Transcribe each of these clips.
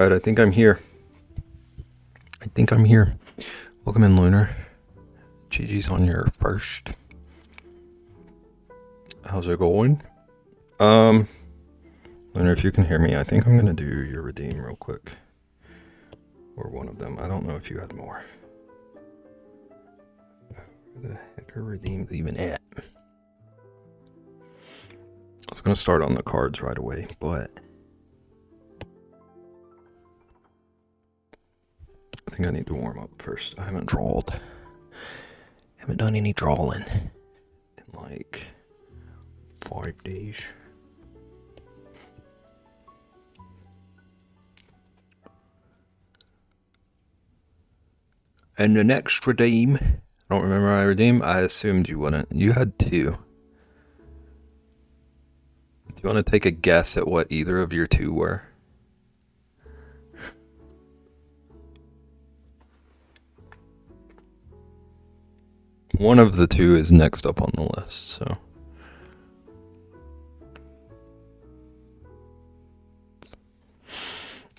Alright, I think I'm here. Welcome in, Lunar. GG's on your first. How's it going? Lunar, if you can hear me, I think I'm gonna do your redeem real quick. Or one of them. I don't know if you had more. Where the heck are redeems even at? I was gonna start on the cards right away, but I think I need to warm up first. I haven't drawled. Haven't done any drawing in like 5 days. And the next redeem, I don't remember my redeem. I assumed you wouldn't. You had two. Do you want to take a guess at what either of your two were? One of the two is next up on the list, so.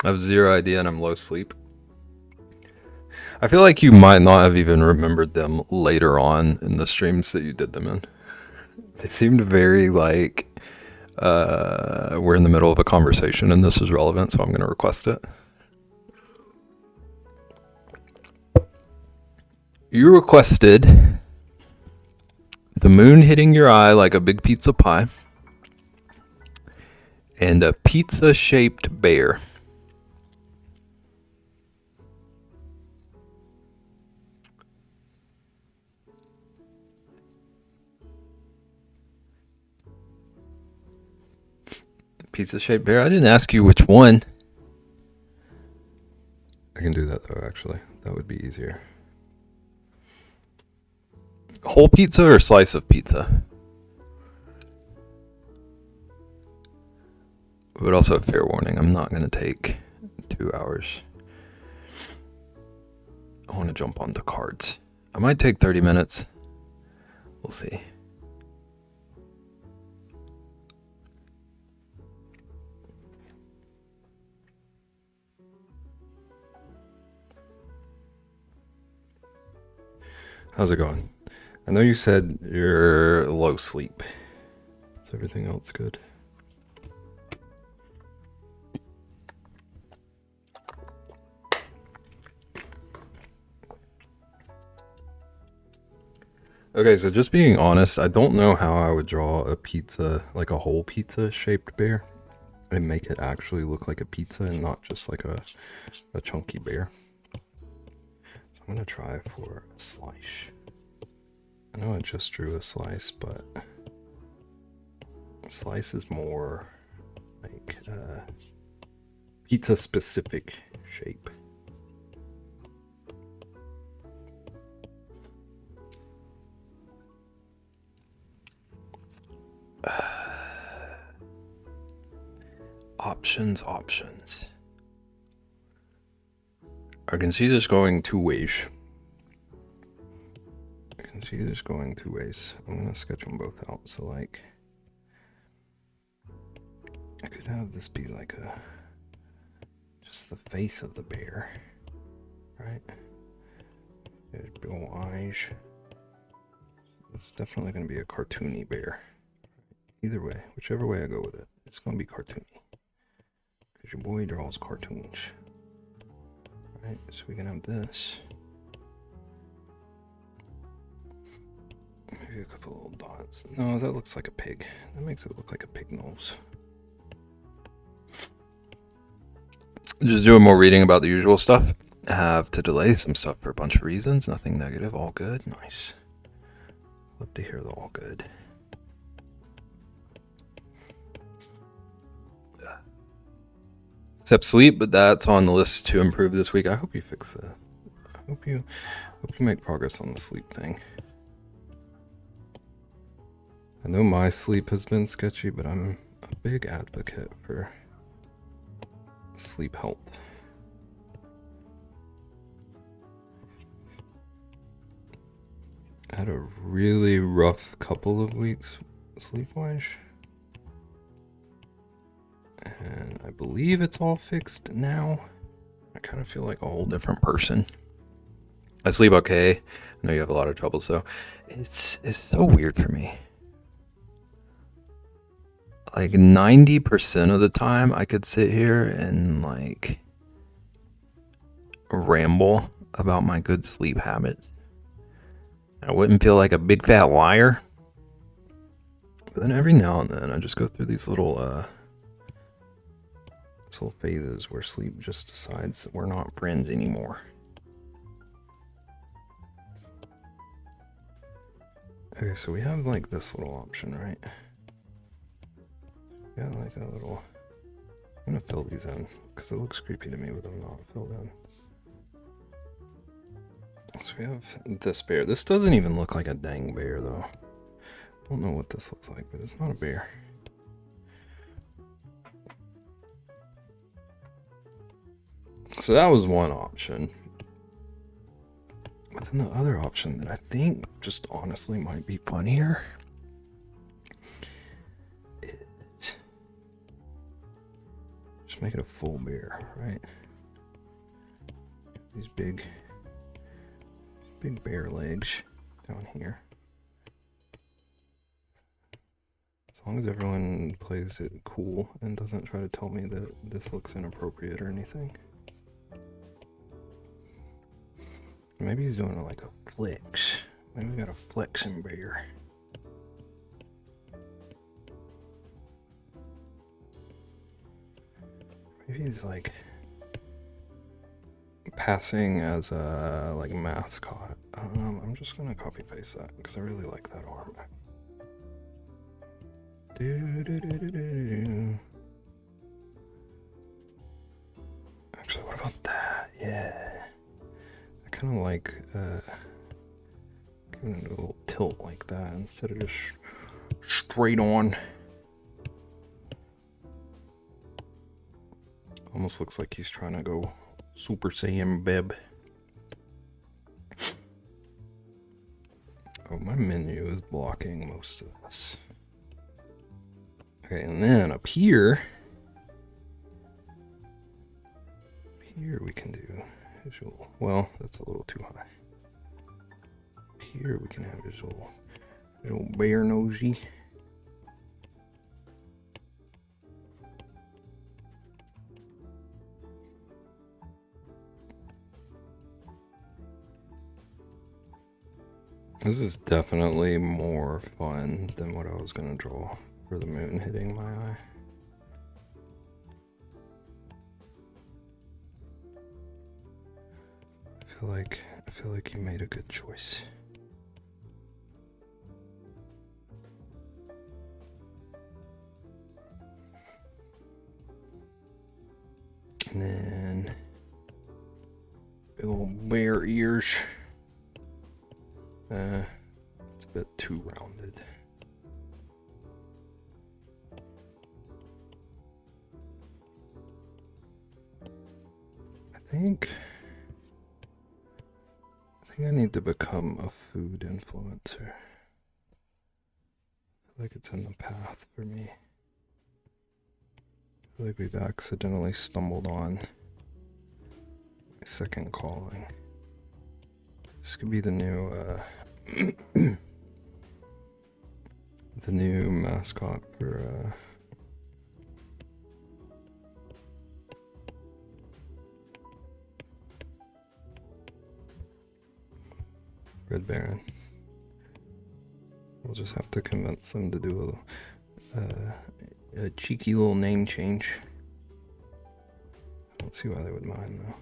I have zero idea and I'm low sleep. I feel like you might not have even remembered them later on in the streams that you did them in. They seemed very like, we're in the middle of a conversation and this is relevant, so I'm going to request it. You requested the moon hitting your eye like a big pizza pie and a pizza-shaped bear. Pizza-shaped bear? I didn't ask you which one. I can do that though, actually. That would be easier. Whole pizza or slice of pizza? But also, fair warning, I'm not going to take 2 hours. I want to jump onto cards. I might take 30 minutes. We'll see. How's it going? I know you said you're low sleep. Is everything else good? Okay, so just being honest, I don't know how I would draw a pizza, like a whole pizza shaped bear, and make it actually look like a pizza and not just like a chunky bear. So I'm gonna try for a slice. I know I just drew a slice, but a slice is more like pizza specific shape. Options. I can see this going two ways. I'm gonna sketch them both out. So like, I could have this be like just the face of the bear, right? There's big ol' eyes. It's definitely gonna be a cartoony bear. Either way, whichever way I go with it, it's gonna be cartoony. Because your boy draws cartoons. Right, so we can have this. Maybe a couple little dots. No, that looks like a pig. That makes it look like a pig nose. Just doing more reading about the usual stuff. I have to delay some stuff for a bunch of reasons. Nothing negative, all good. Nice. Love to hear the all good. Except sleep, but that's on the list to improve this week. I hope you fix that. I hope you make progress on the sleep thing. I know my sleep has been sketchy, but I'm a big advocate for sleep health. I had a really rough couple of weeks sleep-wise. And I believe it's all fixed now. I kind of feel like a whole different person. I sleep okay. I know you have a lot of trouble, so it's so weird for me. Like 90% of the time I could sit here and like ramble about my good sleep habits. I wouldn't feel like a big fat liar. But then every now and then I just go through these little phases where sleep just decides that we're not friends anymore. Okay, so we have like this little option, right? We got like a little... I'm gonna fill these in because it looks creepy to me with them not filled in. So we have this bear. This doesn't even look like a dang bear though. I don't know what this looks like, but it's not a bear. So that was one option. But then the other option that I think just honestly might be funnier is just make it a full bear, right? These big bear legs down here. As long as everyone plays it cool and doesn't try to tell me that this looks inappropriate or anything. Maybe he's doing like a flex. Maybe we got a flexing bear. Maybe he's like passing as a like mascot. I'm just gonna copy paste that because I really like that arm. Actually, what about that? Yeah. I kind of like giving it a little tilt like that instead of just straight on. Almost looks like he's trying to go Super Saiyan Beb. Oh, my menu is blocking most of this. Okay, and then up here we can do visual. Well, that's a little too high. Here we can have visual bear nosy. This is definitely more fun than what I was gonna draw for the moon hitting my eye. I feel like you made a good choice. And then big old bear ears. It's a bit too rounded. I think I need to become a food influencer. I feel like it's in the path for me. I feel like we've accidentally stumbled on my second calling. This could be the new the new mascot for Red Baron. We'll just have to convince them to do a cheeky little name change. I don't see why they would mind though.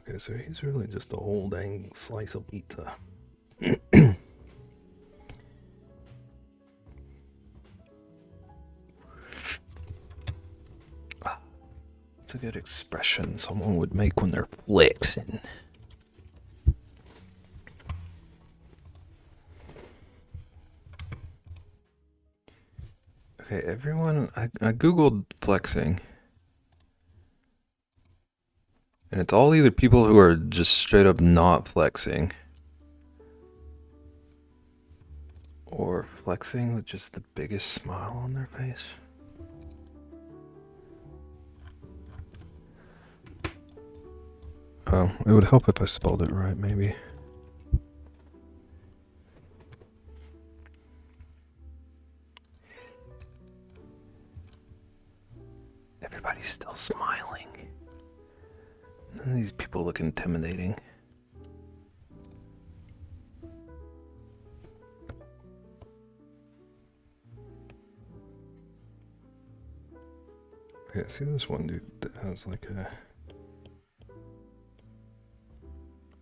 Okay, so he's really just a whole dang slice of pizza. That's a good expression someone would make when they're flexing. Okay, everyone, I googled flexing. And it's all either people who are just straight up not flexing, Or flexing with just the biggest smile on their face. Oh, it would help if I spelled it right, maybe. Everybody's still smiling. None of these people look intimidating. Okay, see this one dude that has like a...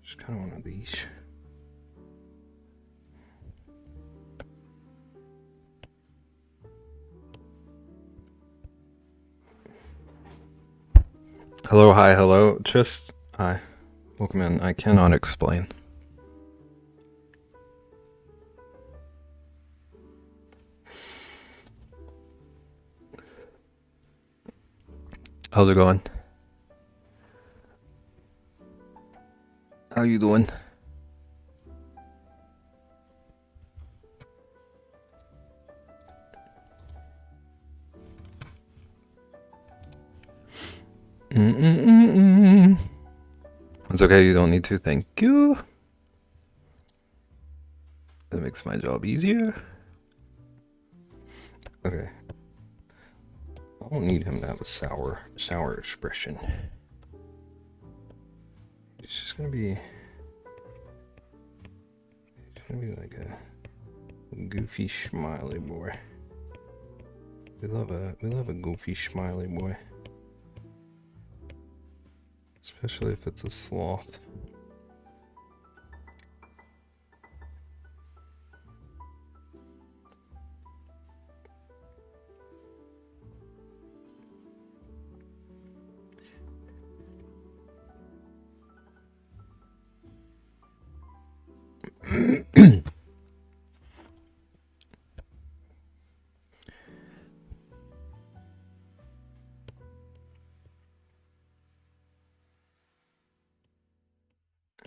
Just kind of one of these. Hello, hi, hello. Just, hi. Welcome in. I cannot explain. How's it going? How you doing? It's okay, you don't need to. Thank you. That makes my job easier. Okay. I don't need him to have a sour expression. He's just gonna be like a goofy, smiley boy. We love a goofy, smiley boy. Especially if it's a sloth.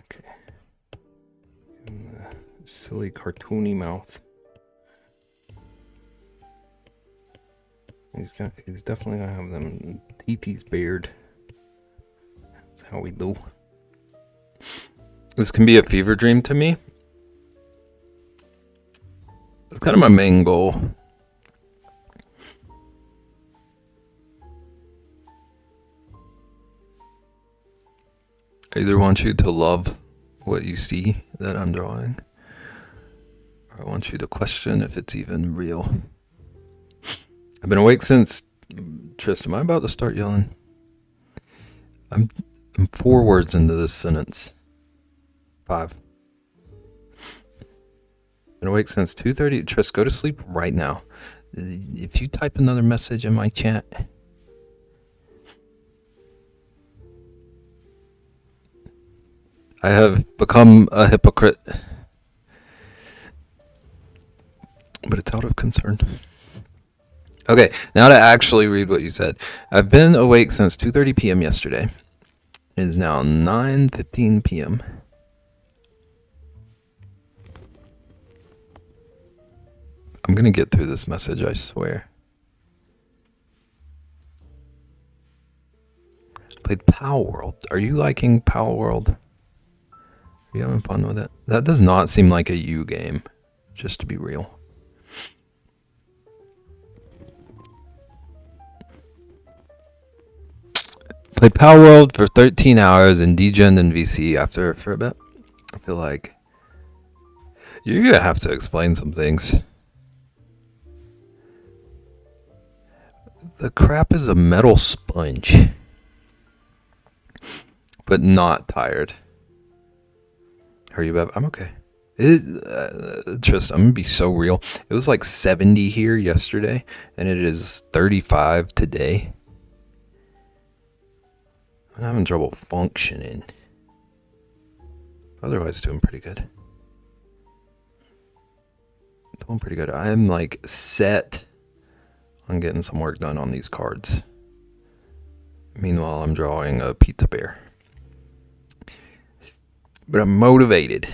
Okay. And the silly cartoony mouth. He's definitely gonna have them TT's beard. That's how we do. This can be a fever dream to me. It's kind of my main goal. I either want you to love what you see that I'm drawing, or I want you to question if it's even real. I've been awake since... Tristan, am I about to start yelling? I'm 4 words into this sentence. 5. Been awake since 2:30. Tris, go to sleep right now. If you type another message in my chat... I have become a hypocrite. But it's out of concern. Okay, now to actually read what you said. I've been awake since 2:30 p.m. yesterday. It is now 9:15 p.m. I'm gonna get through this message, I swear. Played Pal World. Are you liking Pal World? Are you having fun with it? That does not seem like a you game, just to be real. Played Pal World for 13 hours and degened in VC after for a bit. I feel like you're gonna have to explain some things. The crap is a metal sponge. But not tired. Are you, Bev? I'm okay. It is, Tristan, I'm gonna be so real. It was like 70 here yesterday, and it is 35 today. I'm having trouble functioning. Otherwise, doing pretty good. Doing pretty good. I'm like set on getting some work done on these cards. Meanwhile, I'm drawing a pizza bear. But I'm motivated.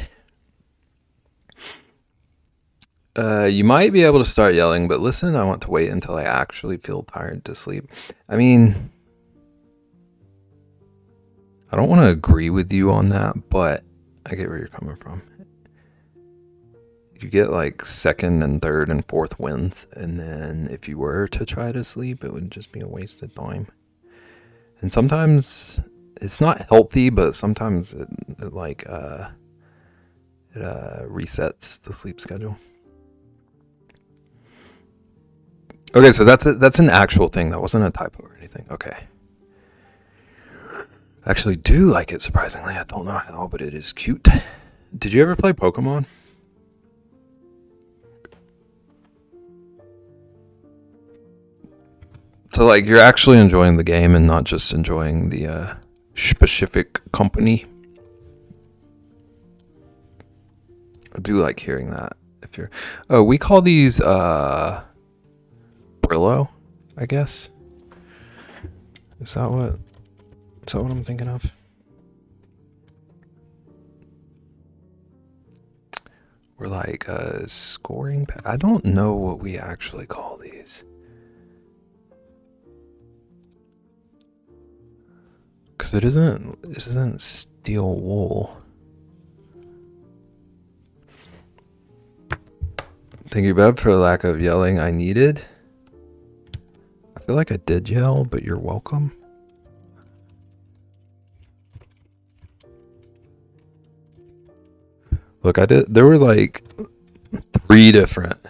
You might be able to start yelling, but listen, I want to wait until I actually feel tired to sleep. I mean, I don't want to agree with you on that, but I get where you're coming from. You get like second and third and fourth wins, and then if you were to try to sleep, it would just be a waste of time. And sometimes it's not healthy, but sometimes it resets the sleep schedule. Okay, so that's an actual thing. That wasn't a typo or anything. Okay. I actually do like it, surprisingly. I don't know how, but it is cute. Did you ever play Pokemon? So, like, you're actually enjoying the game and not just enjoying the specific company. I do like hearing that. If you're, oh, we call these Brillo, I guess. Is that what I'm thinking of? We're like scoring. I don't know what we actually call these. Because this isn't steel wool. Thank you, Bev, for the lack of yelling I needed. I feel like I did yell, but you're welcome. Look, there were like three different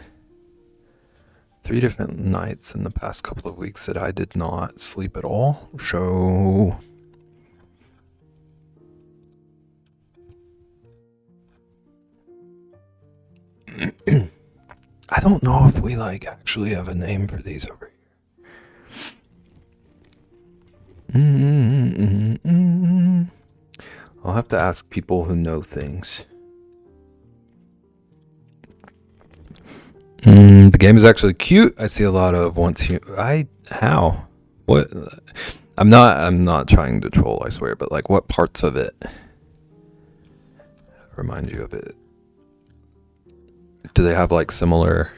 nights in the past couple of weeks that I did not sleep at all. So I don't know if we like actually have a name for these over here. I'll have to ask people who know things. The game is actually cute. I see a lot of how? What? I'm not trying to troll, I swear, but like what parts of it remind you of it? Do they have like similar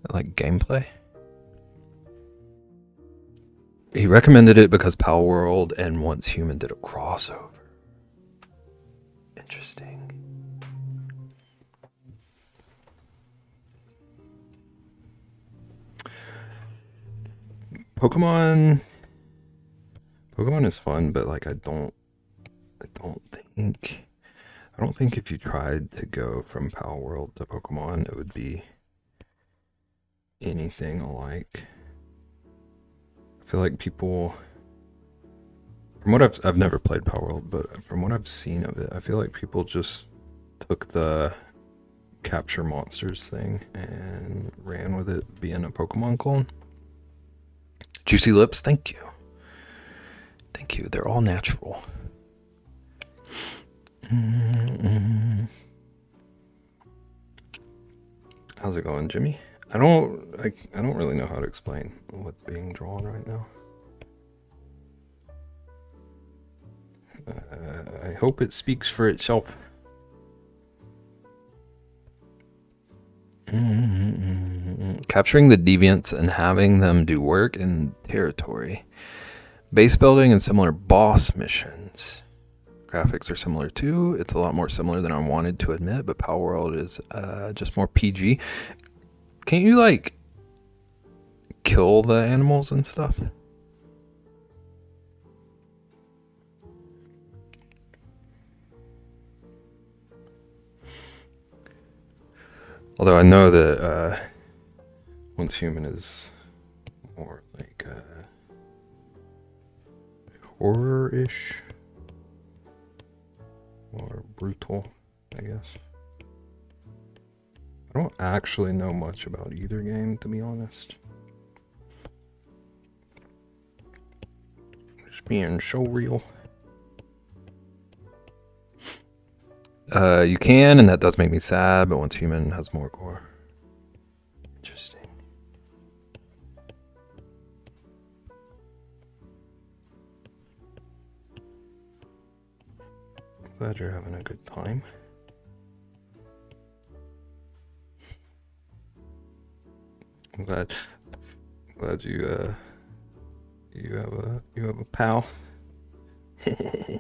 like gameplay? He recommended it because Pal World and Once Human did a crossover. Interesting. Pokemon is fun, but like I don't think if you tried to go from Pal World to Pokemon, it would be anything alike. I feel like people, from what I've never played Pal World, but from what I've seen of it, I feel like people just took the capture monsters thing and ran with it being a Pokemon clone. Juicy lips, thank you. Thank you. They're all natural. How's it going, Jimmy? I don't really know how to explain what's being drawn right now. I hope it speaks for itself. Capturing the deviants and having them do work in territory. Base building and similar boss missions. Graphics are similar too. It's a lot more similar than I wanted to admit, but Power World is just more PG. Can't you like kill the animals and stuff? Although I know that Once Human is more like horror-ish, or brutal, I guess. I don't actually know much about either game, to be honest. Just being so real. You can, and that does make me sad, but Once Human has more gore. Interesting. Glad you're having a good time. glad you you have a pal. A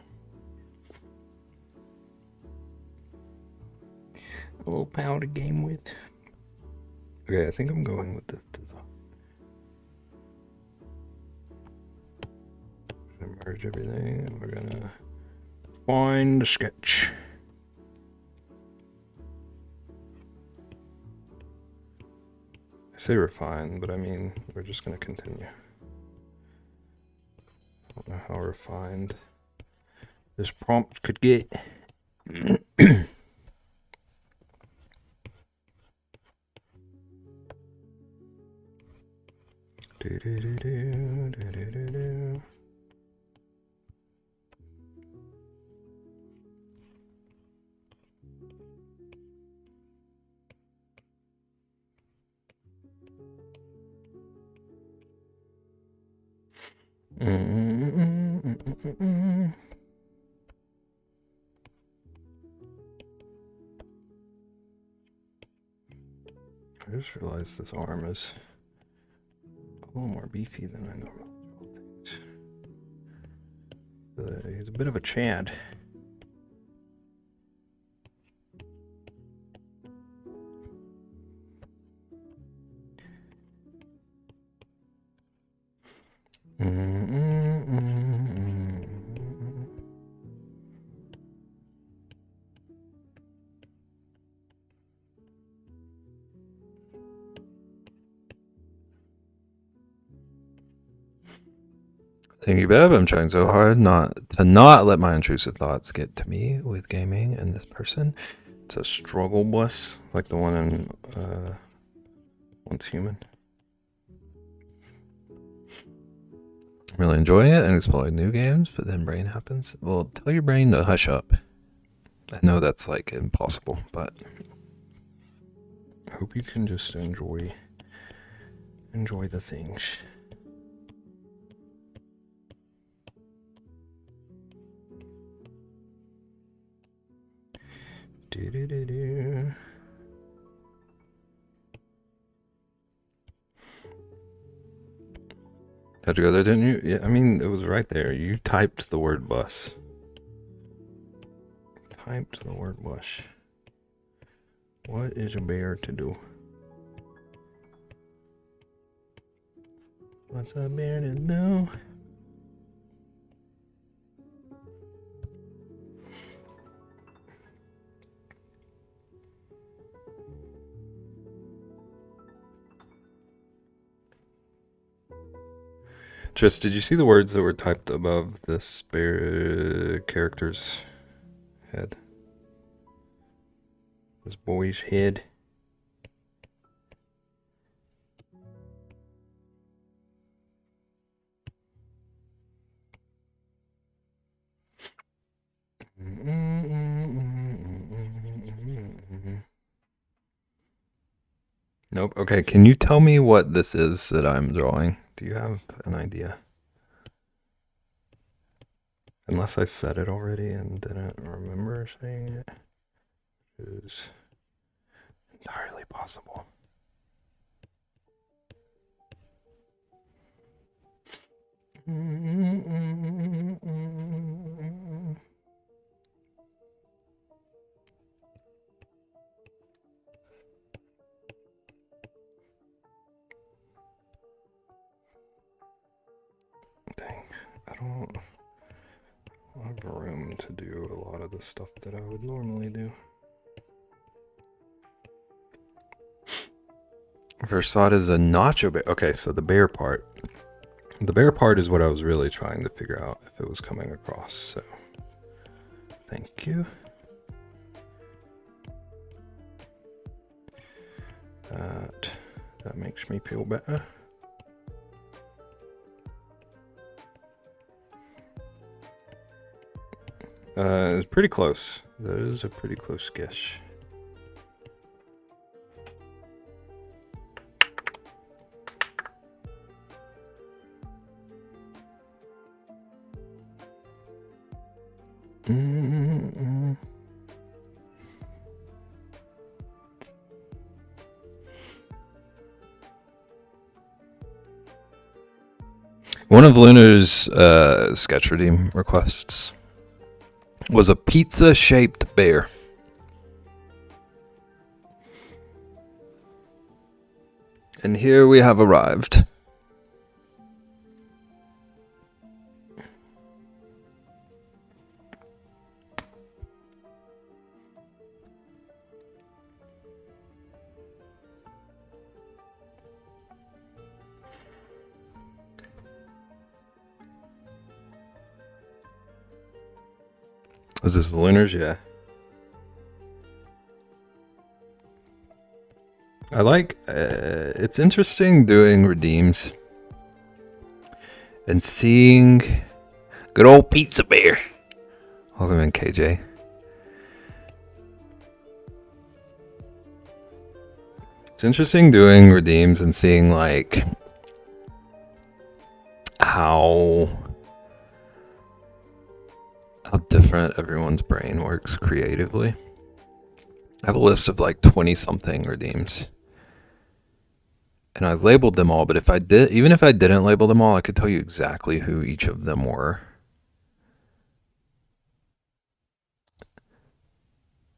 little pal to game with. Okay, I think I'm going with this design. Gonna merge everything and we're gonna find the sketch. I say refine, but I mean we're just gonna continue. I don't know how refined this prompt could get. I just realized this arm is a little more beefy than I normally draw things. He's a bit of a Chad. Thank you, Bev. I'm trying so hard not to let my intrusive thoughts get to me with gaming and this person. It's a struggle bus, like the one in Once Human. I'm really enjoying it and exploring new games, but then brain happens. Well, tell your brain to hush up. I know that's like impossible, but I hope you can just enjoy the things. How'd you go there, didn't you? Yeah, I mean, it was right there. You typed the word bus. Typed the word bus. What is a bear to do? What's a bear to do? Just, did you see the words that were typed above this bear character's head? This boy's head. Nope. Okay, can you tell me what this is that I'm drawing? Do you have an idea? Unless I said it already and didn't remember saying it. It is entirely possible. Dang, I don't have room to do a lot of the stuff that I would normally do. First thought is a nacho bear. Okay, so the bear part. The bear part is what I was really trying to figure out if it was coming across, so thank you. That makes me feel better. It's pretty close. That is a pretty close guess. One of Lunar's sketch redeem requests was a pizza-shaped bear. And here we have arrived. Is this Lunar's? Yeah. I like, it's interesting doing redeems and seeing good old pizza bear. Welcome in, KJ. It's interesting doing redeems and seeing like how different everyone's brain works creatively. I have a list of like 20 something redeems. And I labeled them all, but even if I didn't label them all, I could tell you exactly who each of them were.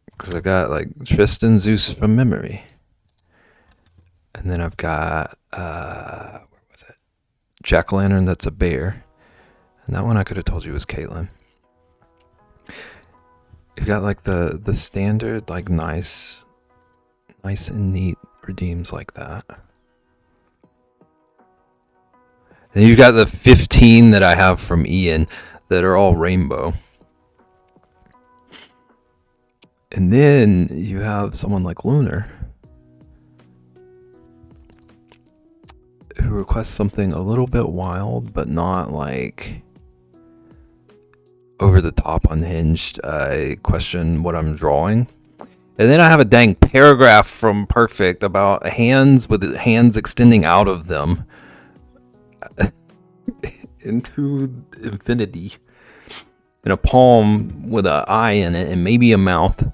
Because I got like Tristan Zeus from memory. And then I've got, where was it? Jack-o'-lantern that's a bear. And that one I could have told you was Caitlin. You've got like the standard, like nice and neat redeems like that. And you've got the 15 that I have from Ian that are all rainbow. And then you have someone like Lunar who requests something a little bit wild, but not like over the top unhinged. I question what I'm drawing. And then I have a dang paragraph from Perfect about hands with hands extending out of them into infinity, and a palm with an eye in it and maybe a mouth.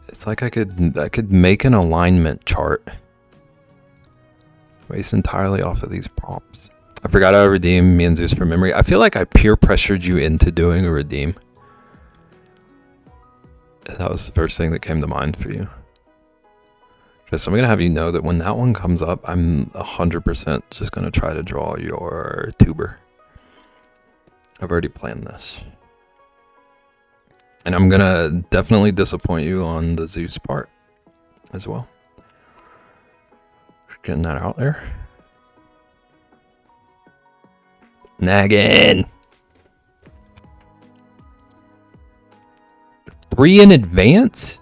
It's like I could make an alignment chart based entirely off of these prompts. I forgot I redeemed me and Zeus from memory. I feel like I peer pressured you into doing a redeem. That was the first thing that came to mind for you. So I'm going to have you know that when that one comes up, I'm 100% just going to try to draw your tuber. I've already planned this. And I'm going to definitely disappoint you on the Zeus part as well. Getting that out there. Nagging. 3 in advance?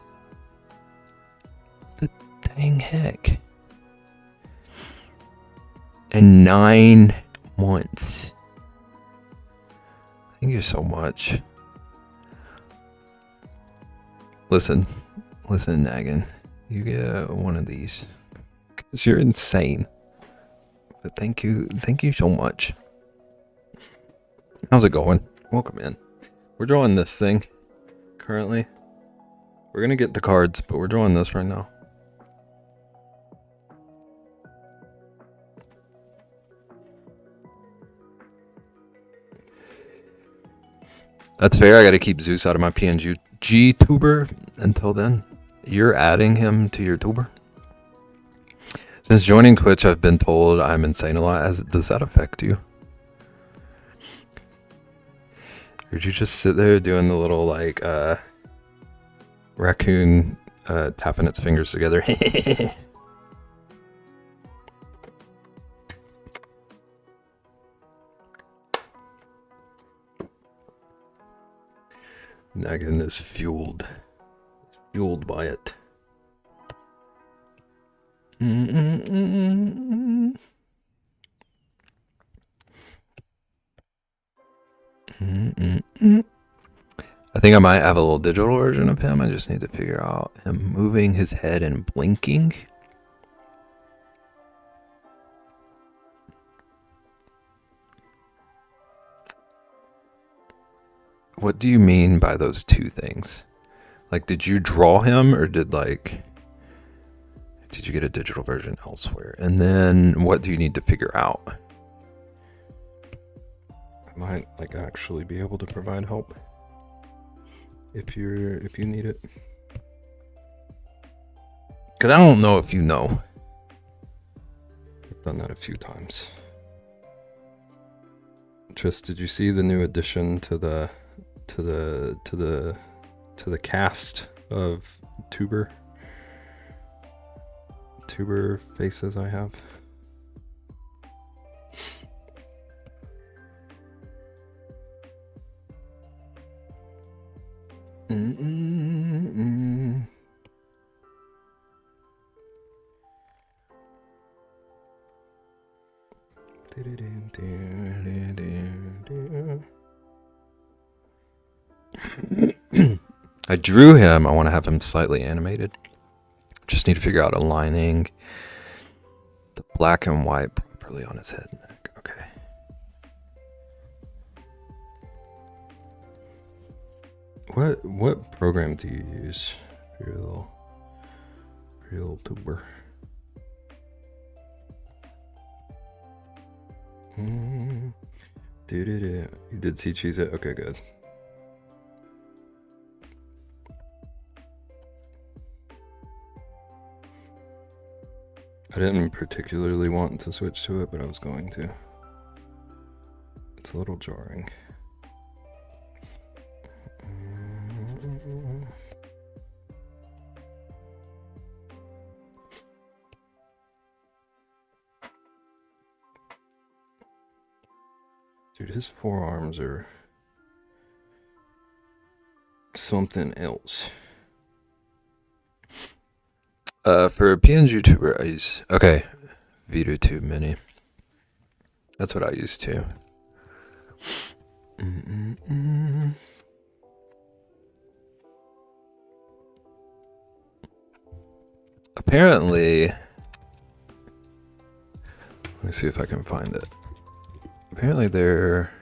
Dang heck. And 9 months. Thank you so much. Listen, Naggin. You get one of these. 'Cause you're insane. But thank you so much. How's it going? Welcome in. We're drawing this thing currently. We're gonna get the cards, but we're drawing this right now. That's fair. I gotta keep Zeus out of my PNG tuber until then. You're adding him to your tuber? Since joining Twitch, I've been told I'm insane a lot. Does that affect you? Or did you just sit there doing the little like raccoon tapping its fingers together? Naggin is fueled by it. I think I might have a little digital version of him. I just need to figure out him moving his head and blinking. What do you mean by those two things? Like, did you draw him, or did Did you get a digital version elsewhere? And then what do you need to figure out? I might like actually be able to provide help if you need it. Cause I don't know if you know. I've done that a few times. Tris, did you see the new addition to the cast of tuber faces I have? I drew him. I want to have him slightly animated. Just need to figure out aligning the black and white properly on his head and neck. Okay. What program do you use for your little tuber? You did see cheese it? Okay, good. I didn't particularly want to switch to it, but I was going to. It's a little jarring. Dude, his forearms are something else. For a PNG tuber, I use VideoTube Mini. That's what I use too. Apparently, let me see if I can find it. Apparently they're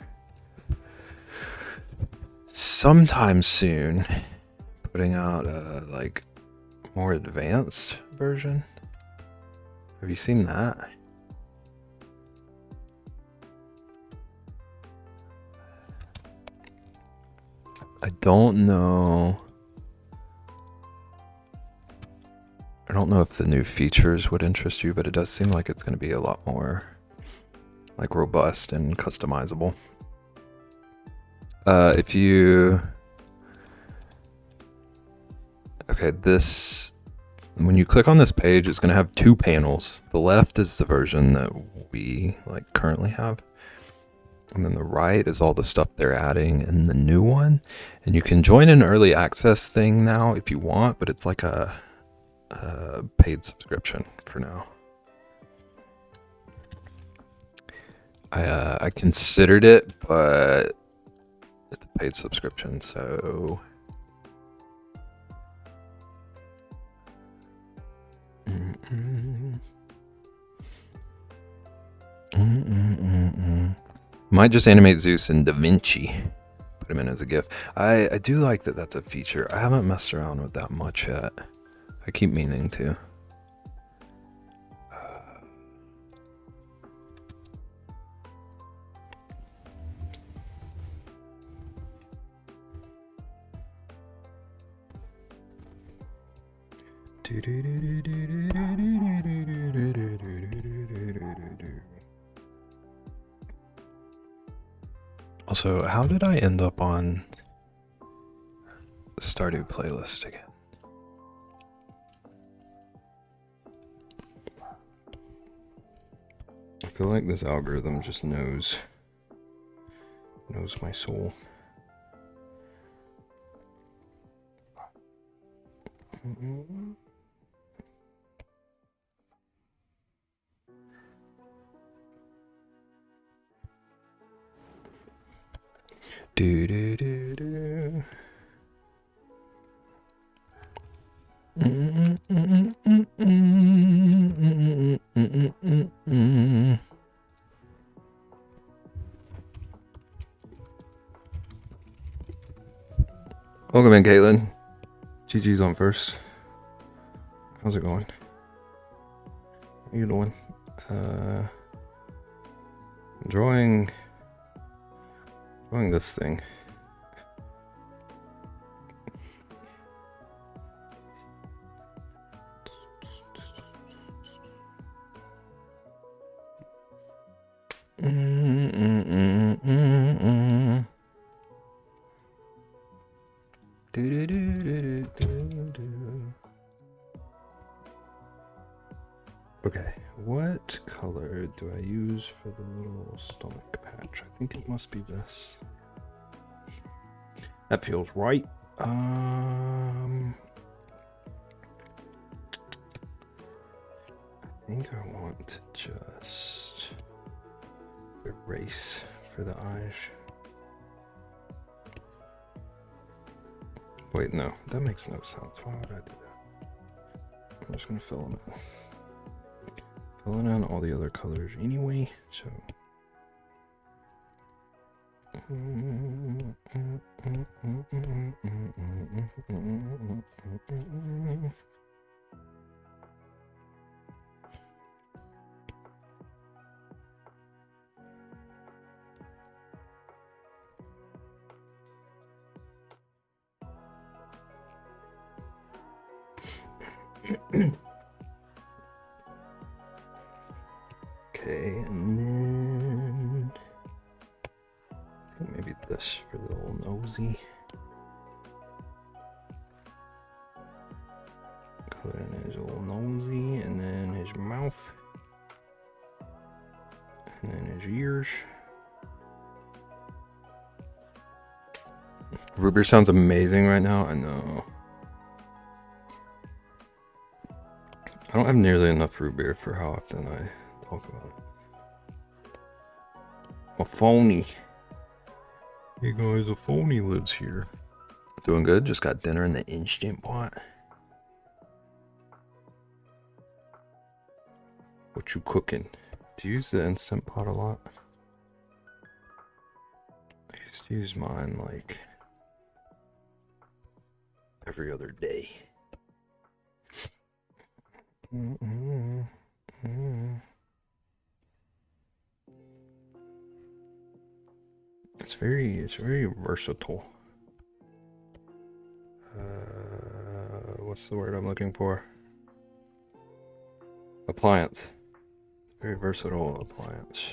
sometime soon putting out a like more advanced version. Have you seen that? I don't know. I don't know if the new features would interest you, but it does seem like it's going to be a lot more like robust and customizable. If you when you click on this page, it's going to have two panels. The left is the version that we like currently have, and then the right is all the stuff they're adding in the new one. And you can join an early access thing now if you want, but it's like a paid subscription for now. I considered it, but it's a paid subscription, so might just animate Zeus in DaVinci. Put him in as a GIF. I do like that that's a feature. I haven't messed around with that much yet. I keep meaning to. Also, how did I end up on the Stardew playlist again? I feel like this algorithm just knows my soul. Do do do do. Welcome in, Caitlin. GG's on first. How's it going? What are you doing? Drawing this thing. Okay, what color do I use for the little stomach patch? I think it must be this. That feels right. I think I want to just erase for the eyes. Wait, no, that makes no sense. Why would I do that? I'm just gonna fill in it. Filling in all the other colors anyway, so. Okay, and then I think maybe this for the little nosy. Color in his little nosy, and then his mouth, and then his ears. Root beer sounds amazing right now. I know. I don't have nearly enough root beer for how often I talk about it. A phony. Hey guys, a phony lives here. Doing good. Just got dinner in the Instant Pot. What you cooking? Do you use the Instant Pot a lot? I used to use mine like every other day. It's very versatile. What's the word I'm looking for? Appliance. Very versatile appliance.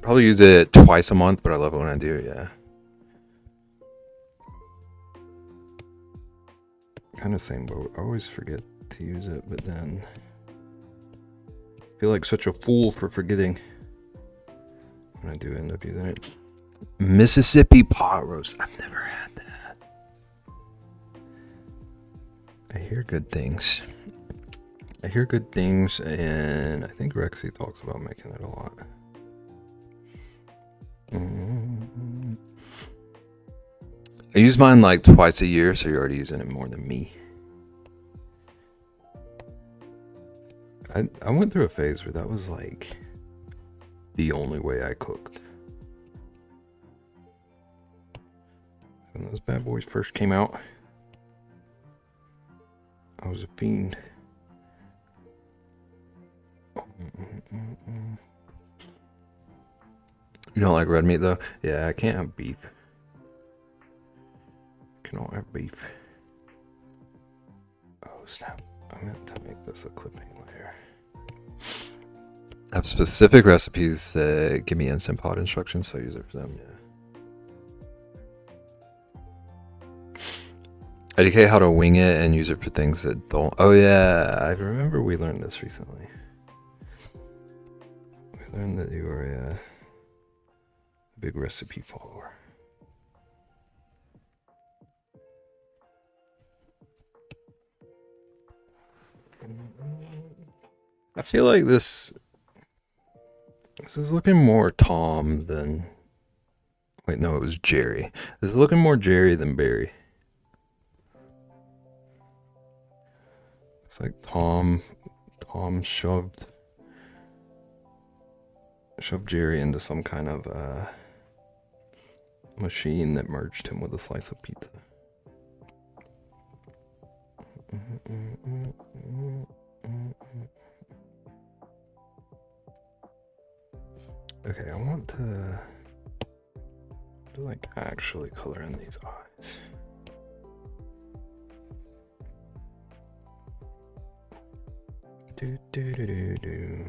Probably use it twice a month, but I love it when I do, yeah. Kind of same boat. I always forget to use it, but then I feel like such a fool for forgetting when I do end up using it. Mississippi pot roast. I've never had that. I hear good things. And I think Rexy talks about making it a lot. I use mine like twice a year, so you're already using it more than me. I went through a phase where that was like the only way I cooked. When those bad boys first came out, I was a fiend. You don't like red meat though? Yeah, I can't have beef. Cannot have beef. Oh snap, I meant to make this a clipping layer. I have specific recipes that give me Instant Pot instructions, so I use it for them, yeah. Educate how to wing it and use it for things that don't. Oh yeah, I remember we learned this recently. We learned that you are a big recipe follower. I feel like this is looking more Tom than. Wait, no, it was Jerry. This is looking more Jerry than Barry. It's like Tom shoved Jerry into some kind of machine that merged him with a slice of pizza. Okay, I want to like actually color in these eyes. Do do do do do.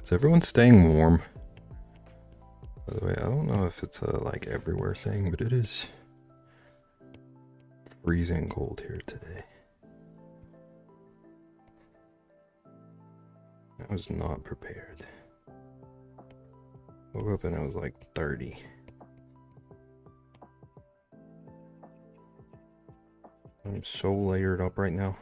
Is everyone staying warm? By the way, I don't know if it's a like everywhere thing, but it is freezing cold here today. I was not prepared. Woke up and it was like 30. I'm so layered up right now.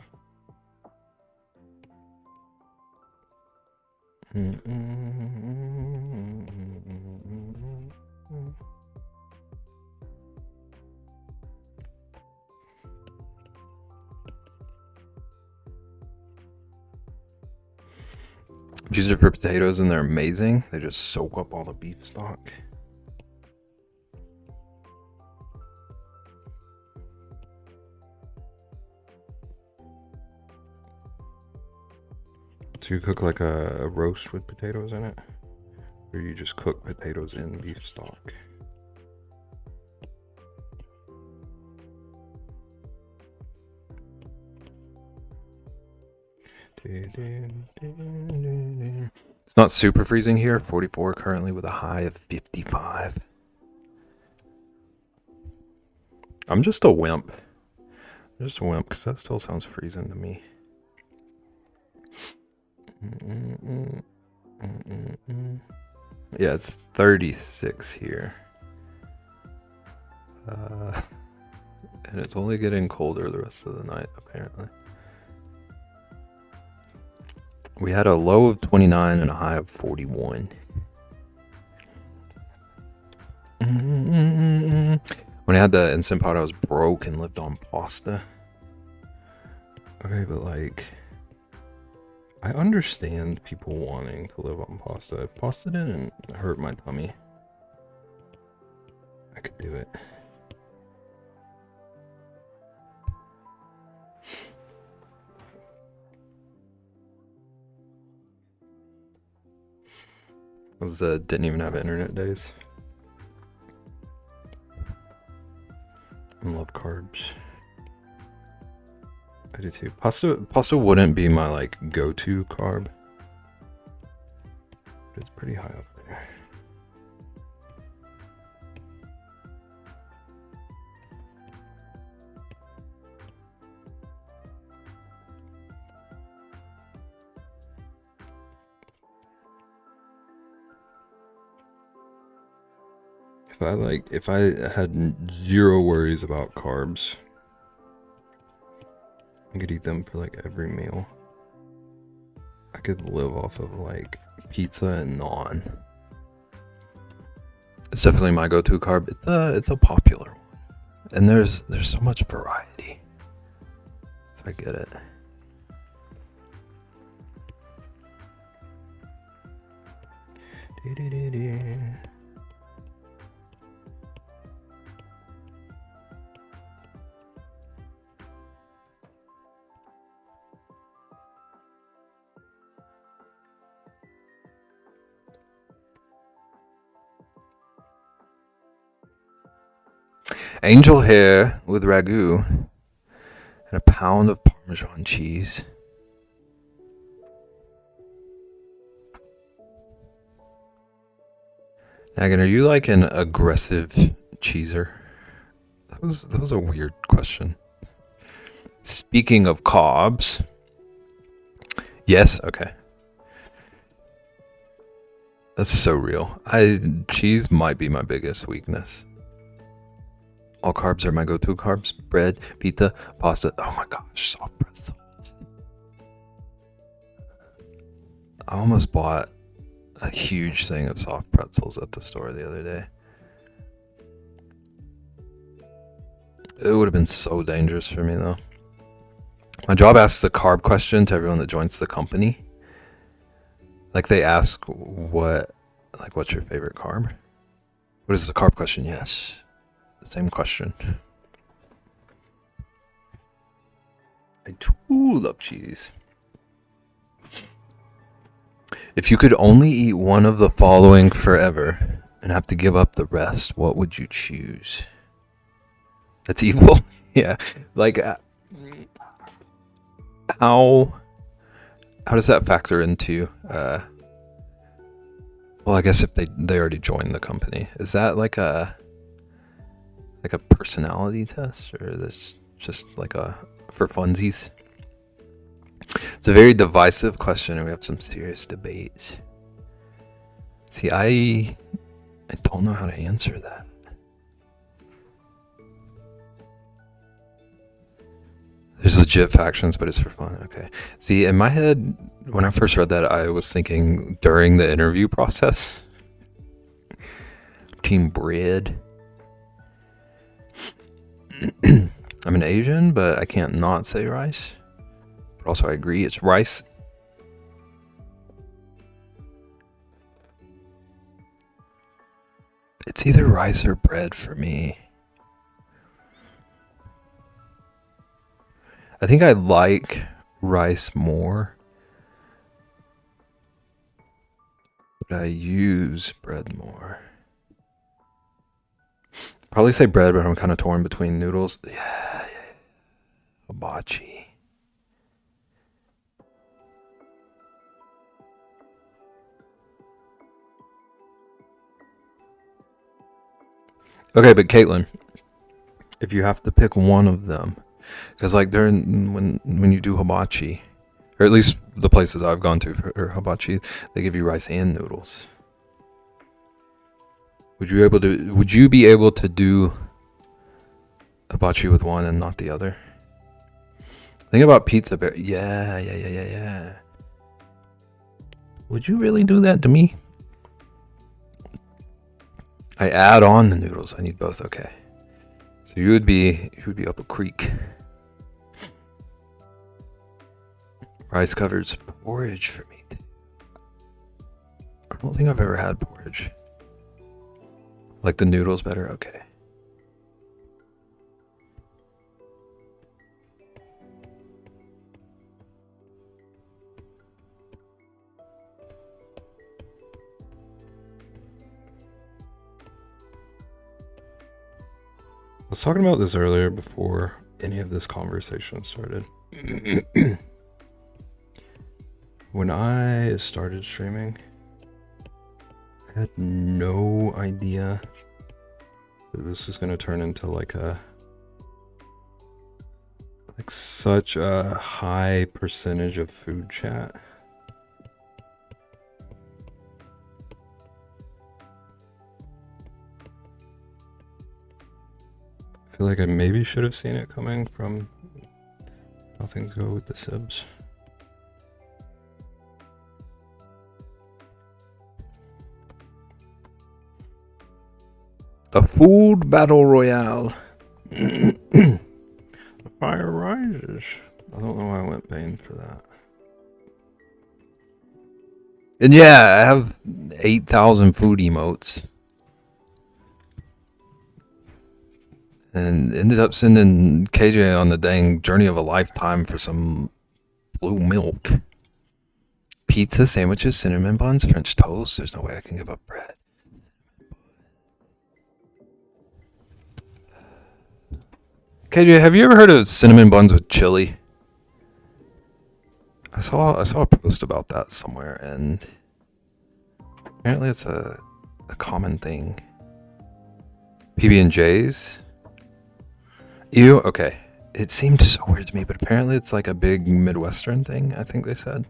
Use it for potatoes and they're amazing. They just soak up all the beef stock. So you cook like a roast with potatoes in it? Or you just cook potatoes in beef stock? It's not super freezing here. 44 currently with a high of 55. I'm just a wimp. Just a wimp because that still sounds freezing to me. Yeah, it's 36 here. And it's only getting colder the rest of the night, apparently. We had a low of 29 and a high of 41. When I had the Instant Pot, I was broke and lived on pasta. Okay, but like, I understand people wanting to live on pasta. If pasta didn't hurt my tummy, I could do it. Was didn't even have internet days. I love carbs. I do too. Pasta wouldn't be my like go-to carb. But it's pretty high up there. If I had zero worries about carbs, I could eat them for like every meal. I could live off of like pizza and naan. It's definitely my go-to carb. It's a popular one, and there's so much variety. So I get it. Angel hair with ragu and a pound of Parmesan cheese. Nagan, are you like an aggressive cheeser? That was a weird question. Speaking of carbs, yes, okay. That's so real. Cheese might be my biggest weakness. All carbs are my go-to carbs. Bread, pizza, pasta. Oh my gosh, soft pretzels. I almost bought a huge thing of soft pretzels at the store the other day. It would have been so dangerous for me though. My job asks the carb question to everyone that joins the company. Like they ask what's your favorite carb? What is the carb question? Yes. Same question. I too love cheese. If you could only eat one of the following forever and have to give up the rest, what would you choose? That's evil. Yeah. Like how does that factor into well, I guess if they already joined the company. Is that like a personality test, or this just like a for funsies? It's a very divisive question, and we have some serious debates. See, I don't know how to answer that. There's legit factions, but it's for fun. Okay. See, in my head, when I first read that, I was thinking during the interview process. Team bread. I'm an Asian, but I can't not say rice. But also, I agree, it's rice. It's either rice or bread for me. I think I like rice more, but I use bread more. Probably say bread, but I'm kind of torn between noodles. Yeah. Hibachi. Okay, but Caitlin, if you have to pick one of them, because like during when you do hibachi, or at least the places I've gone to for hibachi, they give you rice and noodles. Would you be able to do hibachi with one and not the other? Think about pizza bear. Yeah. Would you really do that to me? I add on the noodles. I need both. Okay. So you would be up a creek. Rice covered porridge for me too. I don't think I've ever had porridge. Like the noodles better? Okay. I was talking about this earlier before any of this conversation started. When I started streaming, I had no idea that this was going to turn into like such a high percentage of food chat. I feel like I maybe should have seen it coming from how things go with the Sibs. A food battle royale. The fire rises. I don't know why I went Bane for that. And yeah, I have 8,000 food emotes. And ended up sending KJ on the dang journey of a lifetime for some blue milk. Pizza, sandwiches, cinnamon buns, French toast. There's no way I can give up bread. KJ, have you ever heard of cinnamon buns with chili? I saw a post about that somewhere, and apparently it's a common thing. PB&Js? Ew, okay. It seemed so weird to me, but apparently it's like a big Midwestern thing, I think they said.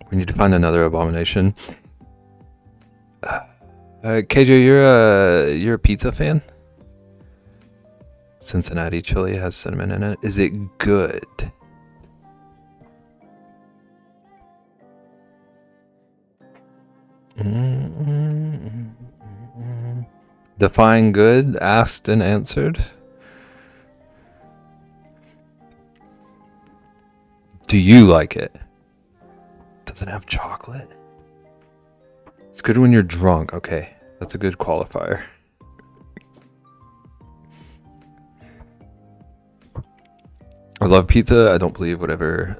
We need to find another abomination. KJ, you're a pizza fan? Cincinnati chili has cinnamon in it. Is it good? Define good, asked and answered. Do you like it? Does it have chocolate? It's good when you're drunk. Okay, that's a good qualifier. I love pizza. I don't believe whatever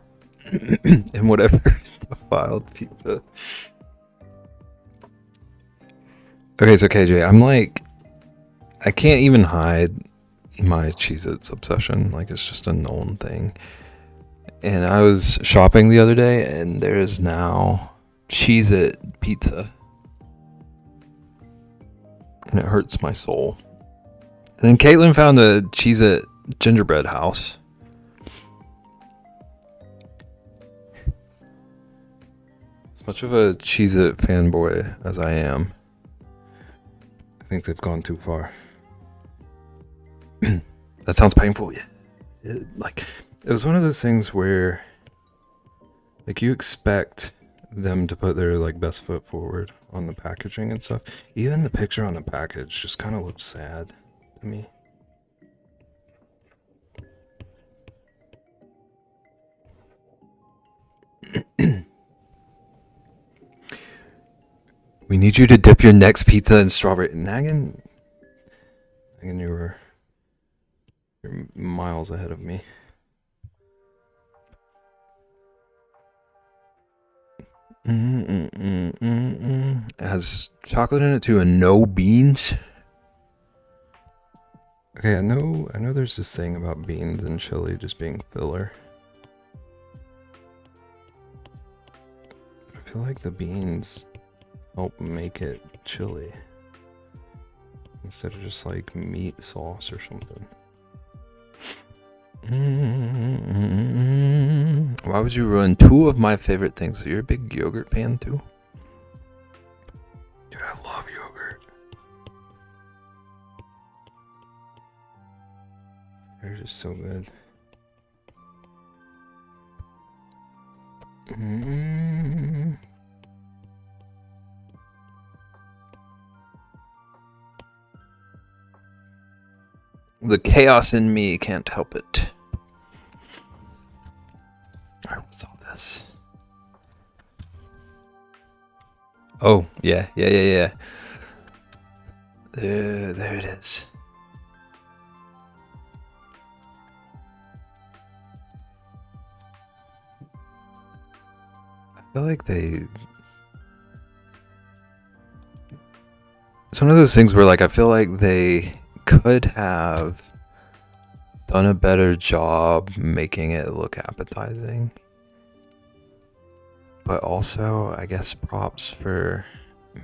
in whatever defiled pizza. Okay, so KJ, I'm like, I can't even hide my Cheez-Its obsession. Like, it's just a known thing. And I was shopping the other day, and there is now Cheez-It pizza. And it hurts my soul. And then Caitlin found a Cheez-It gingerbread house. As much of a Cheez-It fanboy as I am, I think they've gone too far. That sounds painful. Yeah. It was one of those things where, like, you expect them to put their, like, best foot forward on the packaging and stuff. Even the picture on the package just kind of looks sad to me. We need you to dip your next pizza in strawberry. Naggin, you're miles ahead of me. It has chocolate in it too, and no beans. Okay, I know there's this thing about beans and chili just being filler. I feel like the beans help make it chili instead of just like meat sauce or something. Why would you ruin two of my favorite things? You're a big yogurt fan too? Dude, I love yogurt. They're just so good. The chaos in me can't help it. Alright, what's all this? Oh, yeah. There it is. I feel like it's one of those things where, like, I feel like they could have done a better job making it look appetizing. But also, I guess props for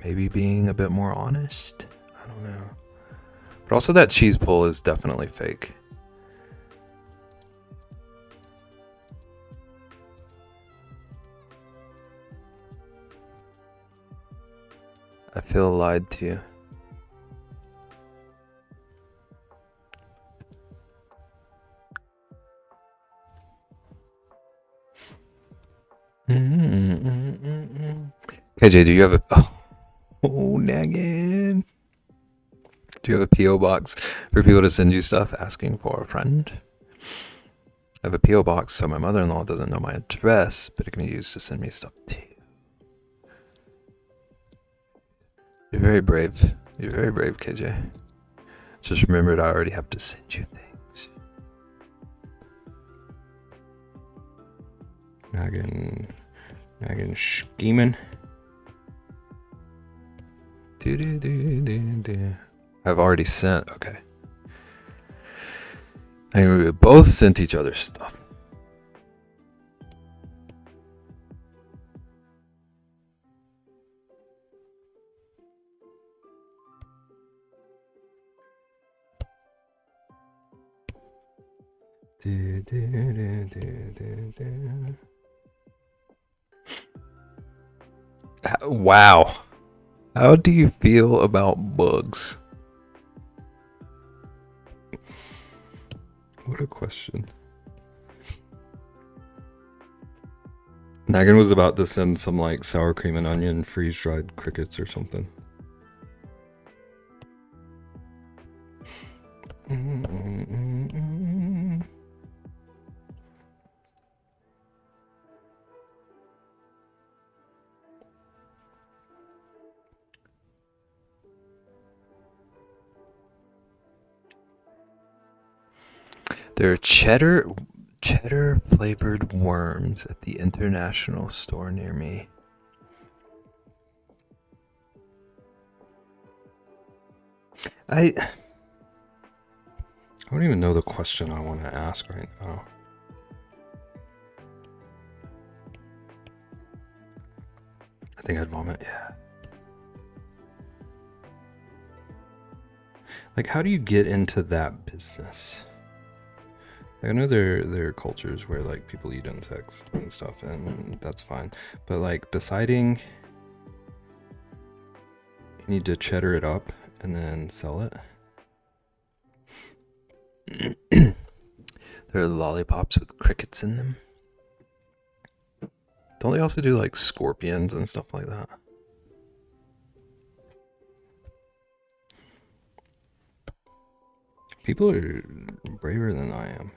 maybe being a bit more honest. I don't know. But also that cheese pull is definitely fake. I feel lied to. KJ, do you have a... Oh, nagging. Do you have a P.O. box for people to send you stuff asking for a friend? I have a P.O. box so my mother-in-law doesn't know my address, but it can be used to send me stuff too. You're very brave. You're very brave, KJ. Just remembered I already have to send you things. Nagging scheming. I've already sent. Okay. And we both sent each other stuff. Wow. How do you feel about bugs? What a question. Megan was about to send some like sour cream and onion freeze-dried crickets or something. There are cheddar flavored worms at the international store near me. I don't even know the question I want to ask right now. I think I'd vomit, yeah. Like, how do you get into that business? Like, I know there are cultures where, like, people eat insects and stuff, and that's fine. But, like, deciding you need to cheddar it up and then sell it. There are lollipops with crickets in them. Don't they also do, like, scorpions and stuff like that? People are braver than I am.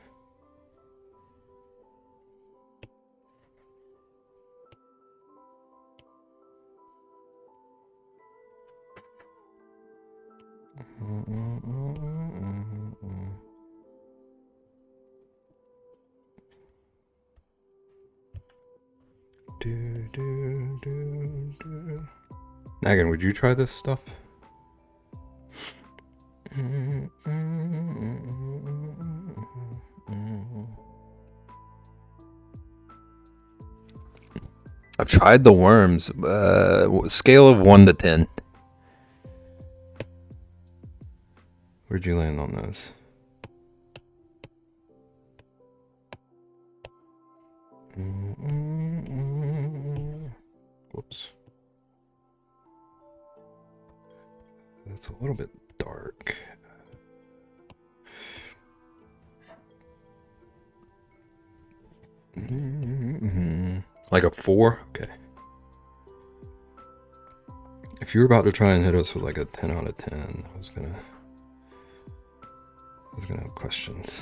Nagan, would you try this stuff? I've tried the worms. Scale of 1 to 10. Where'd you land on those? Whoops. That's a little bit dark. Like a 4? Okay. If you were about to try and hit us with like a 10 out of 10, I was gonna have questions.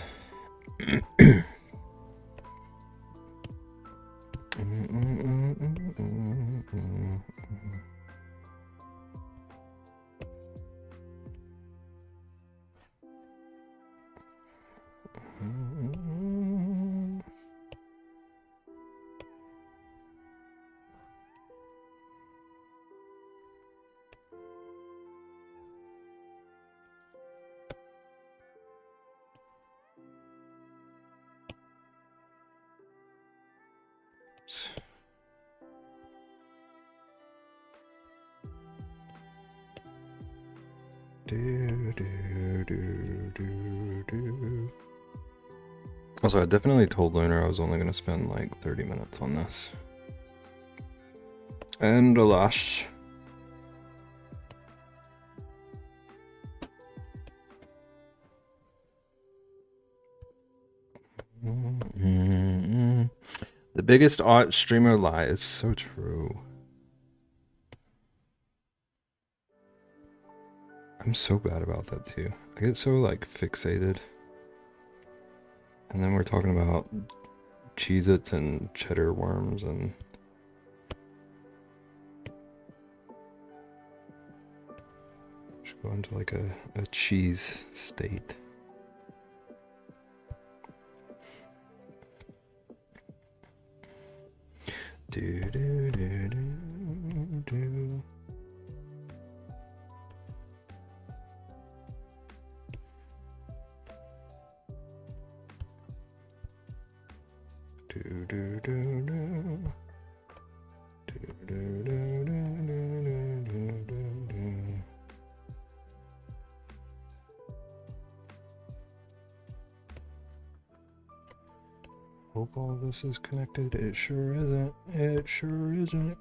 Also, I definitely told Lunar I was only going to spend like 30 minutes on this. And alas. The biggest art streamer lie is so true. I'm so bad about that too. I get so like fixated. And then we're talking about Cheez-Its and cheddar worms and should go into like a cheese state. Do do do do do. Do do do do. Do do do do do do do. Hope all this is connected. It sure isn't. It sure isn't.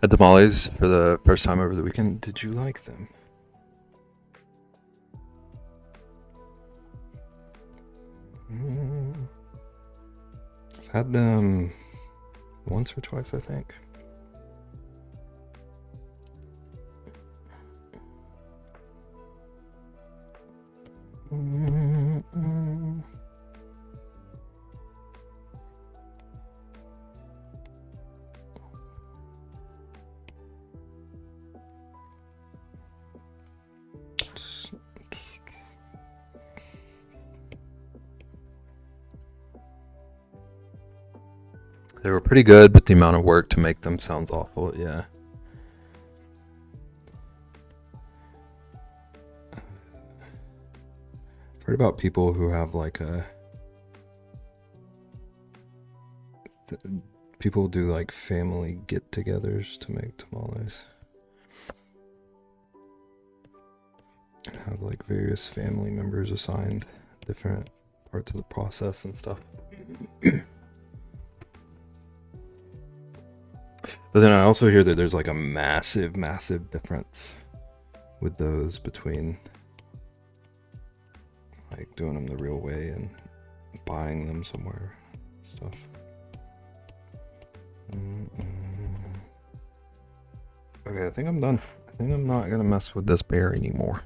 At the Molly's for the first time over the weekend. Did you like them? I've had them once or twice, I think. They were pretty good, but the amount of work to make them sounds awful. Yeah. I've heard about people who have like people do like family get-togethers to make tamales. Have like various family members assigned different parts of the process and stuff. But then I also hear that there's like a massive difference with those between like doing them the real way and buying them somewhere and stuff. Okay, I think I'm done. I think I'm not gonna mess with this bear anymore.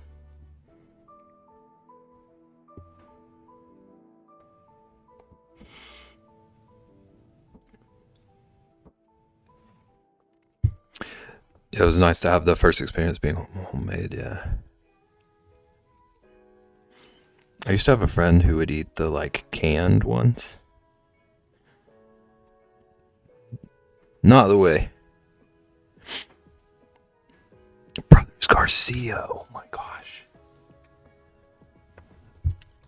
Yeah, it was nice to have the first experience being homemade, yeah. I used to have a friend who would eat the like canned ones. Not the way. Brothers Garcia, oh my gosh.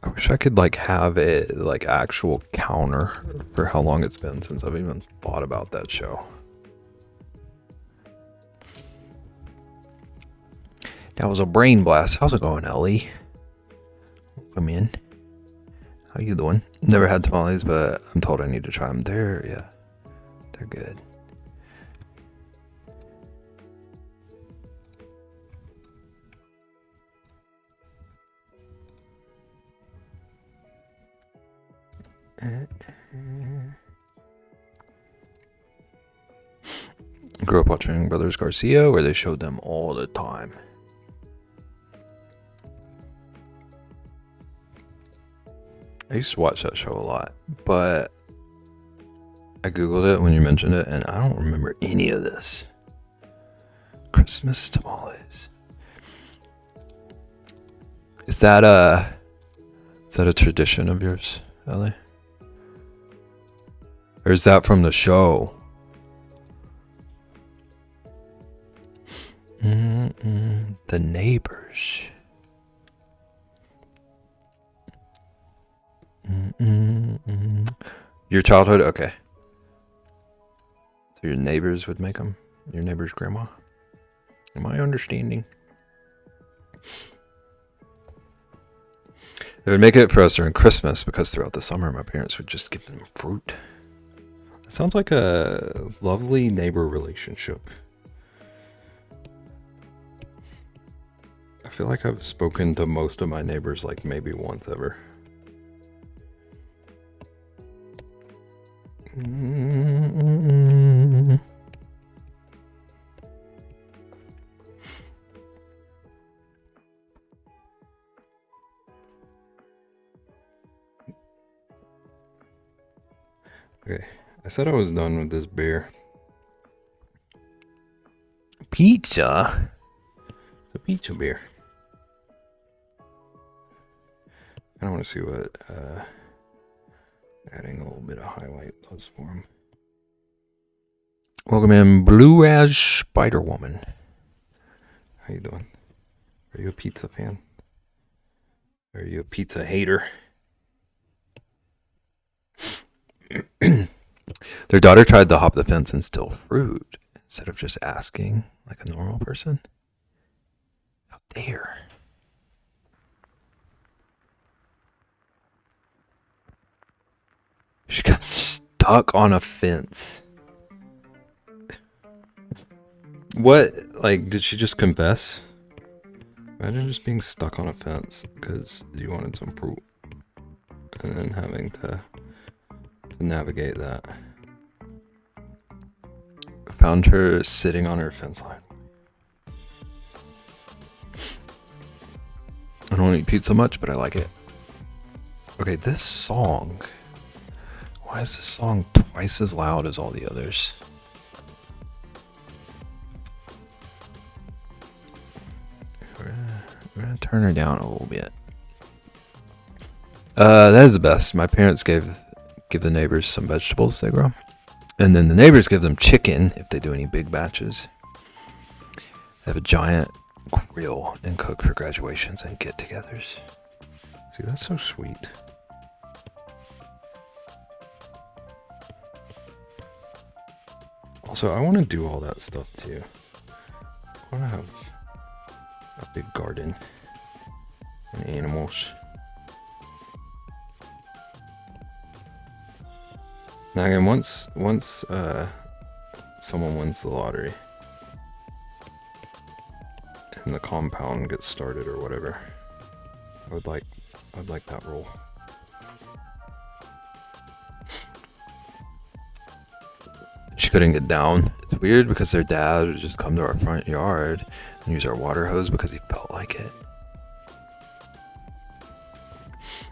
I wish I could like have a like actual counter for how long it's been since I've even thought about that show. That was a brain blast. How's it going, Ellie? Welcome in. How you doing? Never had tamales, but I'm told I need to try them. They're good. Grew up watching Brothers Garcia, where they showed them all the time. I used to watch that show a lot, but I googled it when you mentioned it, and I don't remember any of this. Christmas tamales. Is that a tradition of yours, Ellie? Or is that from the show? The Neighbors. Your childhood? Okay. So your neighbors would make them? Your neighbor's grandma? Am I understanding? They would make it for us during Christmas because throughout the summer my parents would just give them fruit. It sounds like a lovely neighbor relationship. I feel like I've spoken to most of my neighbors like maybe once ever. Okay, I said I was done with this beer. Pizza? It's a pizza beer. I want to see what adding a little bit of highlight does for him. Welcome in, Blue As Spider Woman. How you doing? Are you a pizza fan? Are you a pizza hater? Their daughter tried to hop the fence and steal fruit instead of just asking like a normal person. How dare. She got stuck on a fence. What? Like, did she just confess? Imagine just being stuck on a fence because you wanted some fruit and then having to navigate that. Found her sitting on her fence line. I don't eat pizza much, but I like it. Okay, this song. Why is this song twice as loud as all the others? We're gonna turn her down a little bit. That is the best. My parents give the neighbors some vegetables they grow, And then the neighbors give them chicken if they do any big batches. They have a giant grill and cook for graduations and get-togethers. See, that's so sweet. Also, I want to do all that stuff too. I want to have a big garden and animals. Now again, once someone wins the lottery and the compound gets started or whatever, I'd like that role. She couldn't get down. It's weird because their dad would just come to our front yard and use our water hose because he felt like it.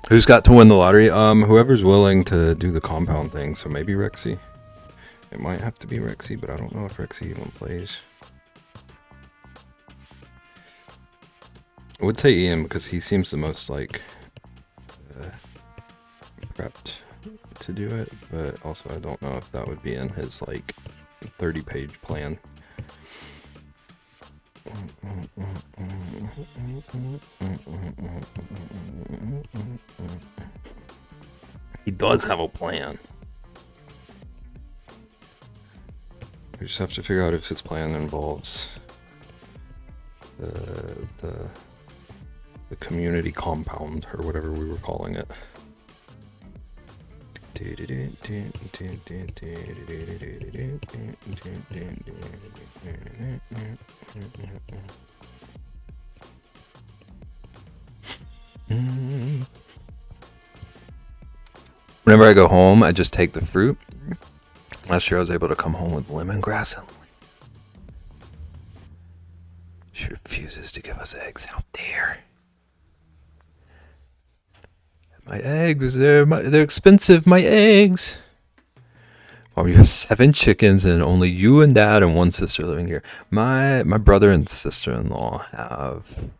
Who's got to win the lottery? Whoever's willing to do the compound thing. So maybe Rexy. It might have to be Rexy, but I don't know if Rexy even plays. I would say Ian because he seems the most like prepped to do it, but also I don't know if that would be in his like 30-page plan. He does have a plan. We just have to figure out if his plan involves the community compound or whatever we were calling it. Whenever I go home, I just take the fruit. Last year I was able to come home with lemongrass and she refuses to give us eggs. How dare. My eggs, they're expensive, my eggs. Mom, you have 7 chickens and only you and Dad and one sister living here. My brother and sister-in-law have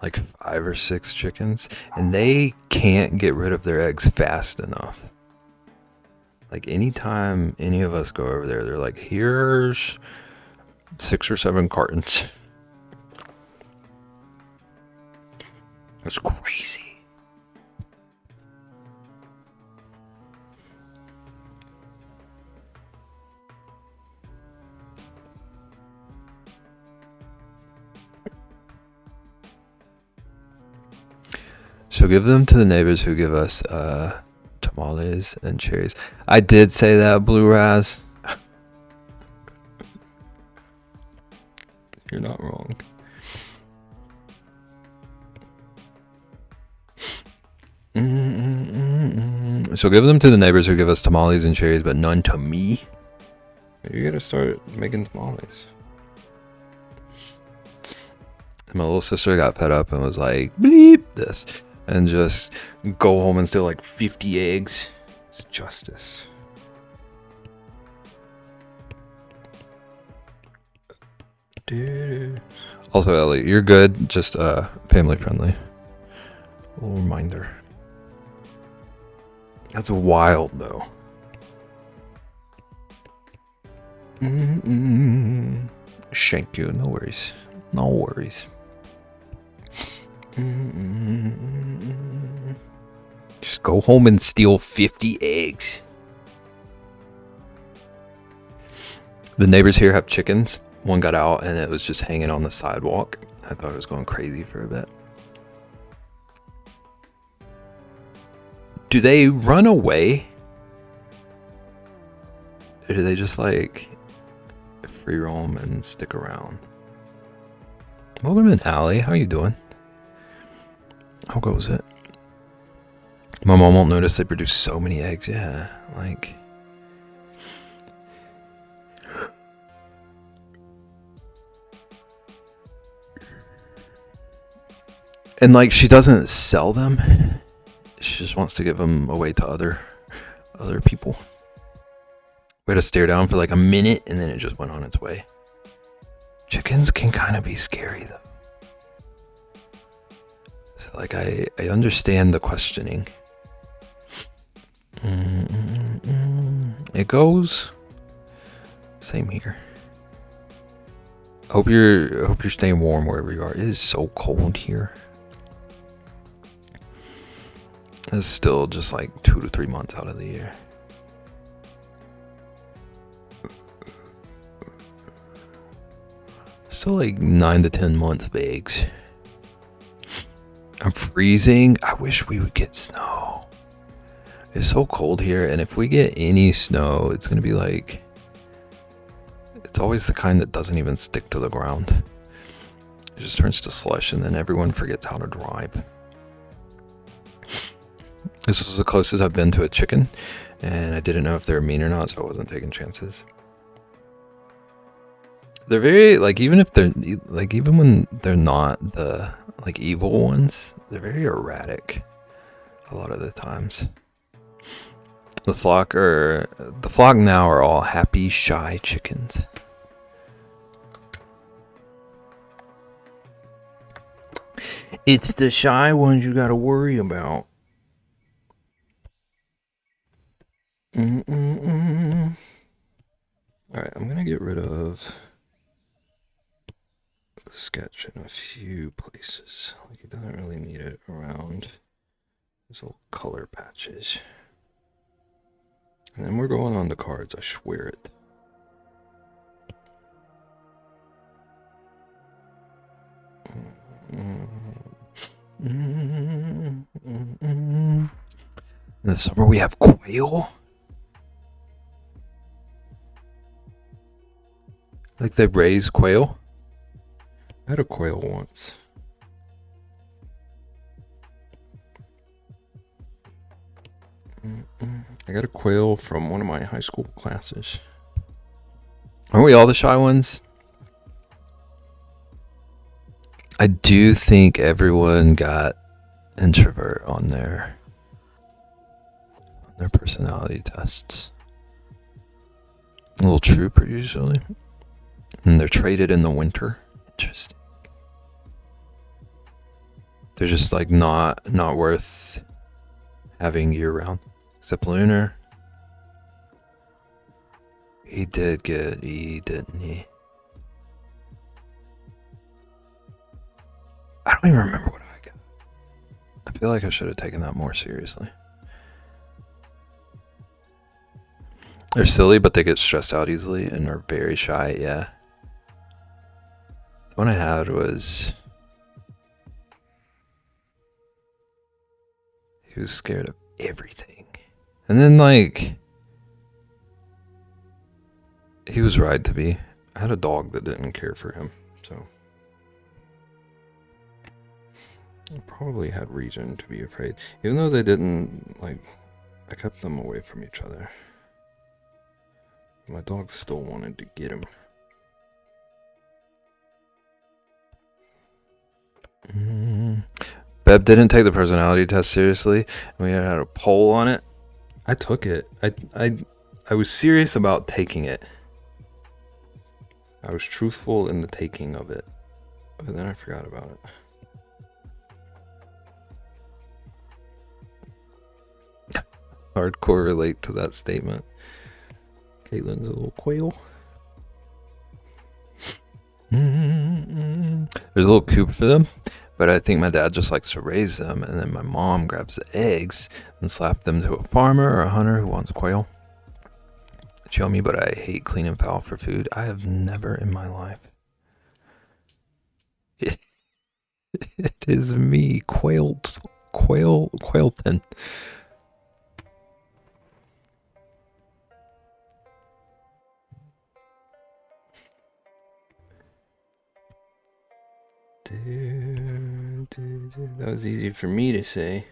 like 5 or 6 chickens and they can't get rid of their eggs fast enough. Like anytime any of us go over there, they're like, here's 6 or 7 cartons. That's crazy. So give them to the neighbors who give us tamales and cherries. I did say that, Blue Raz. You're not wrong. So give them to the neighbors who give us tamales and cherries, but none to me. Maybe you gotta start making tamales. And my little sister got fed up and was like, bleep this. And just go home and steal like 50 eggs. It's justice. Also, Ellie, you're good. Just family friendly. A little reminder. That's wild, though. Shank you. No worries. No worries. Just go home and steal 50 eggs. The neighbors here have chickens. One got out and it was just hanging on the sidewalk. I thought it was going crazy for a bit. Do they run away? Or do they just like free roam and stick around? Welcome in, Allie. How you doing? How goes it? My mom won't notice they produce so many eggs. Yeah, like... And like, she doesn't sell them. She just wants to give them away to other people. We had to stare down for like a minute and then it just went on its way. Chickens can kind of be scary though. So like I understand the questioning. It goes. Same here. Hope you're staying warm wherever you are. It is so cold here. It's still just like 2 to 3 months out of the year. Still like 9 to 10 months of eggs. I'm freezing. I wish we would get snow. It's so cold here, and if we get any snow, it's gonna be like, it's always the kind that doesn't even stick to the ground. It just turns to slush, and then everyone forgets how to drive. This was the closest I've been to a chicken, and I didn't know if they were mean or not, so I wasn't taking chances. They're very, like, even when they're not the, like, evil ones, they're very erratic a lot of the times. The flock now are all happy, shy chickens. It's the shy ones you gotta worry about. Alright, I'm gonna get rid of the sketch in a few places. Like, it doesn't really need it around these little color patches. And then we're going on the cards, I swear it. In the summer we have quail. Like they raise quail. I had a quail once. I got a quail from one of my high school classes. Aren't we all the shy ones? I do think everyone got introvert on their personality tests. A little trooper usually. And they're traded in the winter. Interesting. They're just like not worth having year round. Except Lunar. He did get E, didn't he? I don't even remember what I got. I feel like I should have taken that more seriously. They're silly, but they get stressed out easily and are very shy, yeah. The one I had was... he was scared of everything. And then, like... he was right to be. I had a dog that didn't care for him, so... I probably had reason to be afraid. Even though they didn't, like... I kept them away from each other. My dog still wanted to get him. Beb didn't take the personality test seriously. We had a poll on it. I took it. I was serious about taking it. I was truthful in the taking of it. But then I forgot about it. Hardcore relate to that statement. Caitlin's a little quail. There's a little coop for them, but I think my dad just likes to raise them, and then my mom grabs the eggs and slaps them to a farmer or a hunter who wants quail. Show me, but I hate cleaning fowl for food. I have never in my life. It is me, Quailton. That was easy for me to say.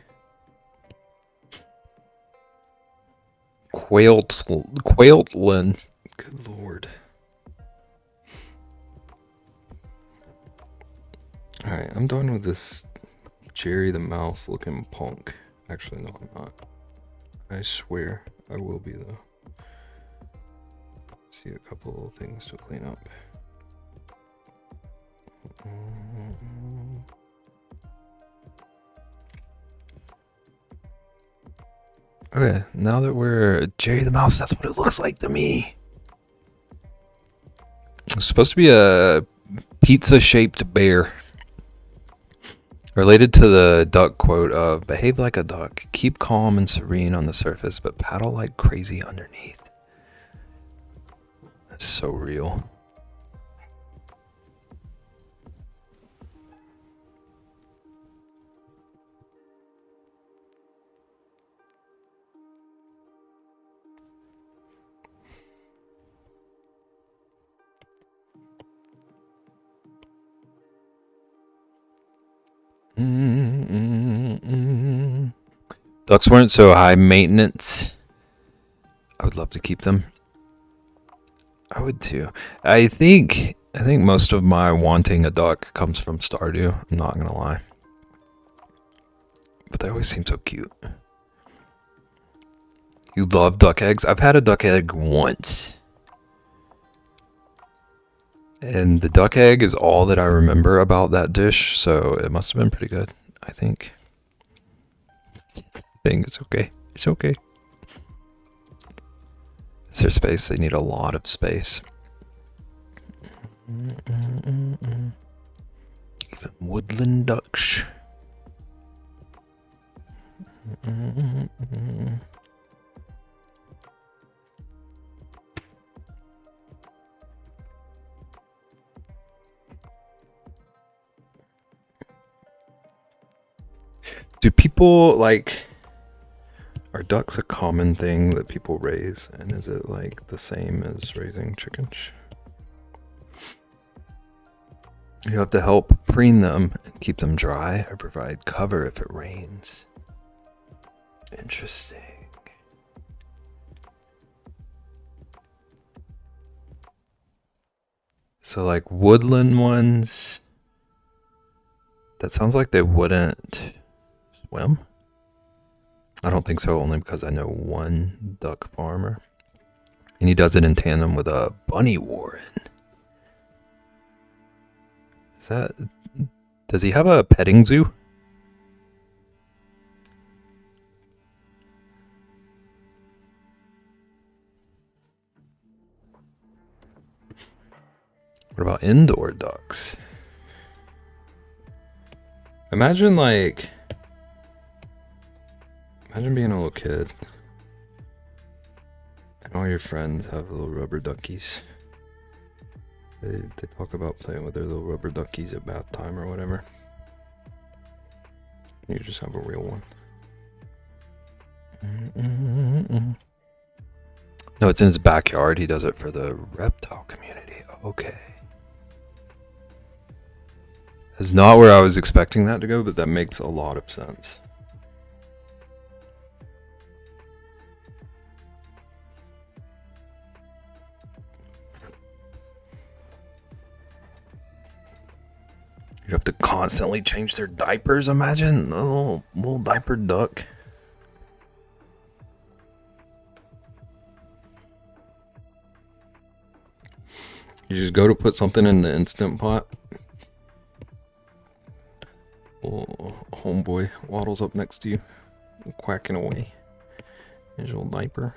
Quailtlin. Good lord. Alright, I'm done with this Jerry the Mouse looking punk. Actually, no, I'm not. I swear I will be, though. See a couple of things to clean up. Okay, now that we're Jerry the Mouse, that's what it looks like to me. It's supposed to be a pizza-shaped bear. Related to the duck quote of, behave like a duck, keep calm and serene on the surface, but paddle like crazy underneath. That's so real. Ducks weren't so high maintenance. I would love to keep them. I would too. I think most of my wanting a duck comes from Stardew. I'm not gonna lie, but they always seem so cute. You love duck eggs? I've had a duck egg once, and the duck egg is all that I remember about that dish. So it must have been pretty good. I think. It's okay. It's okay. Is there space? They need a lot of space. Even woodland ducks. Do people like... Are ducks a common thing that people raise? And is it like the same as raising chickens? You have to help preen them and keep them dry or provide cover if it rains. Interesting. So like woodland ones, that sounds like they wouldn't swim. I don't think so, only because I know one duck farmer. And he does it in tandem with a bunny warren. Does he have a petting zoo? What about indoor ducks? Imagine being a little kid and all your friends have little rubber duckies. They talk about playing with their little rubber duckies at bath time or whatever. You just have a real one. No, it's in his backyard. He does it for the reptile community. Okay. That's not where I was expecting that to go, but that makes a lot of sense. You have to constantly change their diapers. Imagine a little diapered duck. You just go to put something in the Instant Pot. Little homeboy waddles up next to you, quacking away. Here's your little diaper.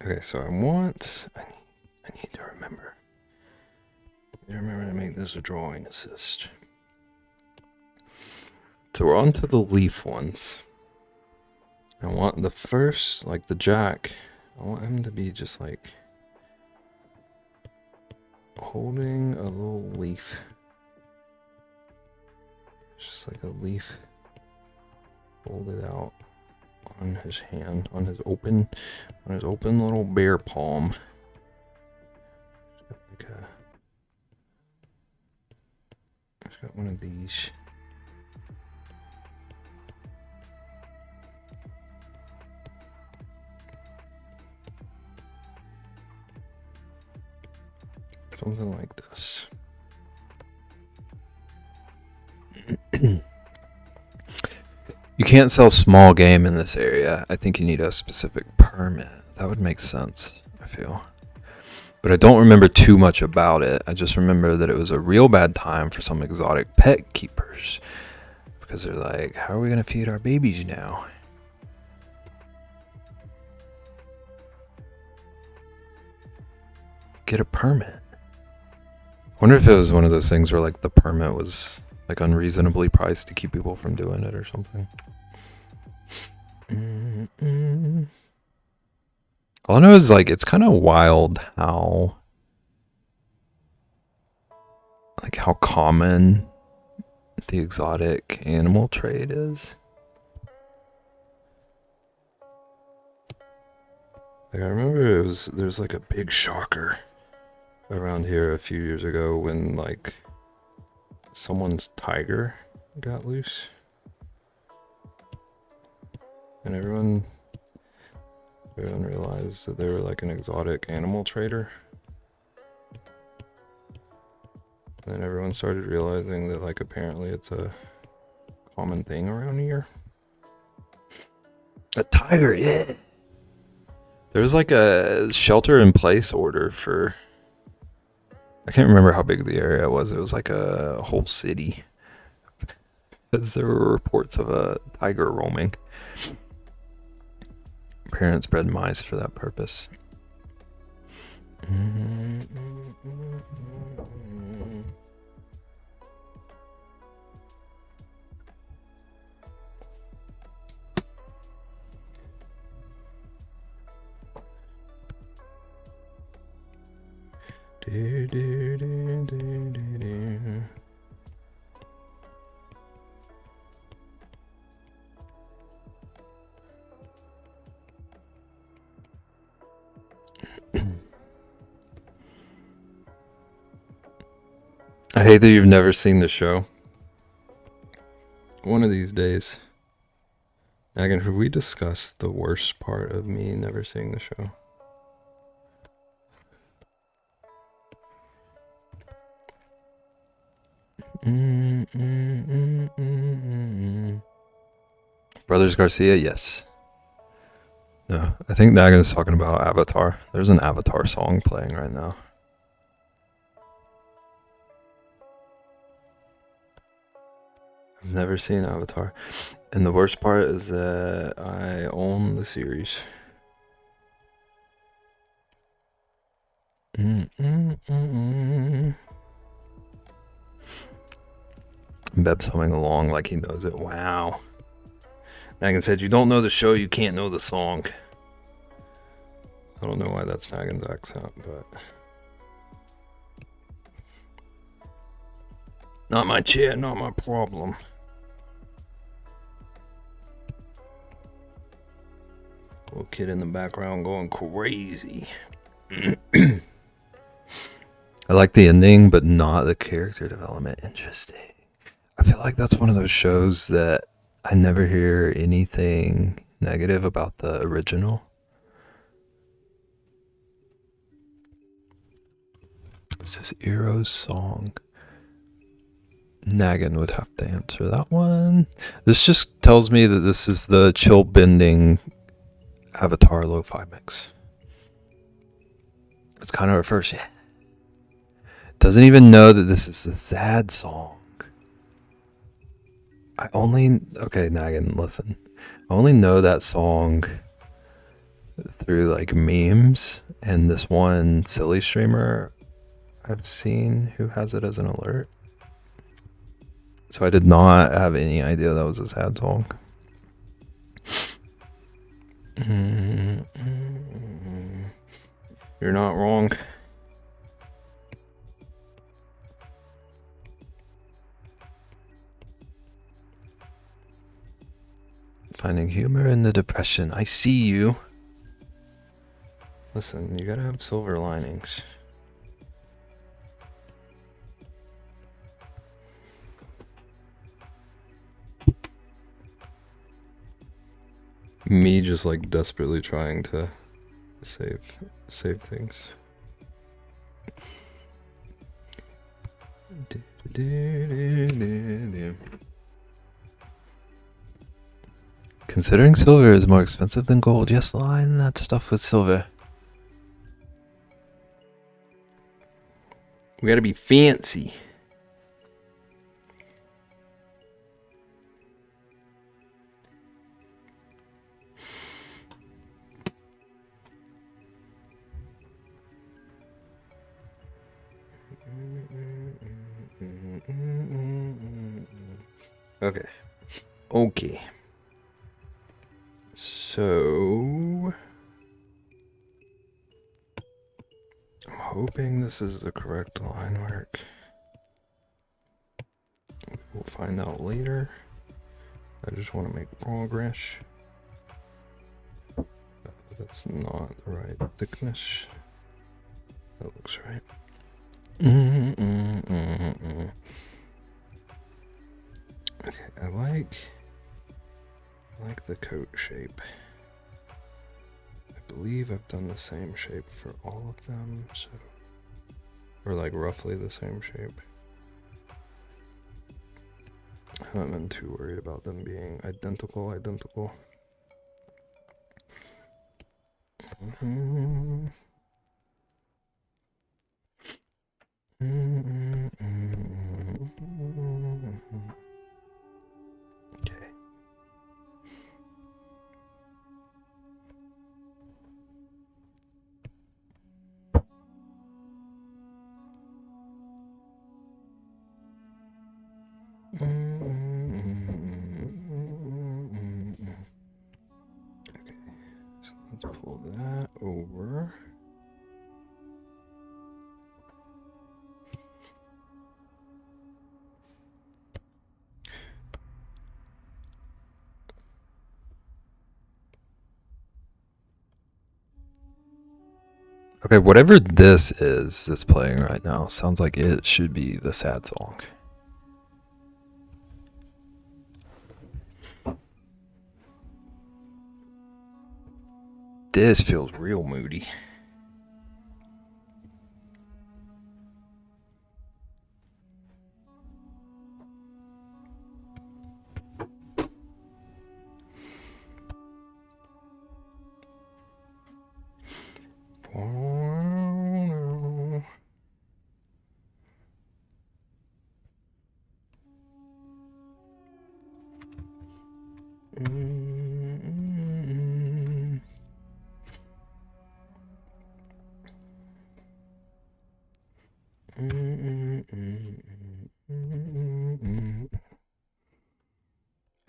Okay, so I need to remember. To make this a drawing assist. So we're on to the leaf ones. I want the first, like the jack, I want him to be just like holding a little leaf. Just like a leaf. Hold it out on his hand, on his open little bear palm. Just got one of these. Something like this. You can't sell small game in this area. I think you need a specific permit. That would make sense, I feel. But I don't remember too much about it. I just remember that it was a real bad time for some exotic pet keepers because they're like, how are we gonna feed our babies now? Get a permit. Wonder if it was one of those things where like the permit was like unreasonably priced to keep people from doing it or something. All I know is like it's kind of wild how common the exotic animal trade is. Like I remember there's like a big shocker around here a few years ago when like someone's tiger got loose. And everyone realized that they were like an exotic animal trader. And then everyone started realizing that like apparently it's a common thing around here. A tiger, yeah. There was like a shelter in place order for, I can't remember how big the area was. It was like a whole city. Because there were reports of a tiger roaming. Parents bred mice for that purpose. I hate that you've never seen the show. One of these days. Again, have we discussed the worst part of me never seeing the show? Brothers Garcia, yes. No, I think Nagan's talking about Avatar. There's an Avatar song playing right now. I've never seen Avatar. And the worst part is that I own the series. Beb's humming along like he knows it. Wow. Nagan said, you don't know the show, you can't know the song. I don't know why that's Nagan's accent, but... Not my chair, not my problem. Little kid in the background going crazy. I like the ending, but not the character development. Interesting. I feel like that's one of those shows that I never hear anything negative about the original. This is Eero's song. Nagan would have to answer that one. This just tells me that this is the chill bending Avatar lo-fi mix. It's kind of a first, yeah. Doesn't even know that this is the sad song. Okay, Nagan, listen. I only know that song through like memes and this one silly streamer I've seen who has it as an alert. So I did not have any idea that was a sad song. You're not wrong. Finding humor in the depression. I see you. Listen, you gotta have silver linings. Me just like desperately trying to save things. Considering silver is more expensive than gold, yes, line that stuff with silver. We gotta be fancy. Okay. Okay. So I'm hoping this is the correct line work. We'll find out later. I just want to make progress. That's not the right thickness. That looks right. Okay, I like the coat shape. I believe I've done the same shape for all of them, so or like roughly the same shape. I haven't been too worried about them being identical. Okay. Okay, so let's pull that over. Okay, whatever this is that's playing right now sounds like it should be the sad song. This feels real moody.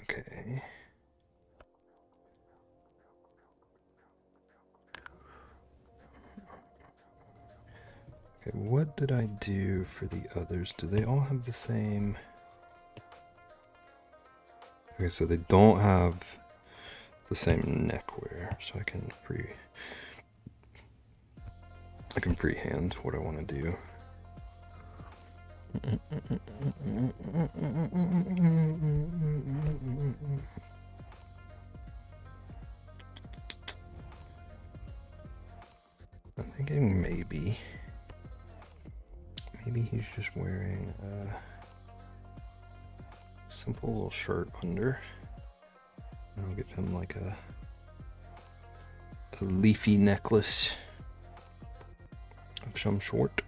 Okay. Okay, what did I do for the others? Do they all have the same? Okay, so they don't have the same neckwear, so I can freehand what I want to do. I'm thinking maybe he's just wearing a simple little shirt under. And I'll give him like a leafy necklace of some sort.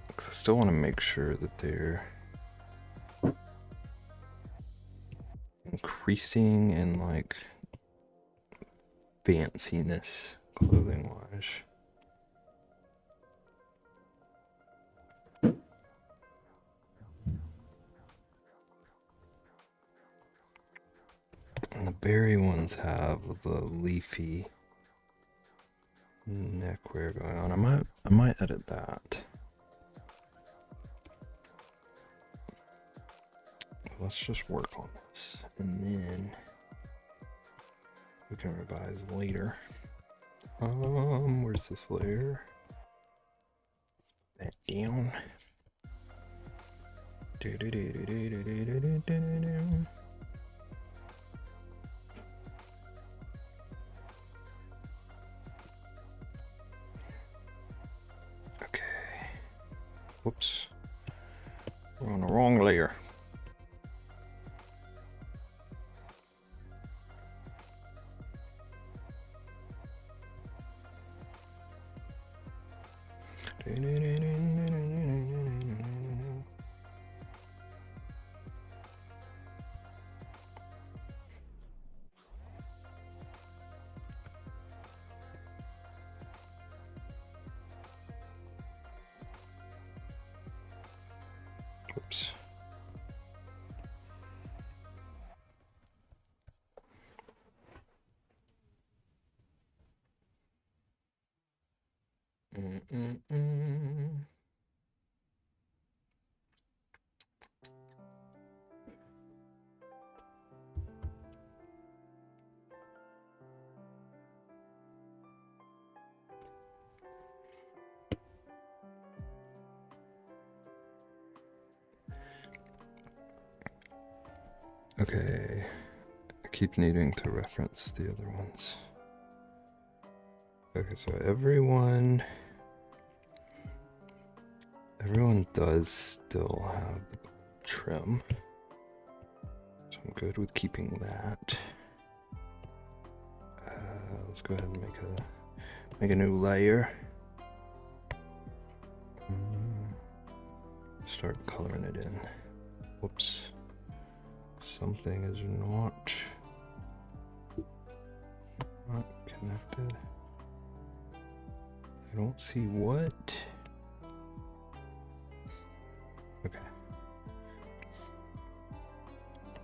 Because I still want to make sure that they're increasing in like fanciness clothing wise. And the berry ones have the leafy neckwear going on. I might edit that. Let's just work on this, and then we can revise later. Where's this layer? That down. Okay. Whoops. We're on the wrong layer. Oops. Okay, I keep needing to reference the other ones. Okay, so everyone does still have the trim, so I'm good with keeping that. Let's go ahead and make a new layer. Start coloring it in. Whoops. Something is not connected. I don't see what. Okay.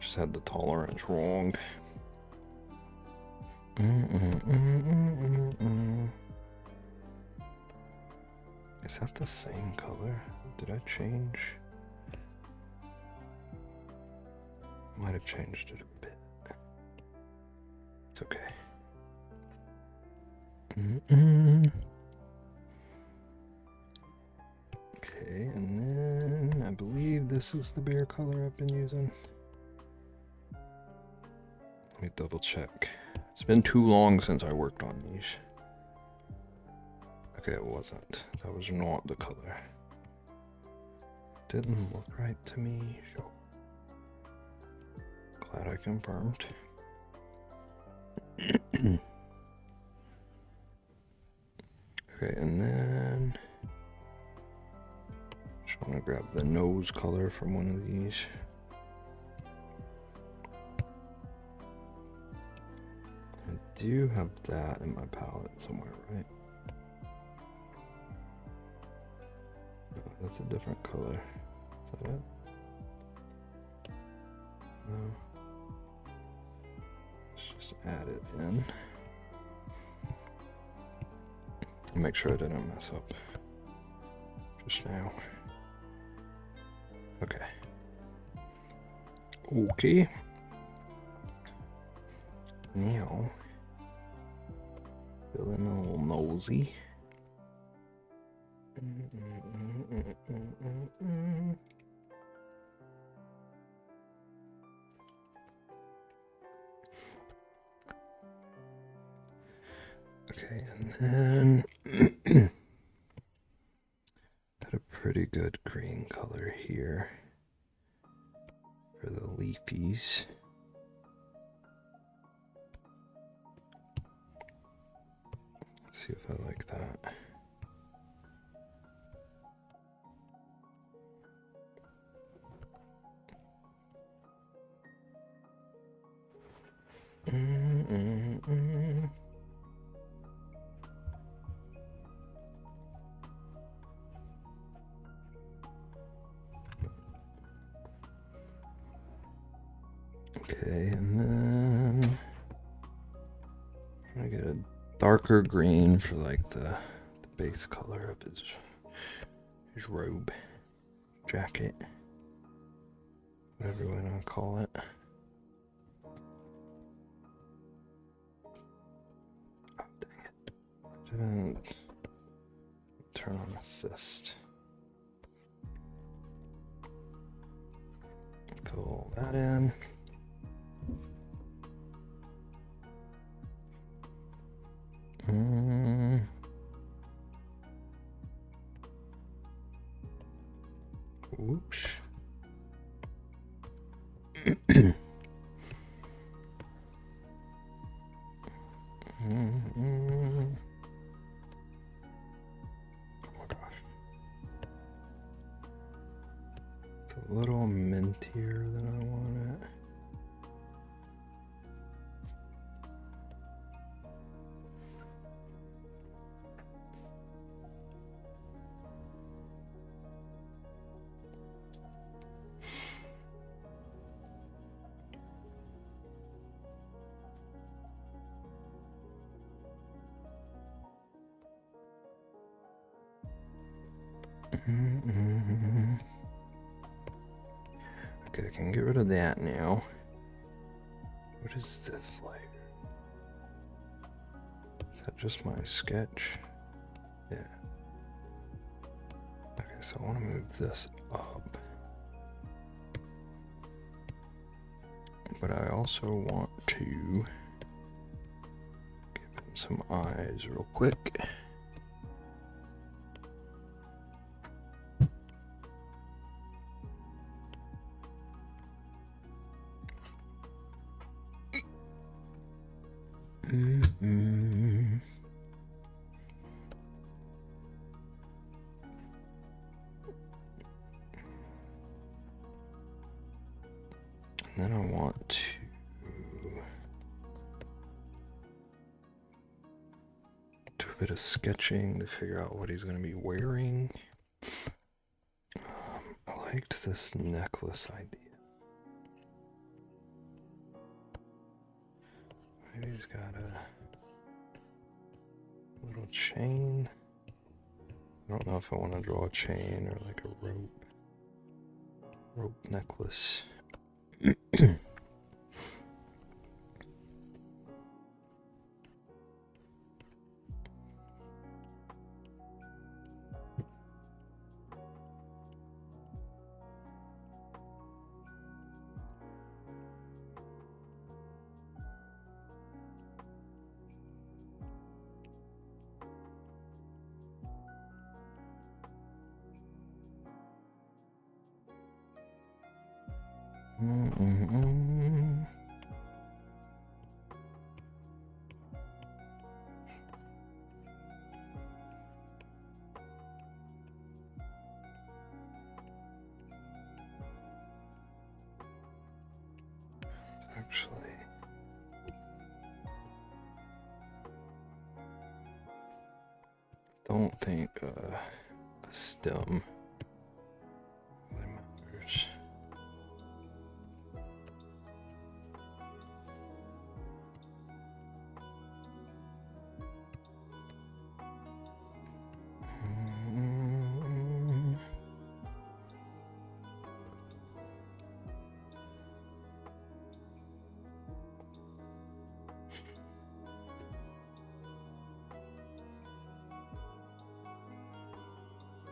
Just had the tolerance wrong. Is that the same color? Did I change? Might have changed it a bit. It's okay. Okay, and then I believe this is the beer color I've been using. Let me double check. It's been too long since I worked on these. Okay, it wasn't. That was not the color. Didn't look right to me. Glad I confirmed. Okay, and then just want to grab the nose color from one of these. I do have that in my palette somewhere, right? No, that's a different color. Is that it? No. Let's just add it in. Make sure I didn't mess up just now. Okay. Okay. Now, feeling a little nosy. Okay, and then got a pretty good green color here for the leafies. Let's see if I like that. Okay, and then I get a darker green for like the base color of his robe, jacket, whatever you want to call it. Oh, dang it. I didn't turn on assist. Fill that in. Whoosh. Oh my gosh. It's a little mintier than I want it. Okay, I can get rid of that now. What is this like? Is that just my sketch? Yeah. Okay, so I want to move this up. But I also want to give him some eyes real quick. Mm-mm. And then I want to do a bit of sketching to figure out what he's going to be wearing. I liked this necklace idea. Maybe he's got a little chain. I don't know if I want to draw a chain or like a rope necklace. Actually, don't think a stem really matters.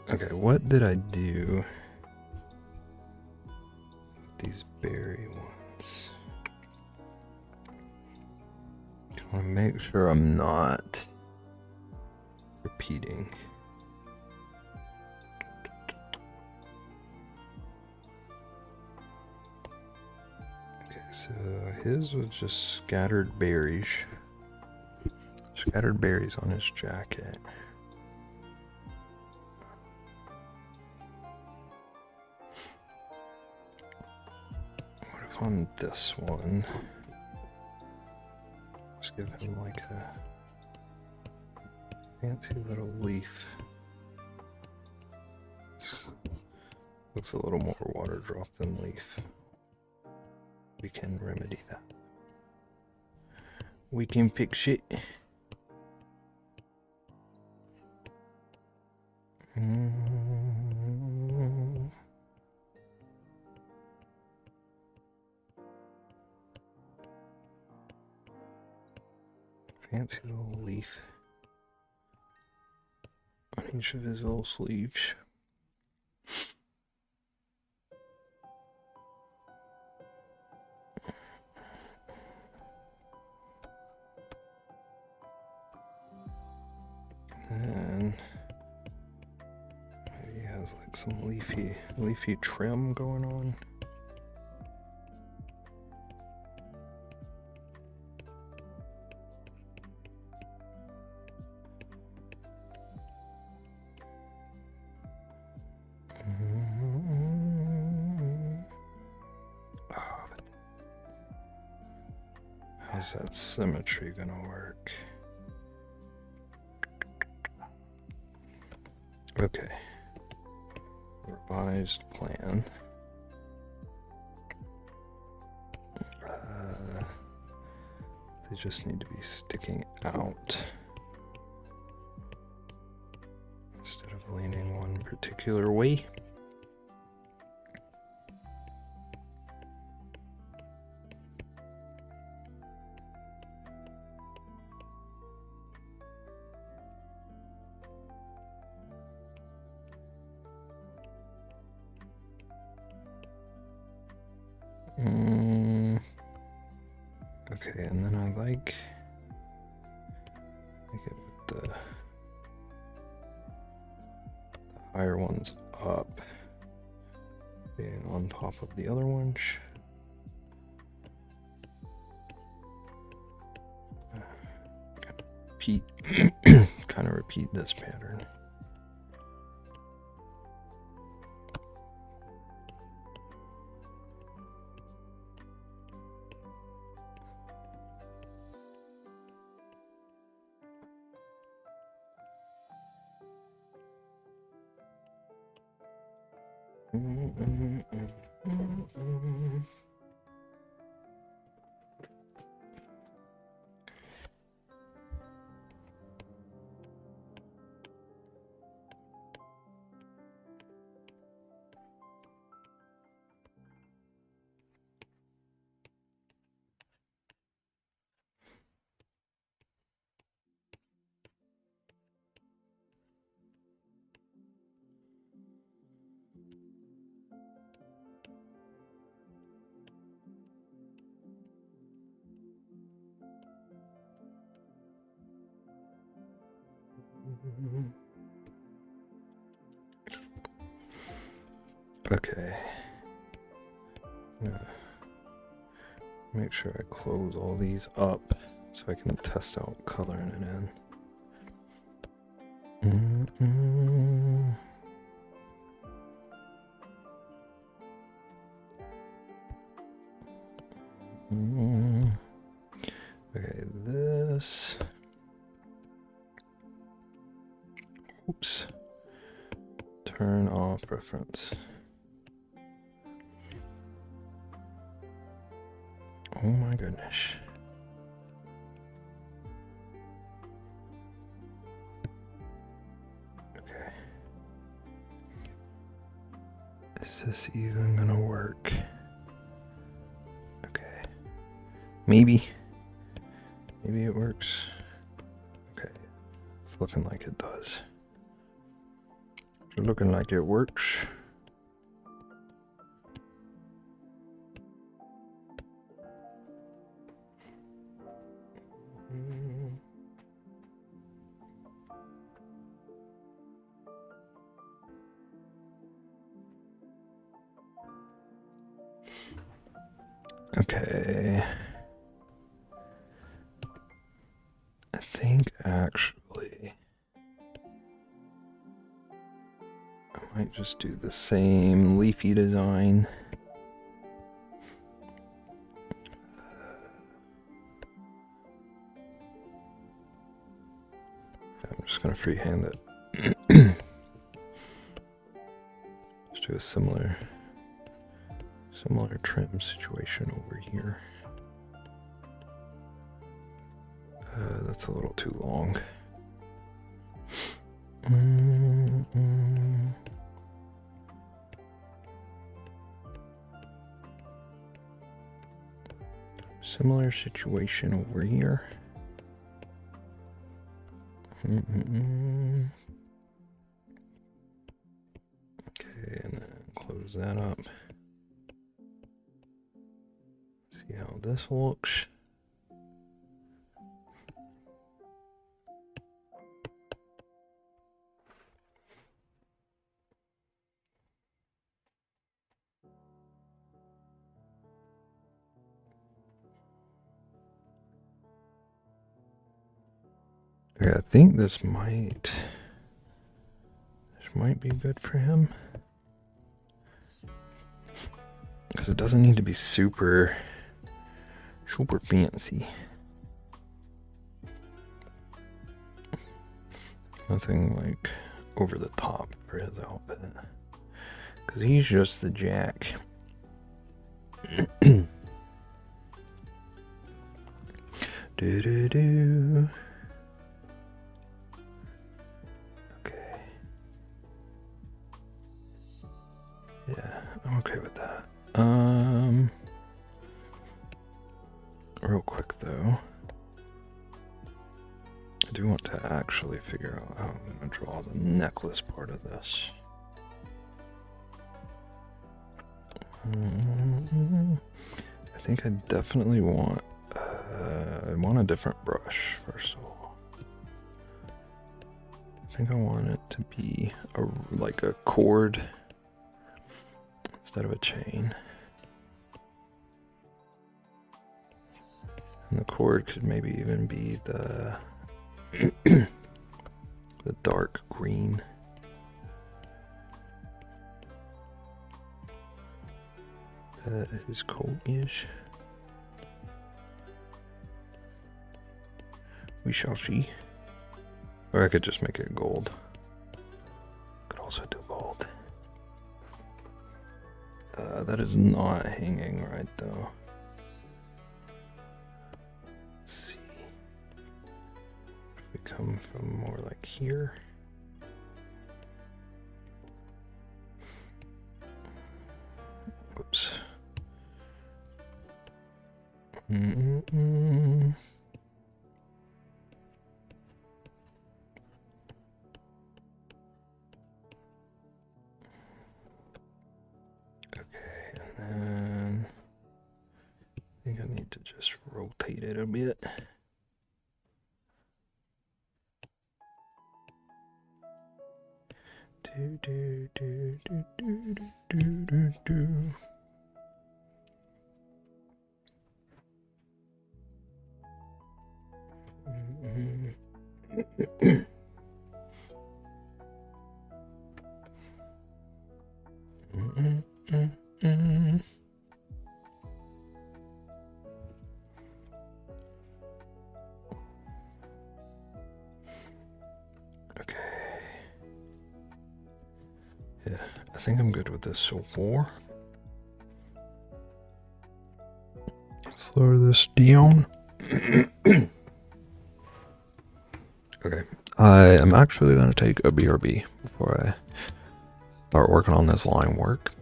Okay, what did I do with these berry ones? I want to make sure I'm not repeating. Okay, so his was just scattered berries. Scattered berries on his jacket. On this one, let's give him like a fancy little leaf. Looks a little more water drop than leaf. We can remedy that. We can fix it. Fancy little leaf on each of his little sleeves. And maybe he has like some leafy trim going on. How's that symmetry gonna work? Okay. Revised plan. They just need to be sticking out instead of leaning one particular way. Okay, and then I like it with the higher ones up, being on top of the other ones. Kind of repeat this pattern. Okay. Make sure I close all these up so I can test out coloring it in. Okay, this. Oops. Turn off reference. Oh my goodness. Okay. Is this even gonna work? Okay. Maybe. Maybe it works. Okay. It's looking like it does. It's looking like it works. Okay. I think actually I might just do the same leafy design. I'm just gonna freehand it. Just do a similar trim situation over here. That's a little too long. Similar situation over here. Okay, and then close that up. See how this looks. Okay, I think this might be good for him. Because it doesn't need to be super fancy. Nothing like over the top for his outfit. Because he's just the Jack. Do. Okay. Yeah, I'm okay with that. Real quick though, I do want to actually figure out how I'm going to draw the necklace part of this. think I definitely want I want a different brush first of all. I think I want it to be like a cord instead of a chain. And the cord could maybe even be the the dark green. His coat is. We shall see. Or I could just make it gold. Could also do gold. That is not hanging right though. Let's see. If we come from more like here. Whoops. Okay, and then I think I need to just rotate it a bit. Do do do do do do do do. Okay. Yeah, I think I'm good with this so far. Let's lower this down. Okay, I am actually going to take a BRB before I start working on this line work.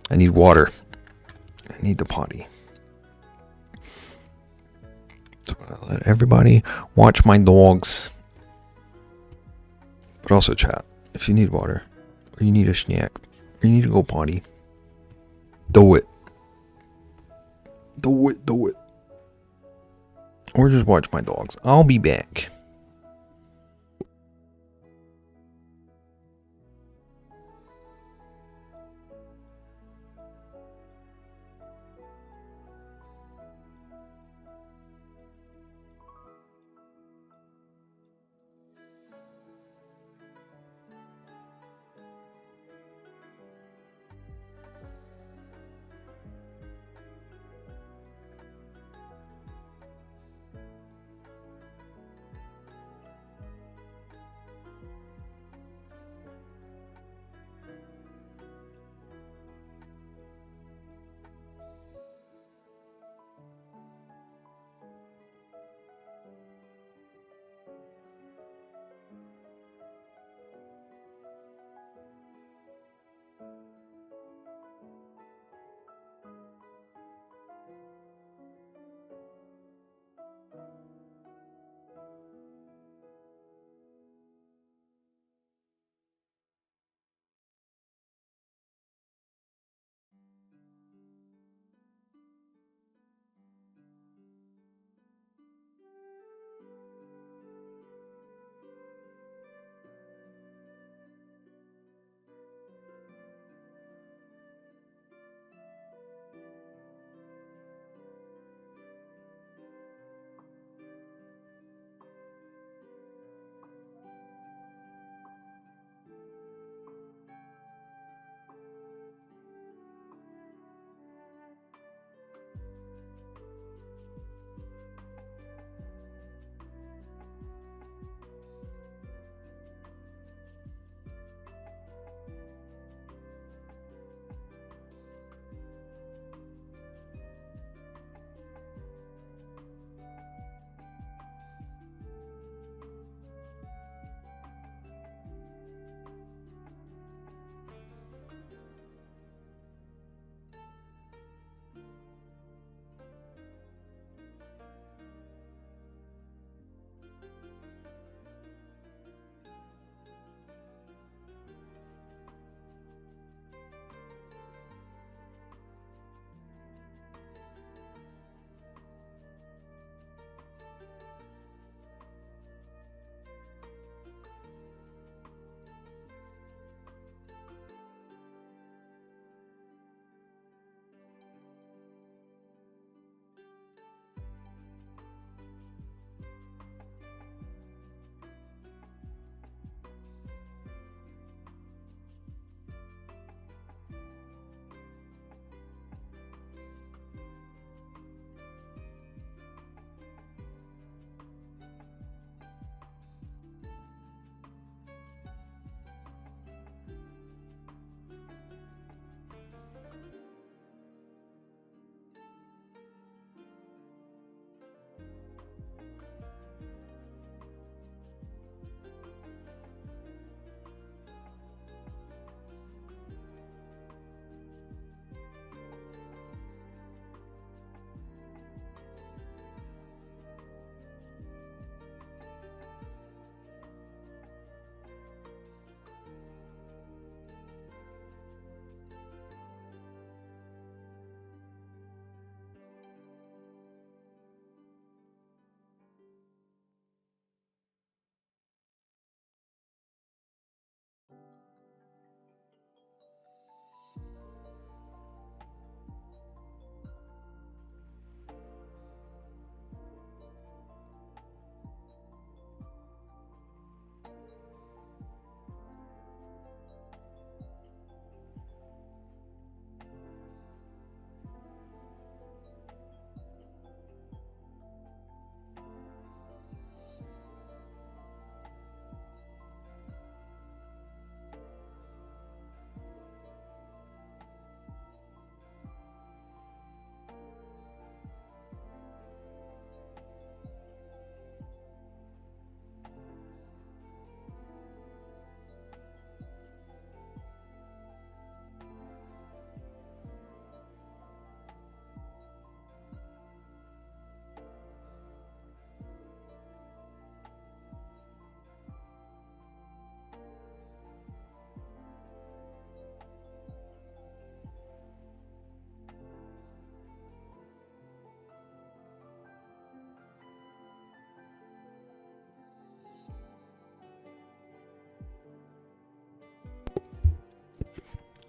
I need water. I need the potty. So I let everybody watch my dogs. But also chat, if you need water, or you need a snack, or you need to go potty, do it. Do it, do it. Or just watch my dogs. I'll be back.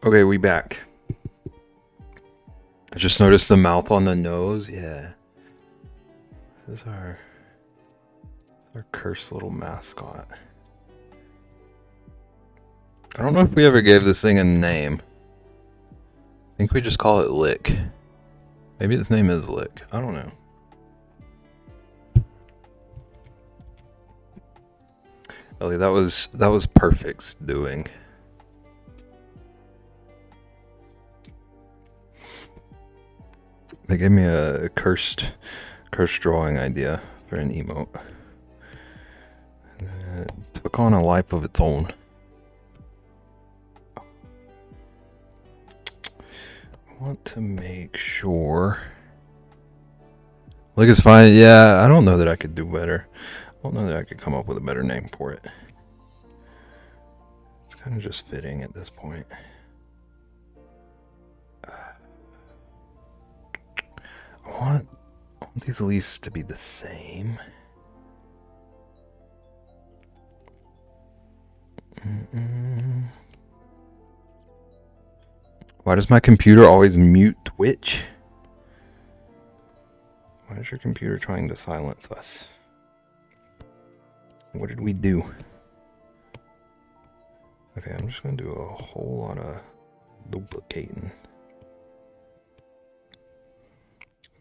Okay, we back. I just noticed the mouth on the nose. Yeah. This is our cursed little mascot. I don't know if we ever gave this thing a name. I think we just call it Lick. Maybe its name is Lick. I don't know. Ellie, that was perfect doing. They gave me a cursed drawing idea for an emote. And it took on a life of its own. I want to make sure. Look, it's fine. Yeah, I don't know that I could do better. I don't know that I could come up with a better name for it. It's kind of just fitting at this point. I want these leaves to be the same. Why does my computer always mute Twitch? Why is your computer trying to silence us? What did we do? Okay, I'm just gonna do a whole lot of duplicating.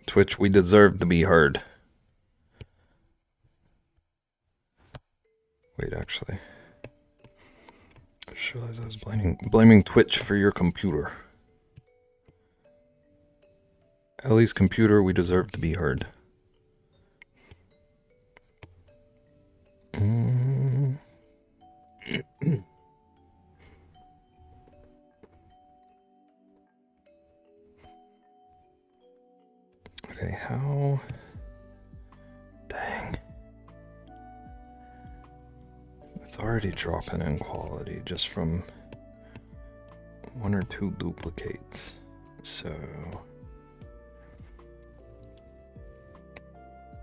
Twitch, we deserve to be heard. Wait, actually. I just realized I was blaming Twitch for your computer. Ellie's computer, we deserve to be heard. Okay, how? Dang. It's already dropping in quality just from 1 or 2 duplicates. So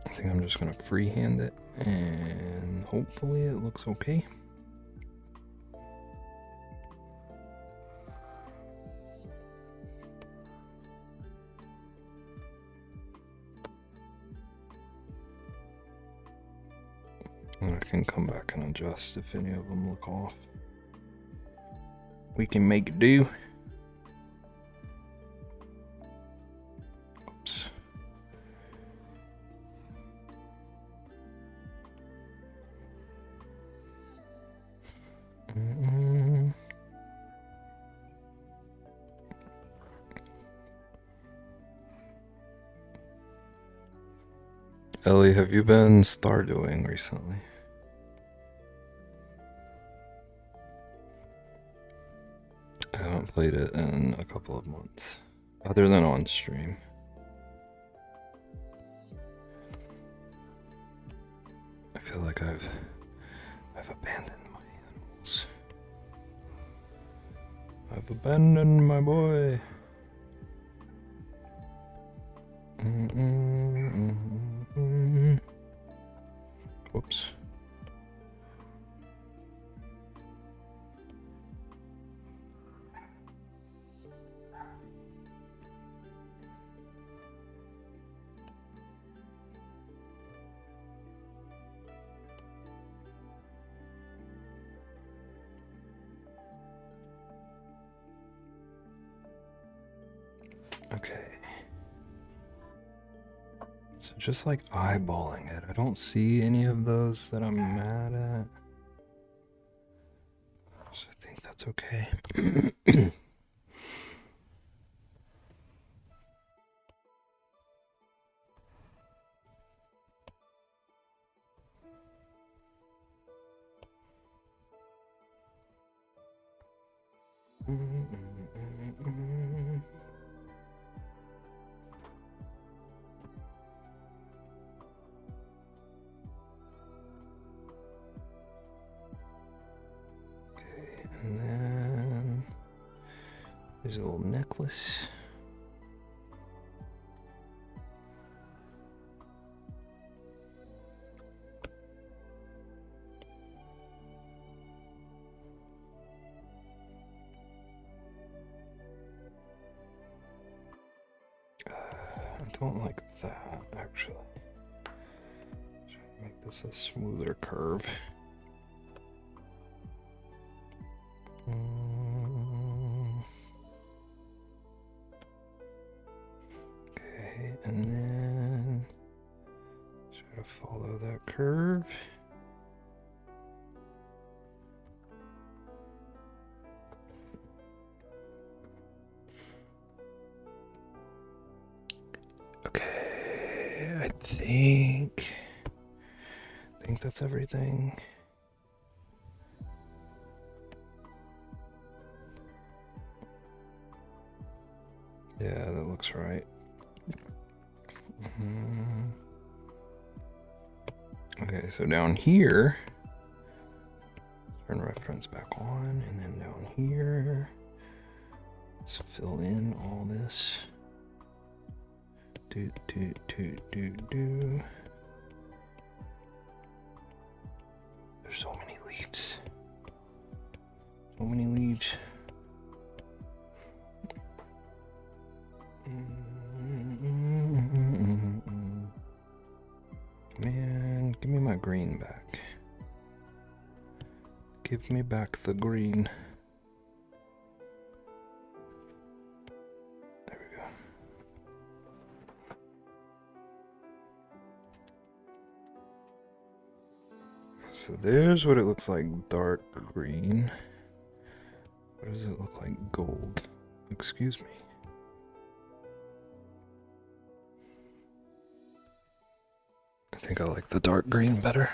I think I'm just gonna freehand it and hopefully it looks okay. And I can come back and adjust if any of them look off. We can make do. Oops. Ellie, have you been Stardewing recently? I haven't played it in a couple of months, other than on stream. I feel like I've abandoned my animals. I've abandoned my boy. Whoops. Okay. So just like eyeballing it, I don't see any of those that I'm mad at. So I think that's okay. And then there's a little necklace. don't like that, actually. Try to make this a smoother curve. Okay, and then try to follow that curve. Okay, I think that's everything. Yeah, that looks right. Okay, so down here, turn reference back on, and then down here, let's fill in all this. Do. There's so many leaves. So many leaves. Man, give me my green back. Give me back the green. There we go. So there's what it looks like, dark green. What does it look like, gold? Excuse me. I think I like the dark green better.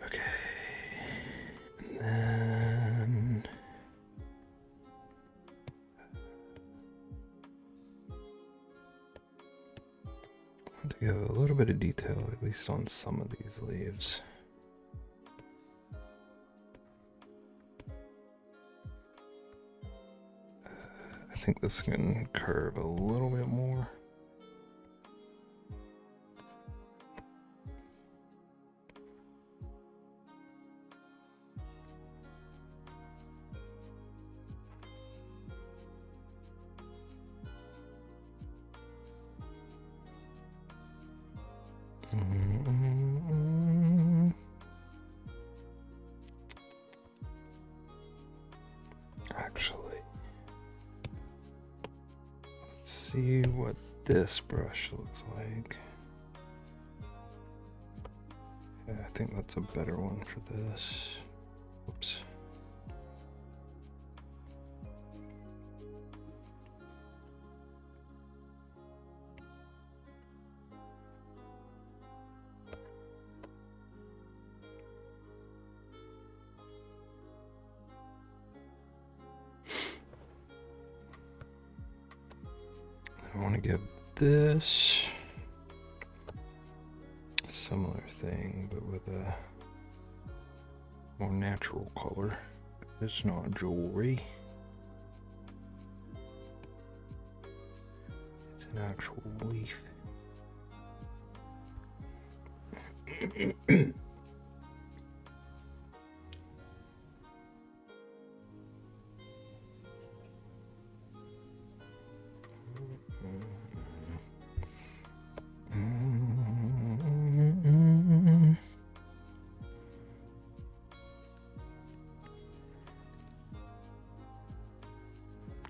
Okay. And then I want to give a little bit of detail, at least on some of these leaves. I think this can curve a little bit more. Actually, let's see what this brush looks like. Yeah, I think that's a better one for this. Oops. I want to give this a similar thing, but with a more natural color. It's not jewelry. It's an actual leaf.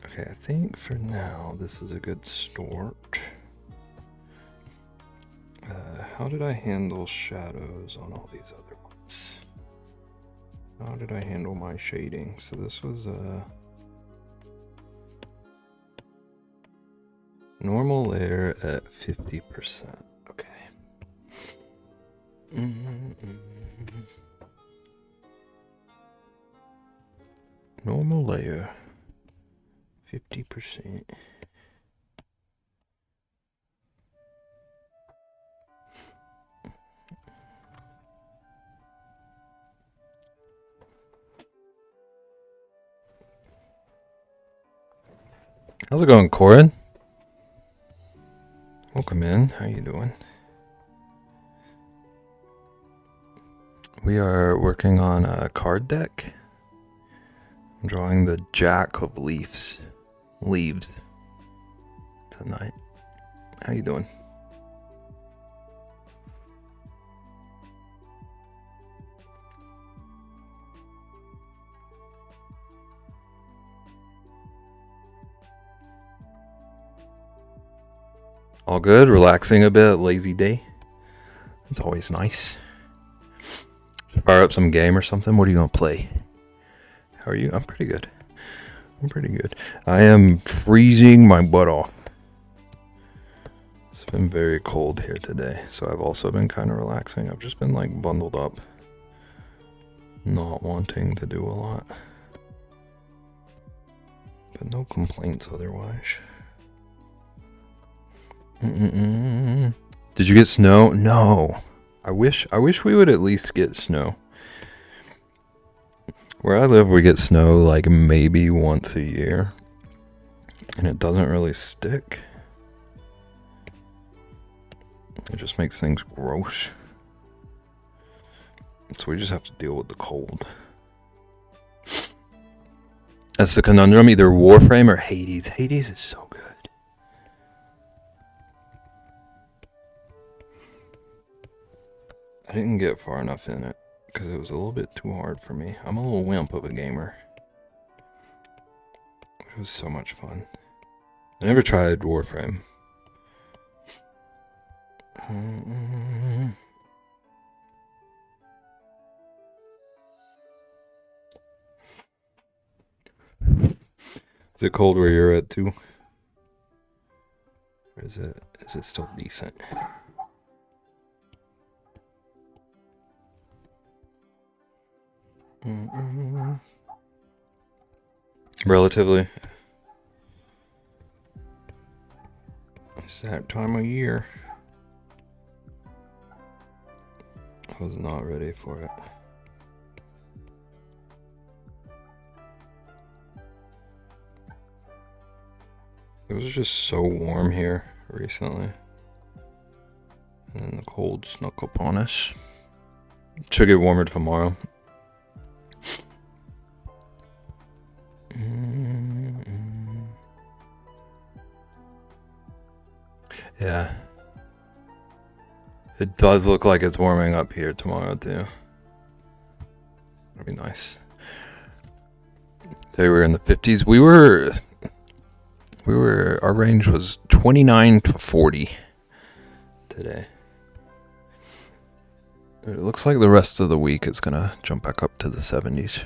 Okay, I think for now this is a good start. How did I handle shadows on all these other ones? How did I handle my shading? So this was a normal layer at 50%. Okay. Normal layer, 50%. How's it going, Corin? Welcome in. How you doing? We are working on a card deck. I'm drawing the Jack of Leaves tonight. How you doing? All good? Relaxing a bit? Lazy day? It's always nice. Fire up some game or something? What are you gonna play? How are you? I'm pretty good. I am freezing my butt off. It's been very cold here today, so I've also been kind of relaxing. I've just been like bundled up, not wanting to do a lot. But no complaints otherwise. Did you get snow? No. I wish we would at least get snow. Where I live, we get snow like maybe once a year. And it doesn't really stick. It just makes things gross. So we just have to deal with the cold. That's the conundrum, either Warframe or Hades. Hades is so good. I didn't get far enough in it because it was a little bit too hard for me. I'm a little wimp of a gamer. It was so much fun. I never tried Warframe. Is it cold where you're at too? Or is it still decent? Relatively. It's that time of year. I was not ready for it. It was just so warm here recently. And then the cold snuck up on us. Should get warmer tomorrow. Yeah. It does look like it's warming up here tomorrow too. That'd be nice. Today we were in the 50s. We were our range was 29 to 40 today. It looks like the rest of the week is gonna jump back up to the 70s.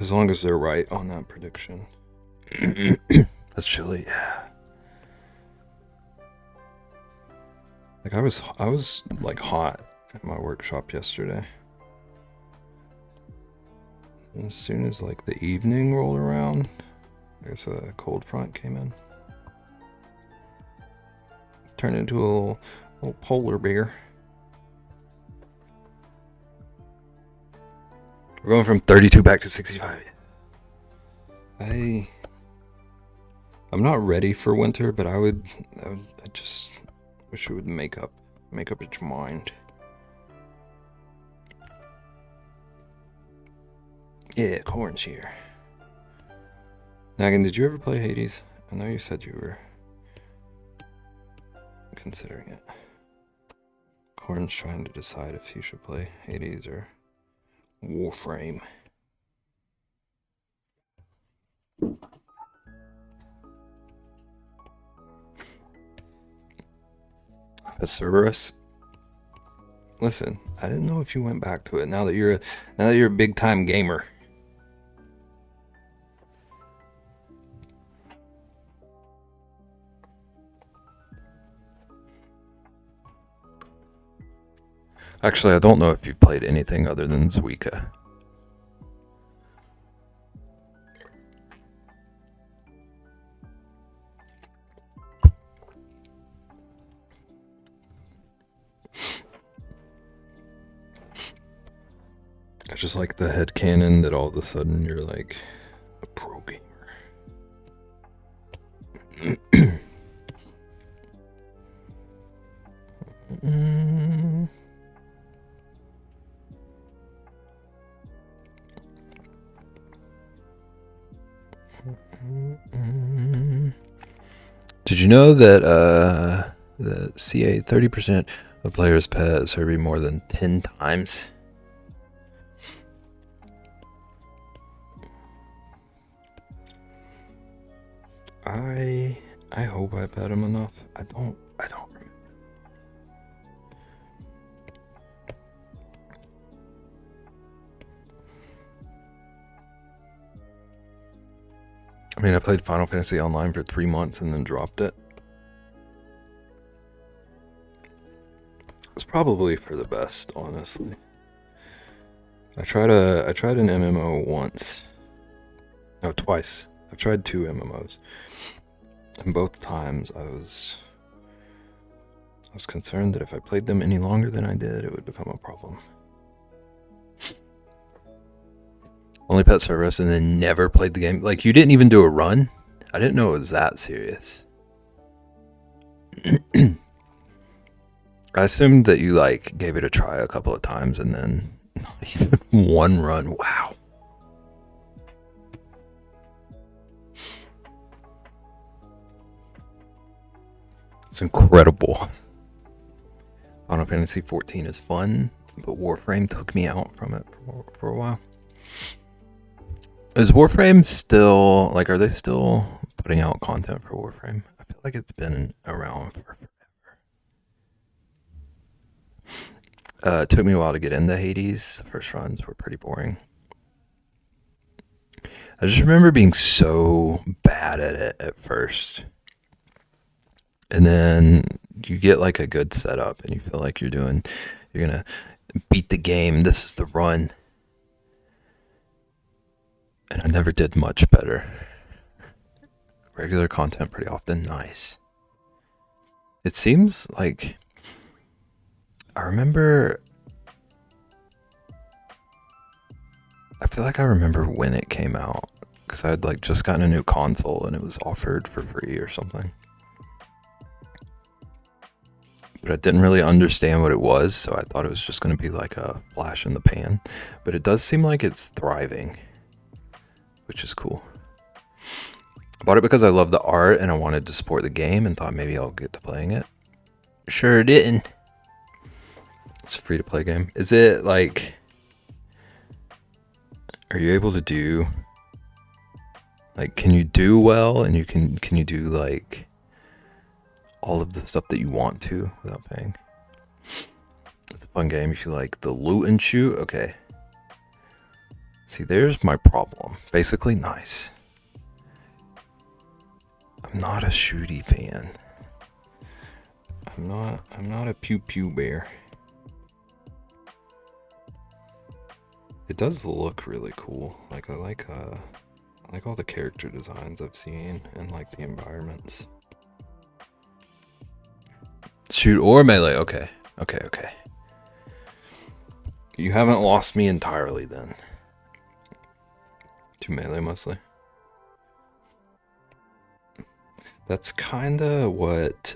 As long as they're right on that prediction. That's chilly. Like I was like hot at my workshop yesterday. And as soon as like the evening rolled around, I guess a cold front came in. Turned into a little polar bear. We're going from 32 back to 65. I'm not ready for winter, but I just wish it would make up its mind. Yeah, Corn's here. Nagan, did you ever play Hades? I know you said you were considering it. Corn's trying to decide if he should play Hades or Warframe. Cerberus. Listen, I didn't know if you went back to it now that you're a big time gamer. Actually, I don't know if you've played anything other than Zuika. I just like the headcanon that all of a sudden you're like a pro gamer. Did you know that the CA 30% of players pet survey more than 10 times? I hope I pet him enough. I don't remember. I mean, I played Final Fantasy Online for 3 months and then dropped it. It's probably for the best, honestly. I tried an MMO once. No, twice. I've tried 2 MMOs. And both times I was concerned that if I played them any longer than I did, it would become a problem. Only pet service and then never played the game. Like, you didn't even do a run? I didn't know it was that serious. I assumed that you, like, gave it a try a couple of times and then not even one run. Wow. It's incredible. Final Fantasy 14 is fun, but Warframe took me out from it for a while. Is Warframe still, like, are they still putting out content for Warframe? I feel like it's been around for forever. It took me a while to get into Hades. The first runs were pretty boring. I just remember being so bad at it at first. And then you get like a good setup and you feel like you're gonna beat the game. This is the run. And I never did much better. Regular content pretty often, nice. It seems like I feel like I remember when it came out because I had like just gotten a new console and it was offered for free or something. But I didn't really understand what it was, so I thought it was just going to be like a flash in the pan. But it does seem like it's thriving, which is cool. I bought it because I love the art and I wanted to support the game and thought maybe I'll get to playing it. Sure didn't. It's a free to play game. Is it like, are you able to do, like, can you do well and can you do like all of the stuff that you want to without paying? It's a fun game if you like the loot and shoot. Okay. See, there's my problem. Basically, nice. I'm not a shooty fan. I'm not a pew pew bear. It does look really cool. Like I like all the character designs I've seen and like the environments. Shoot or melee. Okay. You haven't lost me entirely then. To melee mostly. That's kind of what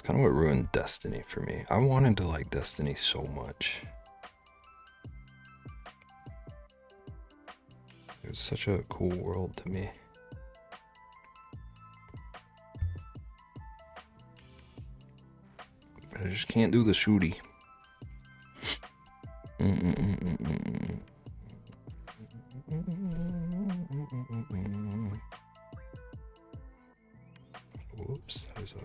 ruined Destiny for me. I wanted to like Destiny so much. It was such a cool world to me. But I just can't do the shooty. Whoops, that is a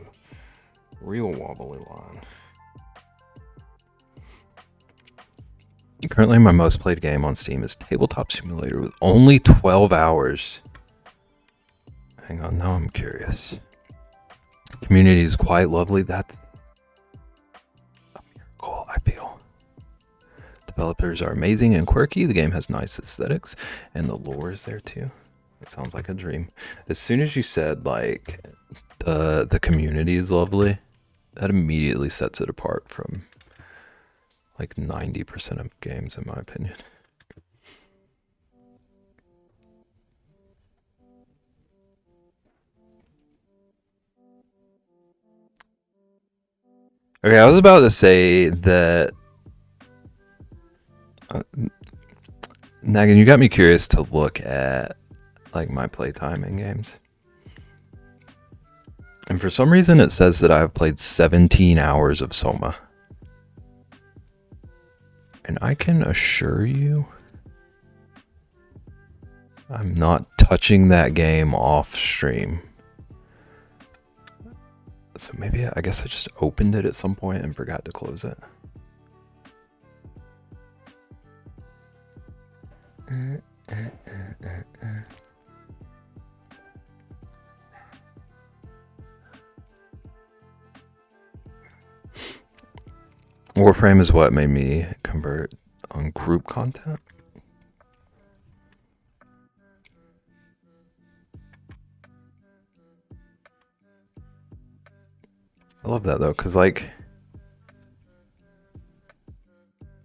real wobbly line. Currently, my most played game on Steam is Tabletop Simulator with only 12 hours. Hang on, now I'm curious. Community is quite lovely. That's a miracle, I feel. Developers are amazing and quirky. The game has nice aesthetics, and the lore is there too. It sounds like a dream. As soon as you said like the community is lovely, that immediately sets it apart from like 90% of games, in my opinion. Okay, I was about to say that Nagan, you got me curious to look at like my playtime in games. And for some reason it says that I've played 17 hours of Soma. And I can assure you I'm not touching that game off stream. So maybe, I guess I just opened it at some point and forgot to close it. Warframe is what made me convert on group content. I love that though, because like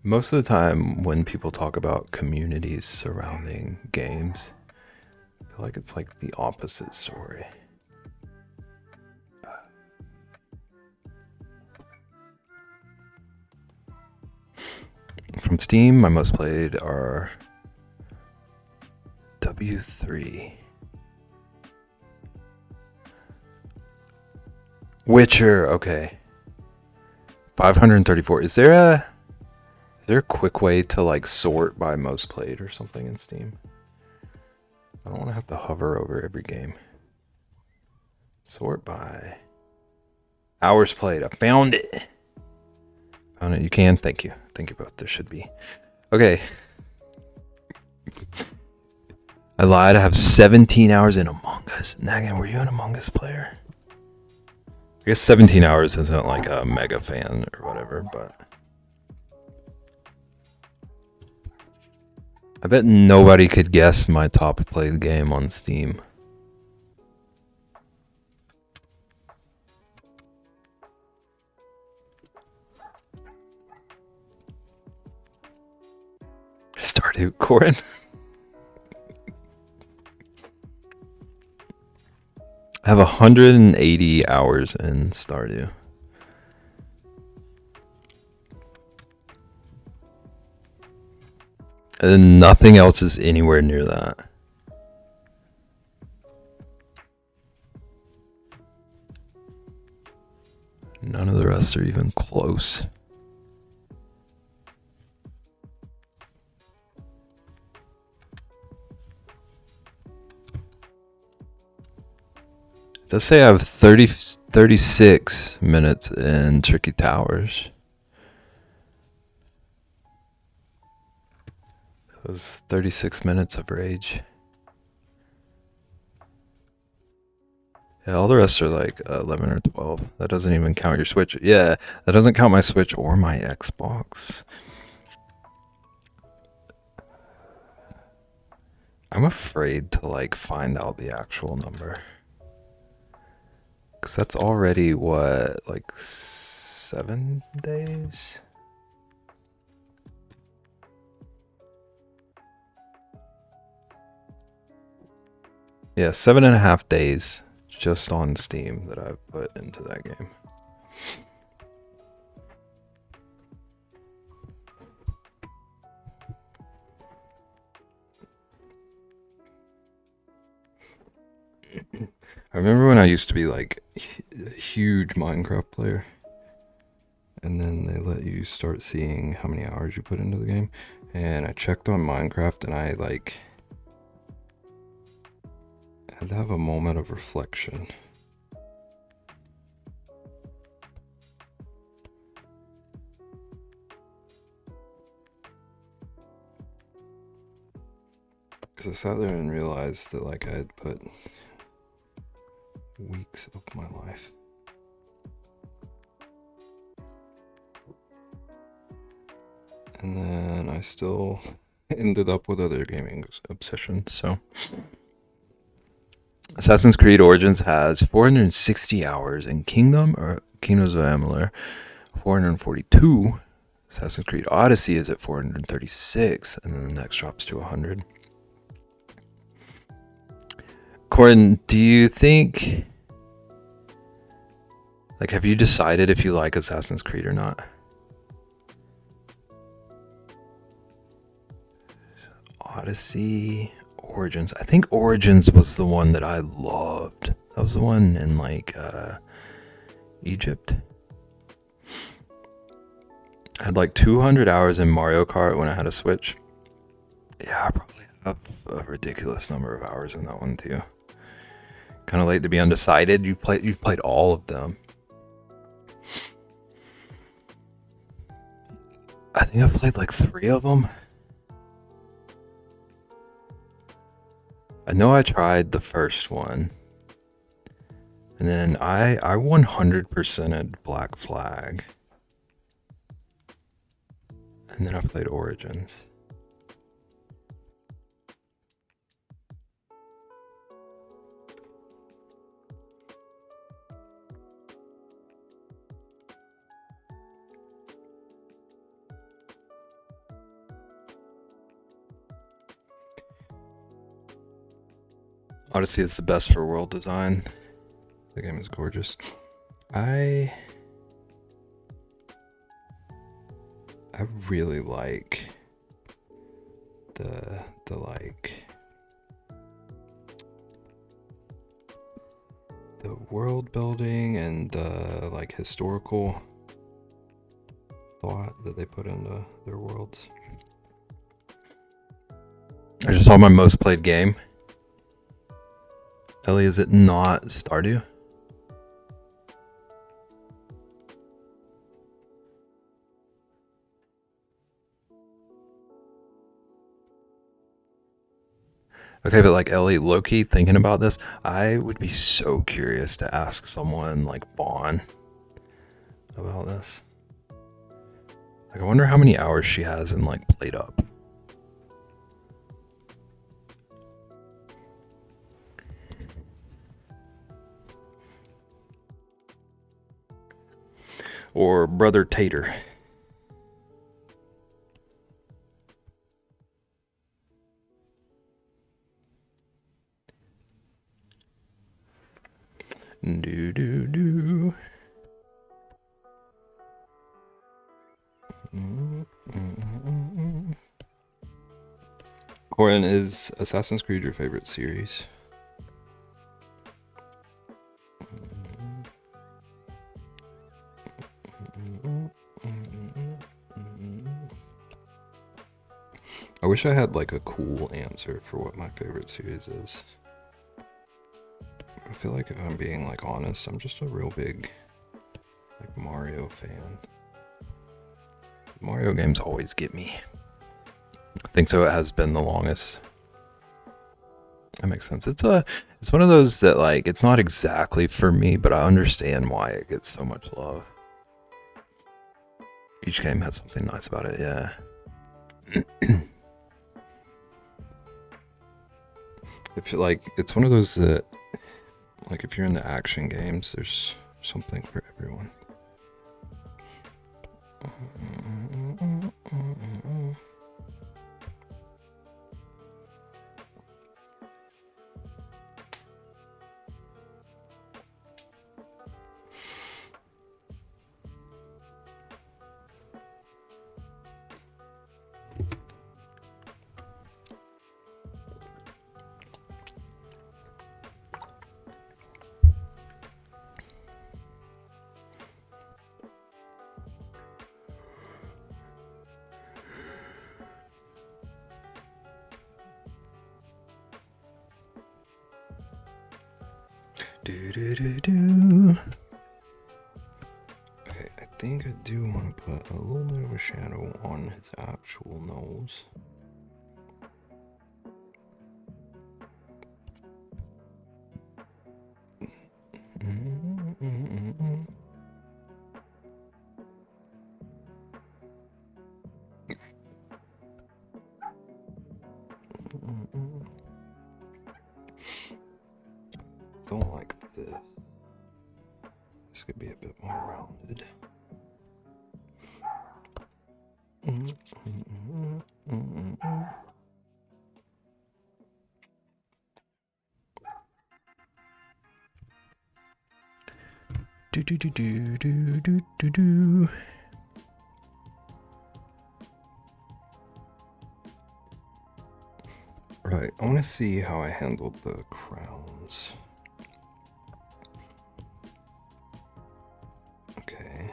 most of the time when people talk about communities surrounding games, I feel like it's like the opposite story. From Steam, my most played are W3. Witcher, okay. 534. Is there a quick way to like sort by most played or something in Steam? I don't want to have to hover over every game. Sort by hours played. I found it. Found it. You can. Thank you. Thank you both. There should be. Okay. I lied. I have 17 hours in Among Us. Nagan, were you an Among Us player? I guess 17 hours isn't like a mega fan or whatever, but I bet nobody could guess my top played game on Steam. Stardew, Corin. I have 180 hours in Stardew. And nothing else is anywhere near that. None of the rest are even close. It does say I have 36 minutes in Tricky Towers. It was 36 minutes of rage. Yeah, all the rest are like 11 or 12. That doesn't even count your Switch. Yeah, that doesn't count my Switch or my Xbox. I'm afraid to like find out the actual number. Because that's already what, like 7 days? Yeah, 7.5 days just on Steam that I've put into that game. I remember when I used to be like a huge Minecraft player, and then they let you start seeing how many hours you put into the game, and I checked on Minecraft and I like had to have a moment of reflection. Because I sat there and realized that like I had put weeks of my life. And then I still ended up with other gaming obsessions, so. Assassin's Creed Origins has 460 hours, and Kingdoms of Amalur 442. Assassin's Creed Odyssey is at 436, and then the next drops to 100. Corin, do you think, like, have you decided if you like Assassin's Creed or not? Odyssey, Origins. I think Origins was the one that I loved. That was the one in, like, Egypt. I had like 200 hours in Mario Kart when I had a Switch. Yeah, I probably have a ridiculous number of hours in that one too. Kind of late to be undecided. You've played all of them. I think I've played like 3 of them. I know I tried the first one. And then I 100%ed Black Flag. And then I played Origins. Odyssey is the best for world design. The game is gorgeous. I really like the world building and the like historical thought that they put into their worlds. I just saw my most played game. Ellie, is it not Stardew? Okay, but like Ellie, low-key thinking about this, I would be so curious to ask someone like Vaughn about this. Like, I wonder how many hours she has in like Played Up. Or Brother Tater. Do do do. Corin, is Assassin's Creed your favorite series? I wish I had like a cool answer for what my favorite series is. I feel like if I'm being like honest, I'm just a real big like Mario fan. Mario games always get me. I think so. It has been the longest. That makes sense. It's one of those that like it's not exactly for me, but I understand why it gets so much love. Each game has something nice about it, yeah. If like it's one of those that like if you're into action games, there's something for everyone. Do. Okay, I think I do want to put a little bit of a shadow on his actual nose. Don't like this. This could be a bit more rounded. Do do do do do do do do. Right, I want to see how I handled the crowns. Okay.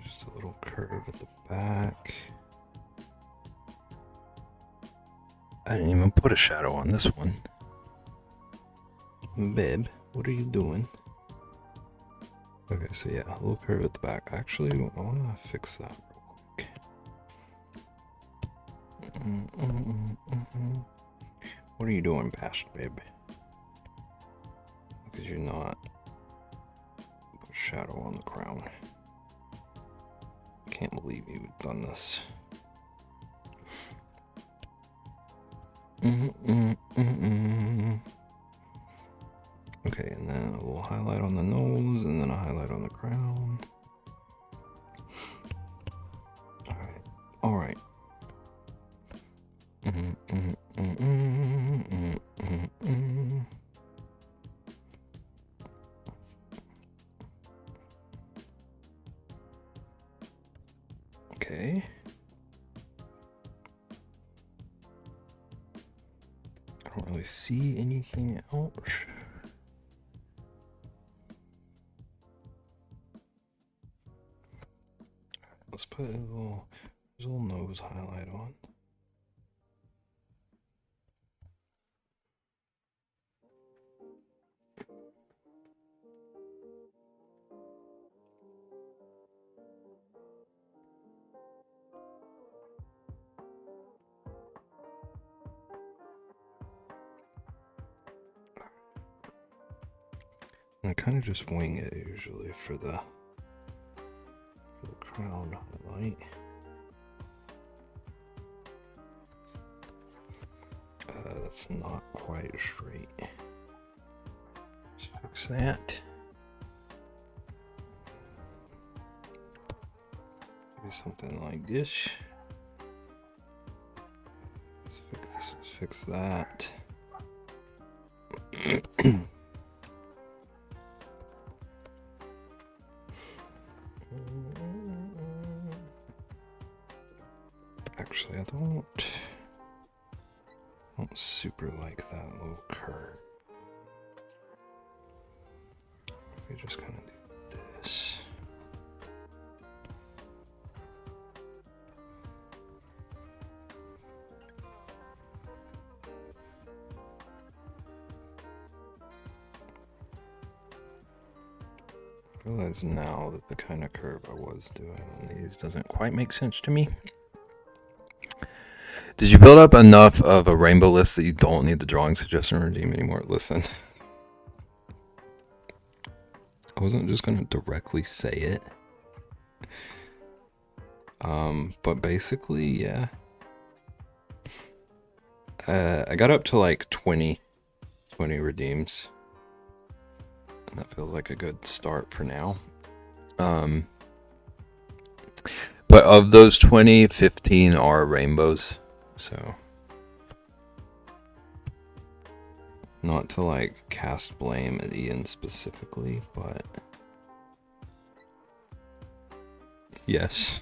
Just a little curve at the back. I didn't even put a shadow on this one. Babe, what are you doing? Okay, so yeah, a little curve at the back. Actually, I want to fix that real quick. What are you doing, past babe? Because you're not put a shadow on the crown. Can't believe you've done this. Okay, and then a little highlight on the nose, and then a highlight on the crown. All right. Okay. I don't really see anything else. Let's put a little nose highlight on. I kind of just wing it usually for the crown highlight. That's not quite straight. Let's fix that. Maybe something like this. Let's fix that. Actually, I don't super like that little curve. We just kind of do this. I realize now that the kind of curve I was doing on these doesn't quite make sense to me. Did you build up enough of a rainbow list that you don't need the drawing suggestion redeem anymore? Listen, I wasn't just going to directly say it. But basically, yeah. I got up to like 20 redeems. And that feels like a good start for now. But of those 20, 15 are rainbows. So, not to like cast blame at Ian specifically, but yes.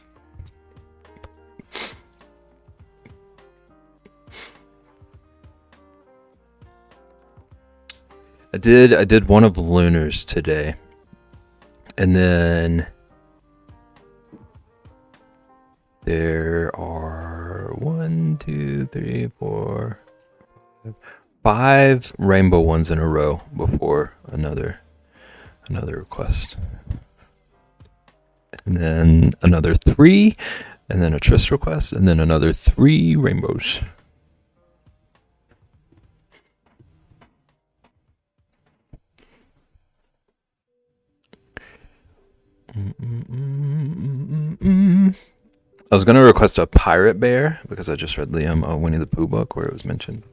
I did one of Lunar's today. And then there are 1, 2, 3, 4, 5 rainbow ones in a row before another request. And then another 3, and then a Triss request, and then another 3 rainbows. I was going to request a pirate bear because I just read Liam Winnie the Pooh book where it was mentioned.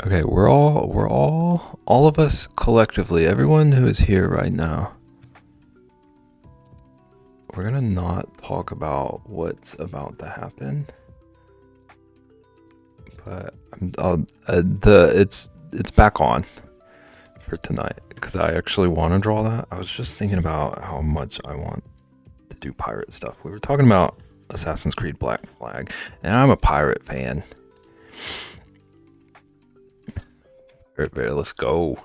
Okay, all of us collectively, everyone who is here right now, we're gonna not talk about what's about to happen, but it's back on for tonight because I actually want to draw that. I was just thinking about how much I want to do pirate stuff. We were talking about Assassin's Creed Black Flag, and I'm a pirate fan. Pirate Bear, let's go.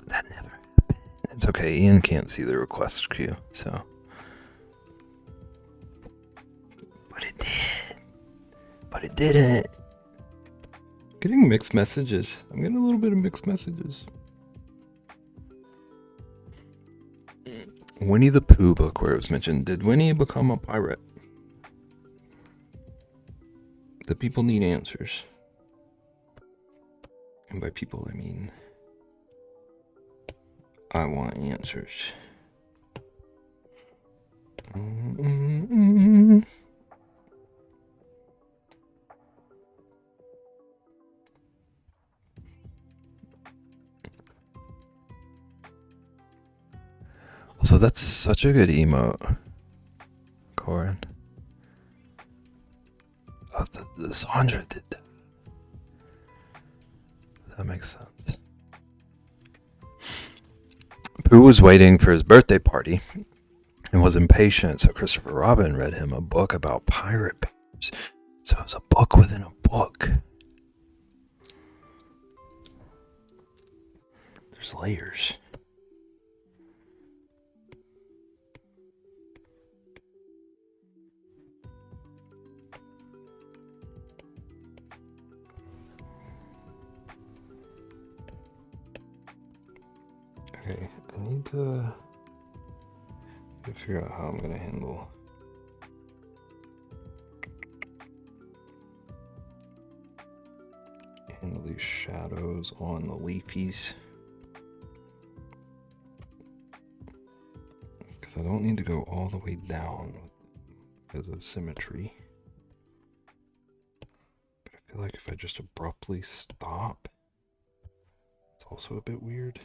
That never happened. It's okay, Ian can't see the request queue, so. But it did. But it didn't. Getting mixed messages. I'm getting a little bit of mixed messages. Winnie the Pooh book where it was mentioned, did Winnie become a pirate? The people need answers. And by people, I mean, I want answers. Also, that's such a good emote, Corin. Oh, the Sandra did that. That makes sense. Pooh was waiting for his birthday party and was impatient, so Christopher Robin read him a book about pirate bears. So it was a book within a book. There's layers. Okay, I need to figure out how I'm gonna handle these shadows on the leafies. Because I don't need to go all the way down because of symmetry. But I feel like if I just abruptly stop, it's also a bit weird.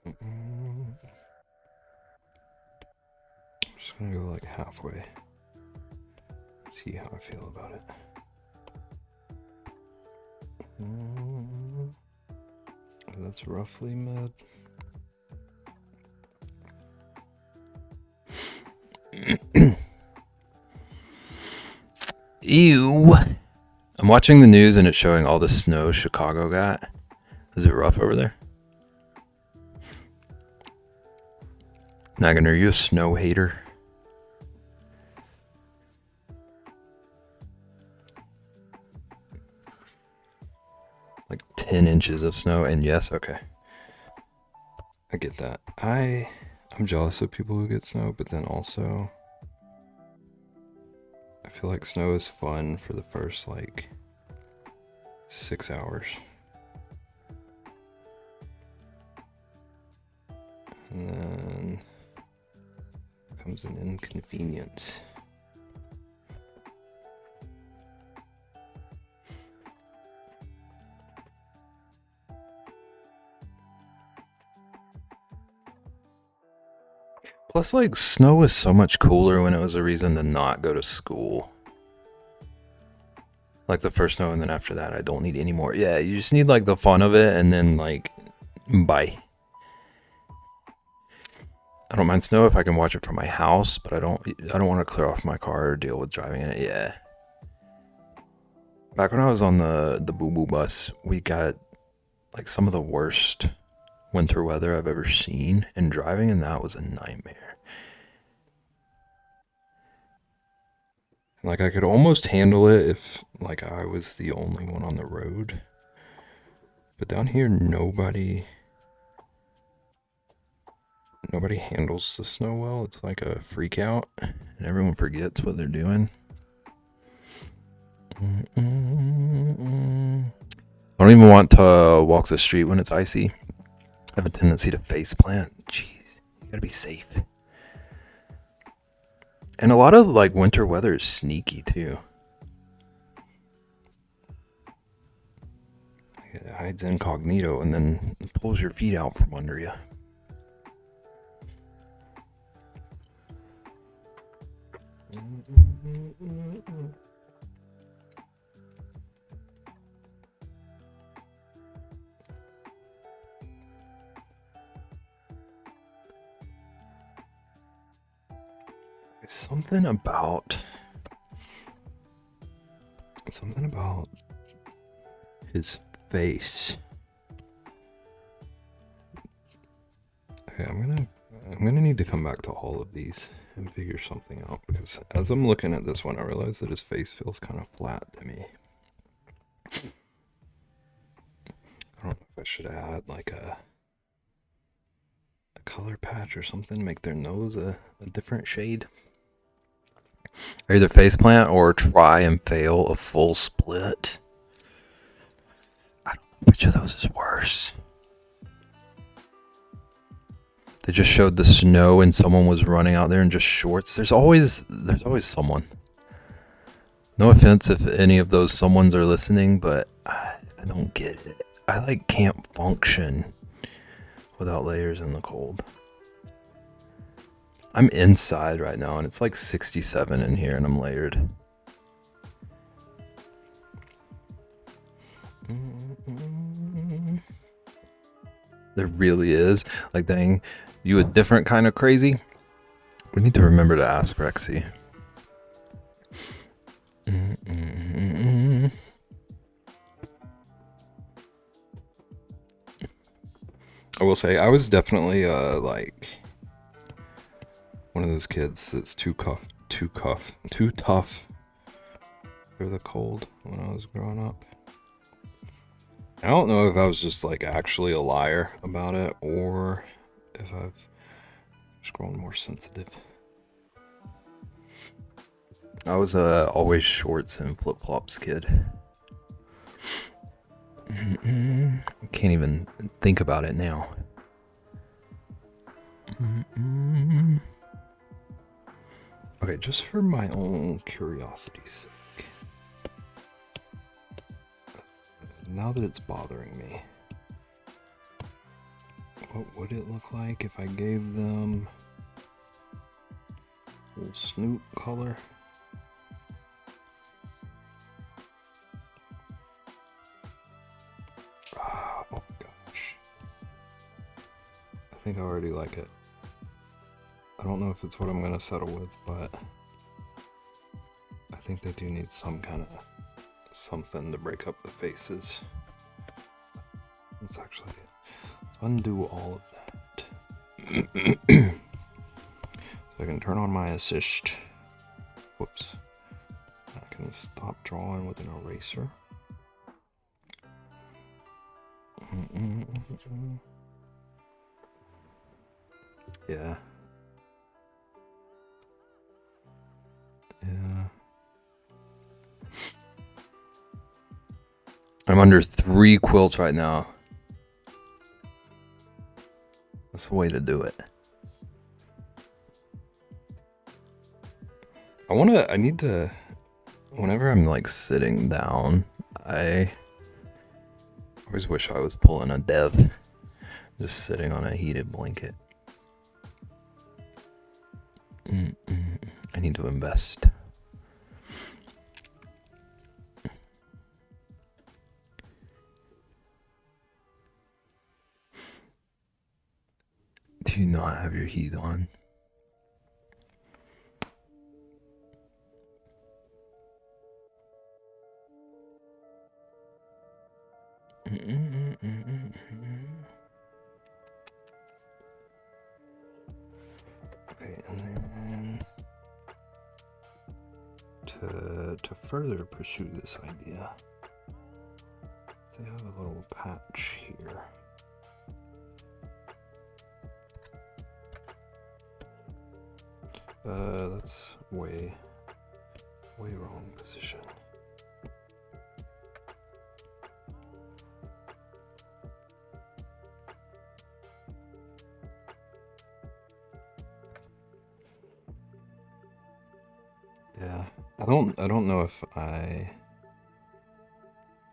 I'm just gonna go like halfway. See how I feel about it. That's roughly mid. Ew. I'm watching the news and it's showing all the snow Chicago got. Is it rough over there? Nagan, are you a snow hater? Like 10 inches of snow, and yes, okay. I get that. I'm jealous of people who get snow, but then also I feel like snow is fun for the first like 6 hours. And then comes an inconvenience. Plus, like, snow was so much cooler when it was a reason to not go to school. Like the first snow, and then after that, I don't need any more. Yeah, you just need like the fun of it, and then like, bye. I don't mind snow if I can watch it from my house, but I don't want to clear off my car or deal with driving in it. Yeah. Back when I was on the Boo Boo bus, we got like some of the worst winter weather I've ever seen, and driving in that was a nightmare. Like I could almost handle it if like I was the only one on the road. But down here nobody handles the snow well. It's like a freak out and everyone forgets what they're doing. I don't even want to walk the street when it's icy. I have a tendency to face plant. Jeez, you gotta be safe. And a lot of like winter weather is sneaky too. It hides incognito and then pulls your feet out from under you. Something about his face. Okay, I'm gonna need to come back to all of these and figure something out, because as I'm looking at this one, I realize that his face feels kind of flat to me. I don't know if I should add like a color patch or something, make their nose a different shade. Either face plant or try and fail a full split. I don't know which of those is worse. They just showed the snow and someone was running out there in just shorts. There's always someone. No offense if any of those someones are listening, but I don't get it. I like can't function without layers in the cold. I'm inside right now and it's like 67 in here and I'm layered. There really is. Like, dang, you a different kind of crazy? We need to remember to ask Rexy. I will say, I was definitely like one of those kids that's too tough for the cold when I was growing up. I don't know if I was just like actually a liar about it or if I've just grown more sensitive. I was always shorts and flip-flops kid. I can't even think about it now. Okay, just for my own curiosity's sake. Now that it's bothering me, what would it look like if I gave them a little snoot color? Oh gosh. I think I already like it. I don't know if it's what I'm gonna settle with, but I think they do need some kind of something to break up the faces. Let's undo all of that. So I can turn on my assist. Whoops. I can stop drawing with an eraser. Yeah. I'm under 3 quilts right now. That's the way to do it. I need to, whenever I'm like sitting down, I always wish I was pulling a dev, just sitting on a heated blanket. I need to invest. Do you not have your heat on? Okay, and then to further pursue this idea, they have a little patch here. That's way wrong position. Yeah, I don't know if I'm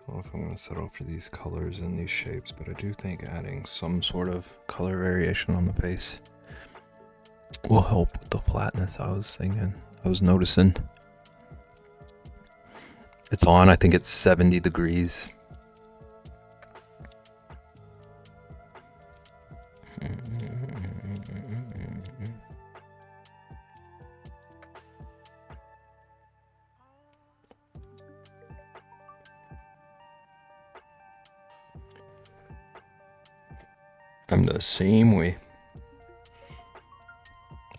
gonna settle for these colors and these shapes, but I do think adding some sort of color variation on the face will help with the flatness. I was noticing. It's on, I think it's 70 degrees. I'm the same way.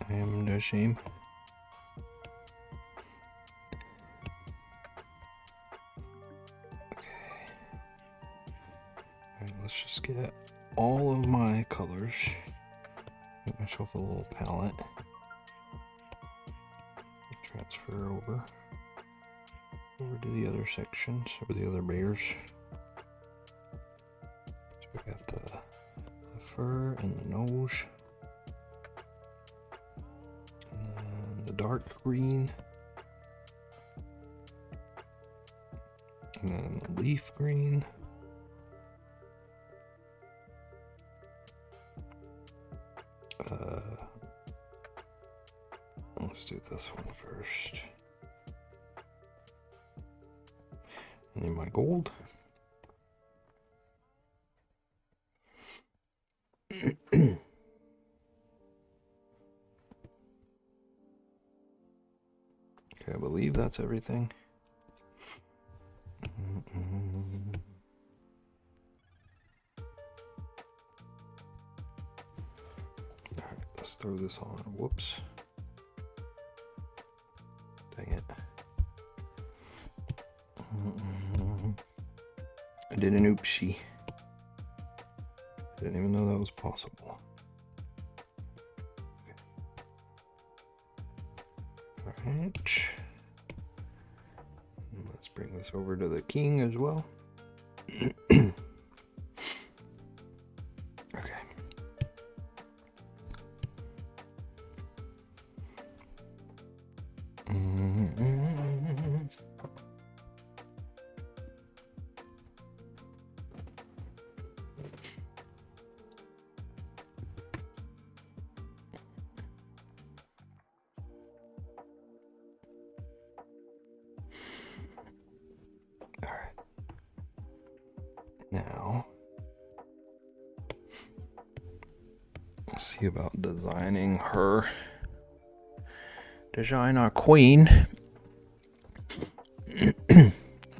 I am the same. Okay. Alright, let's just get all of my colors. Get myself a little palette. Transfer over to the other sections, or the other bears. So we got the fur and the nose. And then the dark green. And then the leaf green. Let's do this one first. And then my gold. Okay, I believe that's everything. Alright, let's throw this on. Whoops. Dang it. I did an oopsie. I didn't even know that was possible. Alright. Let's bring this over to the king as well. Okay. Now, we'll see about designing her. Design our queen.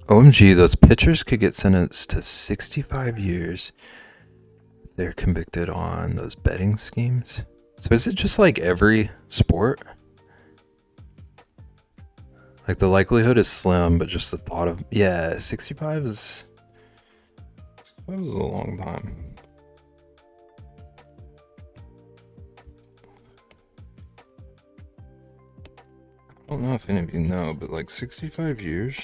OMG, those pitchers could get sentenced to 65 years if they're convicted on those betting schemes. So is it just like every sport? Like the likelihood is slim, but just the thought of, yeah, 65 is... That was a long time. I don't know if any of you know, but like 65 years.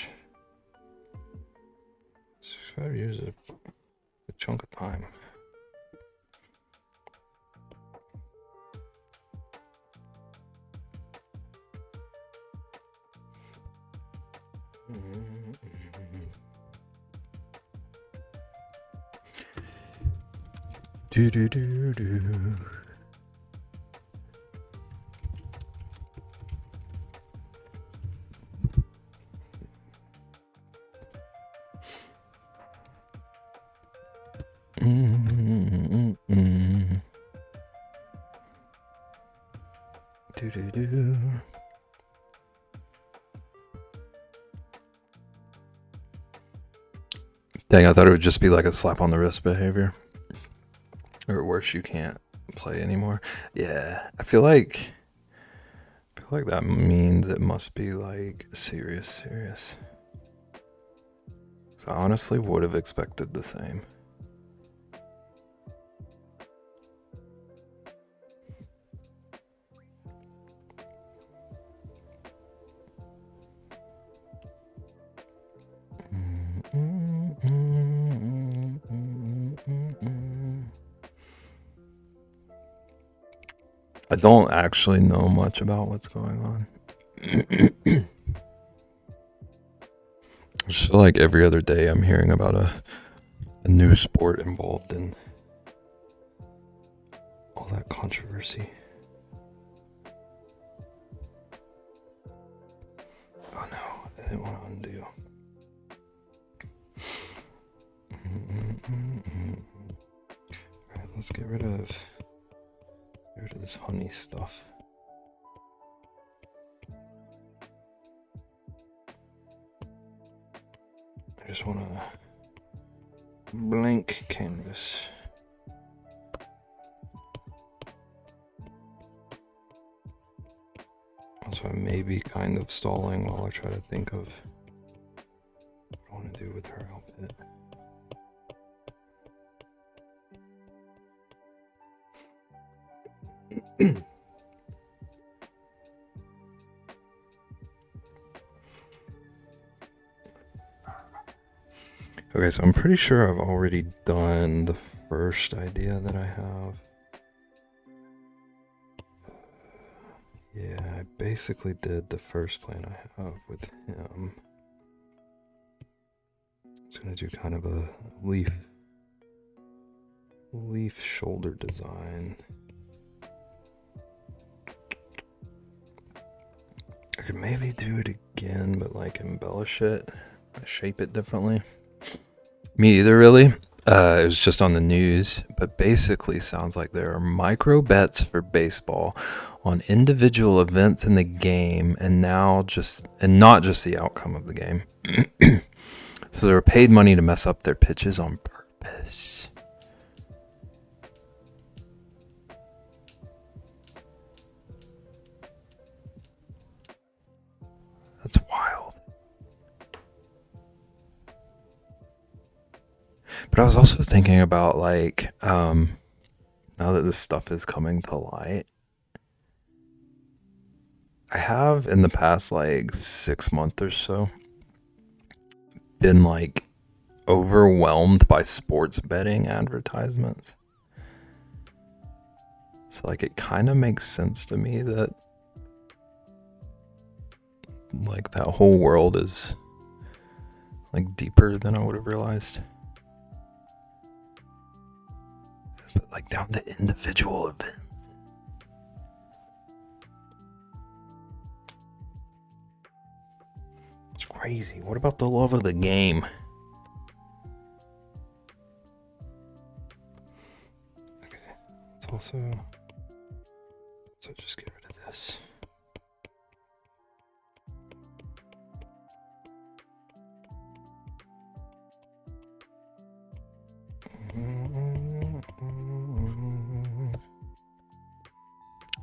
65 years is a chunk of time. Do do do do. Do do do. Dang, I thought it would just be like a slap on the wrist behavior. Or worse, you can't play anymore. Yeah, I feel like that means it must be like serious. So I honestly would have expected the same. I don't actually know much about what's going on. I just feel like every other day I'm hearing about a new sport involved in all that controversy. Oh no, I didn't want to undo. Alright, let's get rid of this honey stuff. I just want a blank canvas. Also, I may be kind of stalling while I try to think of what I want to do with her outfit. Okay, so I'm pretty sure I've already done the first idea that I have. Yeah, I basically did the first plan I have with him. I was gonna do kind of a leaf shoulder design. I could maybe do it again, but like embellish it, shape it differently. Me either, really. It was just on the news, but basically sounds like there are micro bets for baseball on individual events in the game, and not just the outcome of the game. So they were paid money to mess up their pitches on purpose. That's wild. But I was also thinking about like, now that this stuff is coming to light, I have in the past like 6 months or so been like overwhelmed by sports betting advertisements. So like it kind of makes sense to me that like that whole world is like deeper than I would have realized. But like down to individual events. It's crazy. What about the love of the game? Okay, let's also just get rid of this.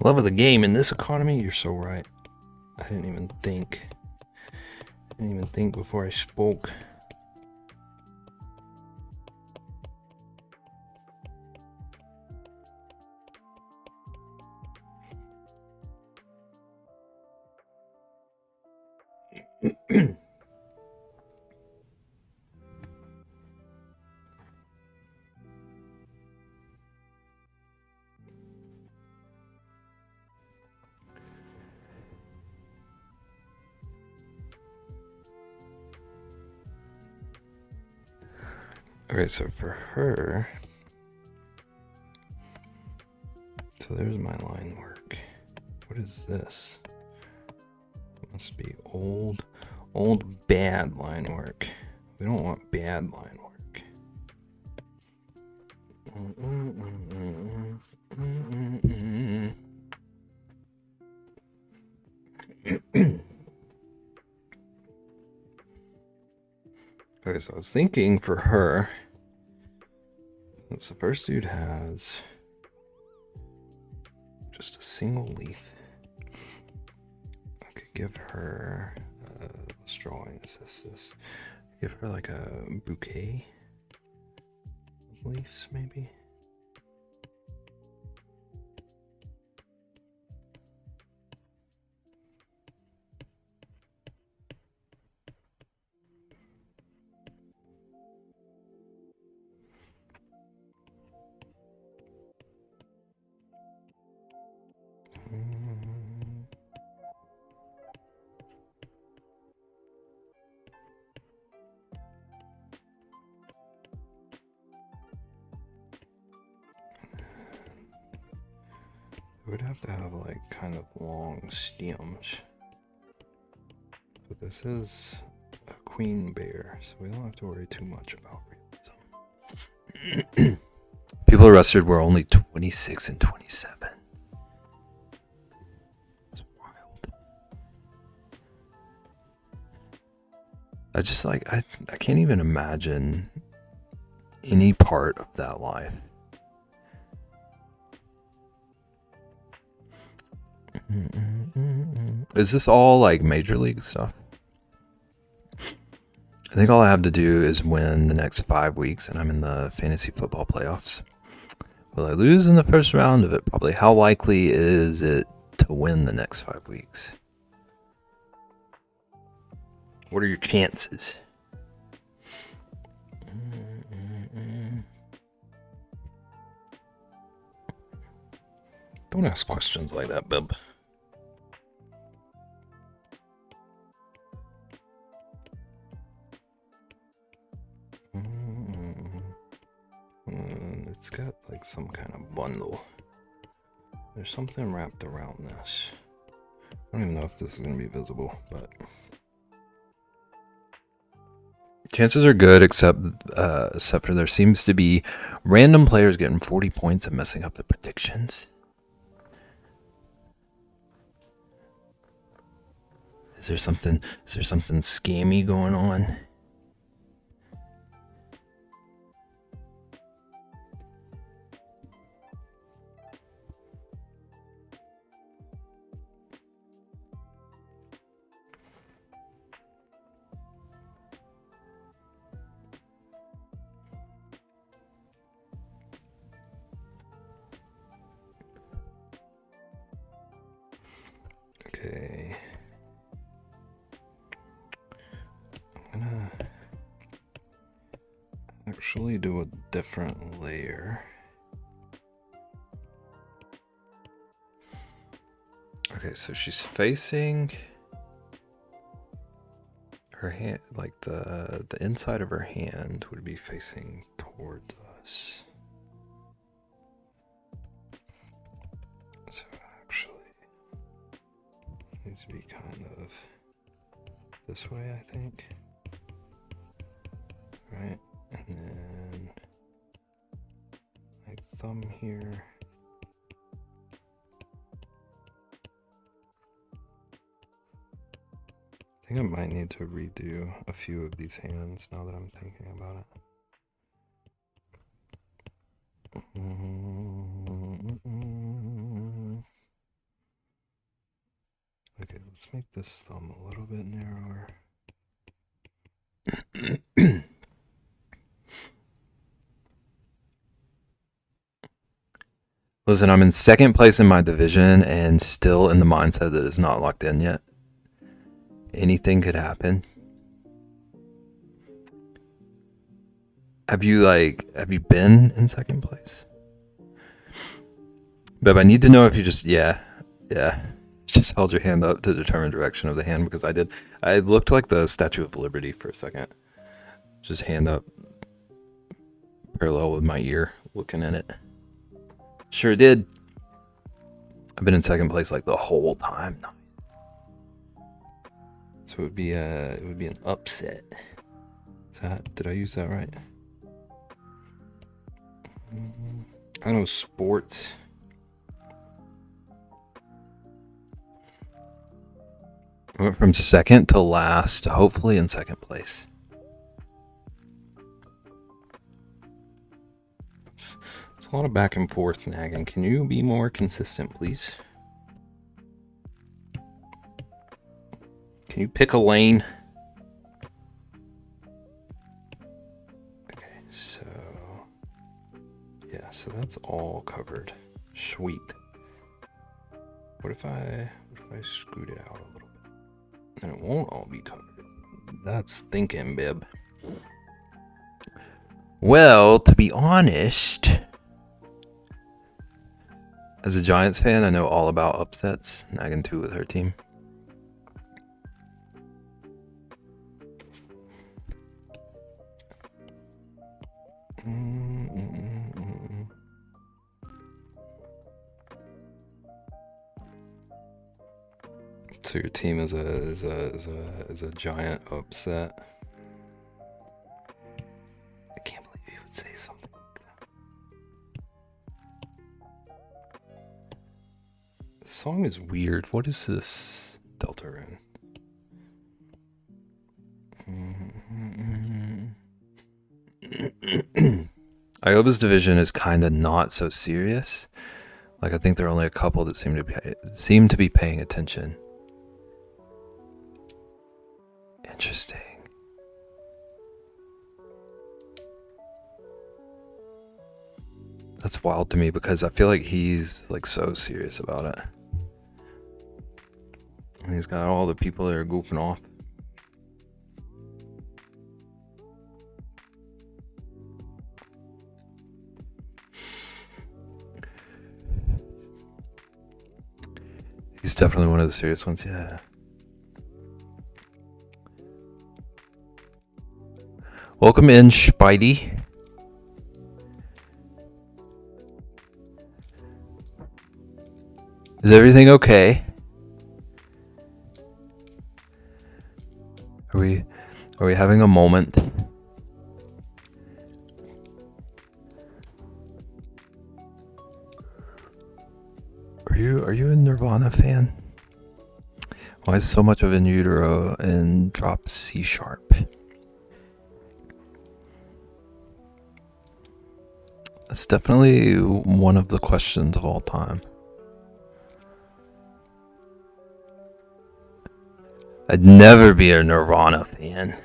Love of the game in this economy, you're so right. I didn't even think before I spoke. Okay, so for her, so there's my line work. What is this? It must be old bad line work. We don't want bad line work. Okay, so I was thinking for her, since the first dude has just a single leaf, I could give her, this drawing says this, give her like a bouquet of leaves, maybe. would have to have like kind of long stems. But this is a queen bear, so we don't have to worry too much about realism. People arrested were only 26 and 27. It's wild. I just like, I can't even imagine any part of that life. Is this all like major league stuff? I think all I have to do is win the next 5 weeks and I'm in the fantasy football playoffs. Will I lose in the first round of it? Probably. How likely is it to win the next 5 weeks? What are your chances? Don't ask questions like that, Bib. It's got like some kind of bundle. There's something wrapped around this. I don't even know if this is going to be visible, but chances are good, except for there seems to be random players getting 40 points and messing up the predictions. Is there something scammy going on? Okay. I'm gonna actually do a different layer. Okay, so she's facing her hand, like the inside of her hand would be facing towards us. So actually, it needs to be kind of this way, I think. Right, and then my thumb here. I think I might need to redo a few of these hands now that I'm thinking about it. Okay, let's make this thumb a little bit narrower. Listen, I'm in second place in my division and still in the mindset that it's not locked in yet. Anything could happen. Have you been in second place? But I need to know if you just just held your hand up to determine direction of the hand, because I did. I looked like the Statue of Liberty for a second. Just hand up parallel with my ear, looking at it. Sure did. I've been in second place like the whole time. So it would be an upset. Did I use that right? I know sports. I went from second to last, hopefully in second place. It's a lot of back and forth nagging. Can you be more consistent, please? Can you pick a lane? Okay, so yeah, so that's all covered. Sweet. What if I scoot it out a little bit? And it won't all be covered. That's thinking, Bib. Well, to be honest, as a Giants fan, I know all about upsets. Nagging 2 with her team. So your team is a giant upset. I can't believe you would say something like that. The song is weird. What is this Deltarune? Ioba's division is kind of not so serious. Like, I think there are only a couple that seem to be paying attention. Interesting. That's wild to me because I feel like he's like so serious about it. And he's got all the people that are goofing off. He's definitely one of the serious ones, yeah. Welcome in, Spidey. Is everything okay? Are we having a moment? Are you a Nirvana fan? Why is so much of In Utero and drop C sharp? That's definitely one of the questions of all time. I'd never be a Nirvana fan.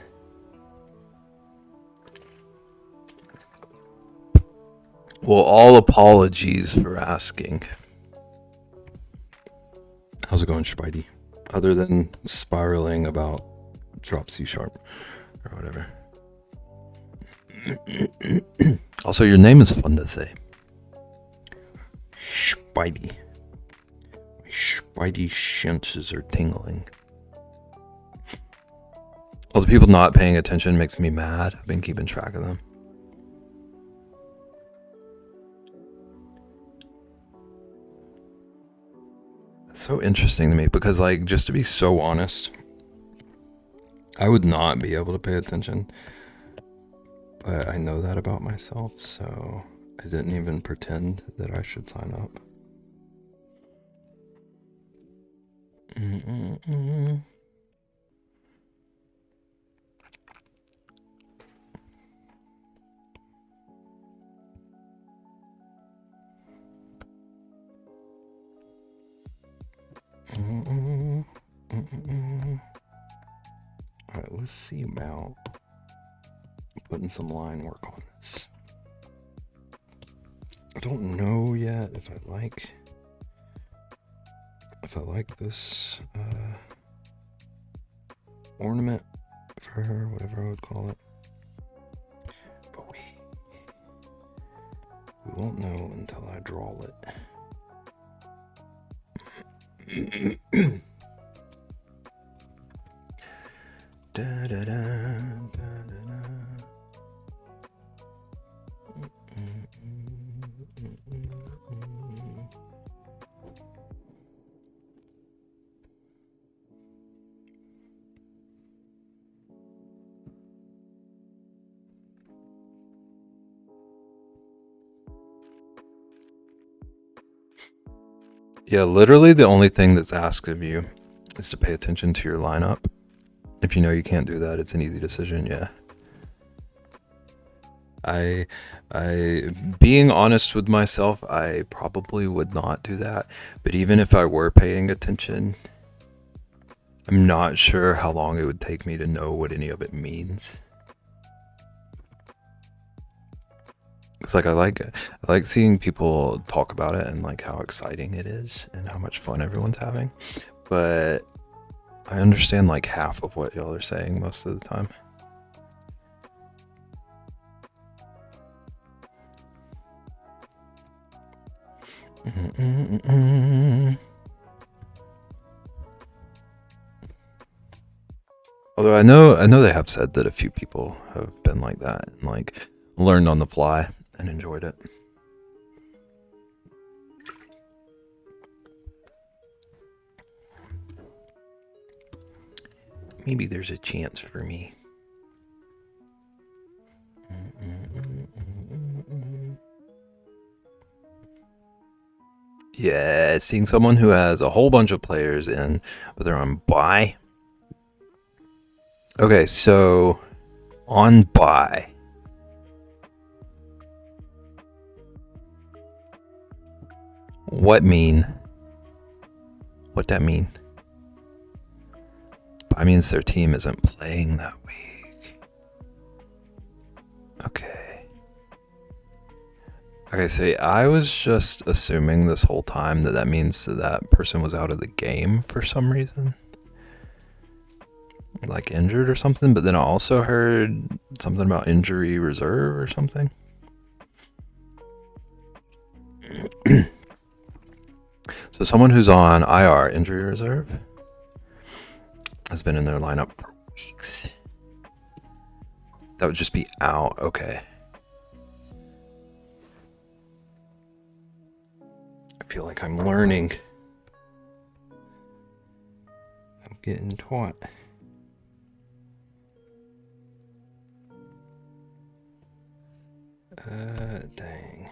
Well, all apologies for asking. How's it going, Spidey? Other than spiraling about drop C sharp or whatever. Also, your name is fun to say. Spidey. My Spidey senses are tingling. All the people not paying attention makes me mad. I've been keeping track of them. It's so interesting to me because, like, just to be so honest, I would not be able to pay attention. But I know that about myself, so I didn't even pretend that I should sign up. Alright, let's see about putting some line work on this. I don't know yet if I like this ornament for her, whatever I would call it. But we won't know until I draw it. Da, da, da, da, da. Yeah, literally the only thing that's asked of you is to pay attention to your lineup. If you know you can't do that, it's an easy decision, yeah. I being honest with myself, I probably would not do that. But even if I were paying attention, I'm not sure how long it would take me to know what any of it means. It's like I like seeing people talk about it and like how exciting it is and how much fun everyone's having. But I understand like half of what y'all are saying most of the time. Although I know they have said that a few people have been like that and like learned on the fly and enjoyed it. maybe there's a chance for me. Yeah, seeing someone who has a whole bunch of players in, but they're on bye. Okay, so on bye. What that mean? Bye means their team isn't playing that week. Okay. Okay, see, I was just assuming this whole time that means that person was out of the game for some reason. Like injured or something, but then I also heard something about injury reserve or something. So someone who's on IR, injury reserve, has been in their lineup for weeks. That would just be out. Okay. I feel like I'm learning. I'm getting taught. Dang.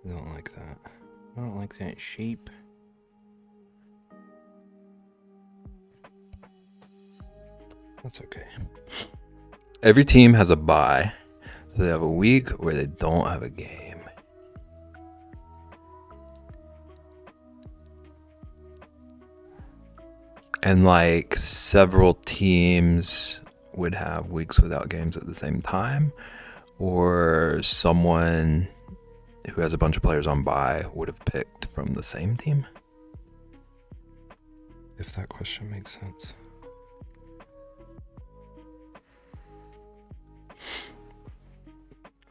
I don't like that. I don't like that shape. That's okay. Every team has a bye, so they have a week where they don't have a game. And like several teams would have weeks without games at the same time, or someone who has a bunch of players on bye would have picked from the same team. If that question makes sense.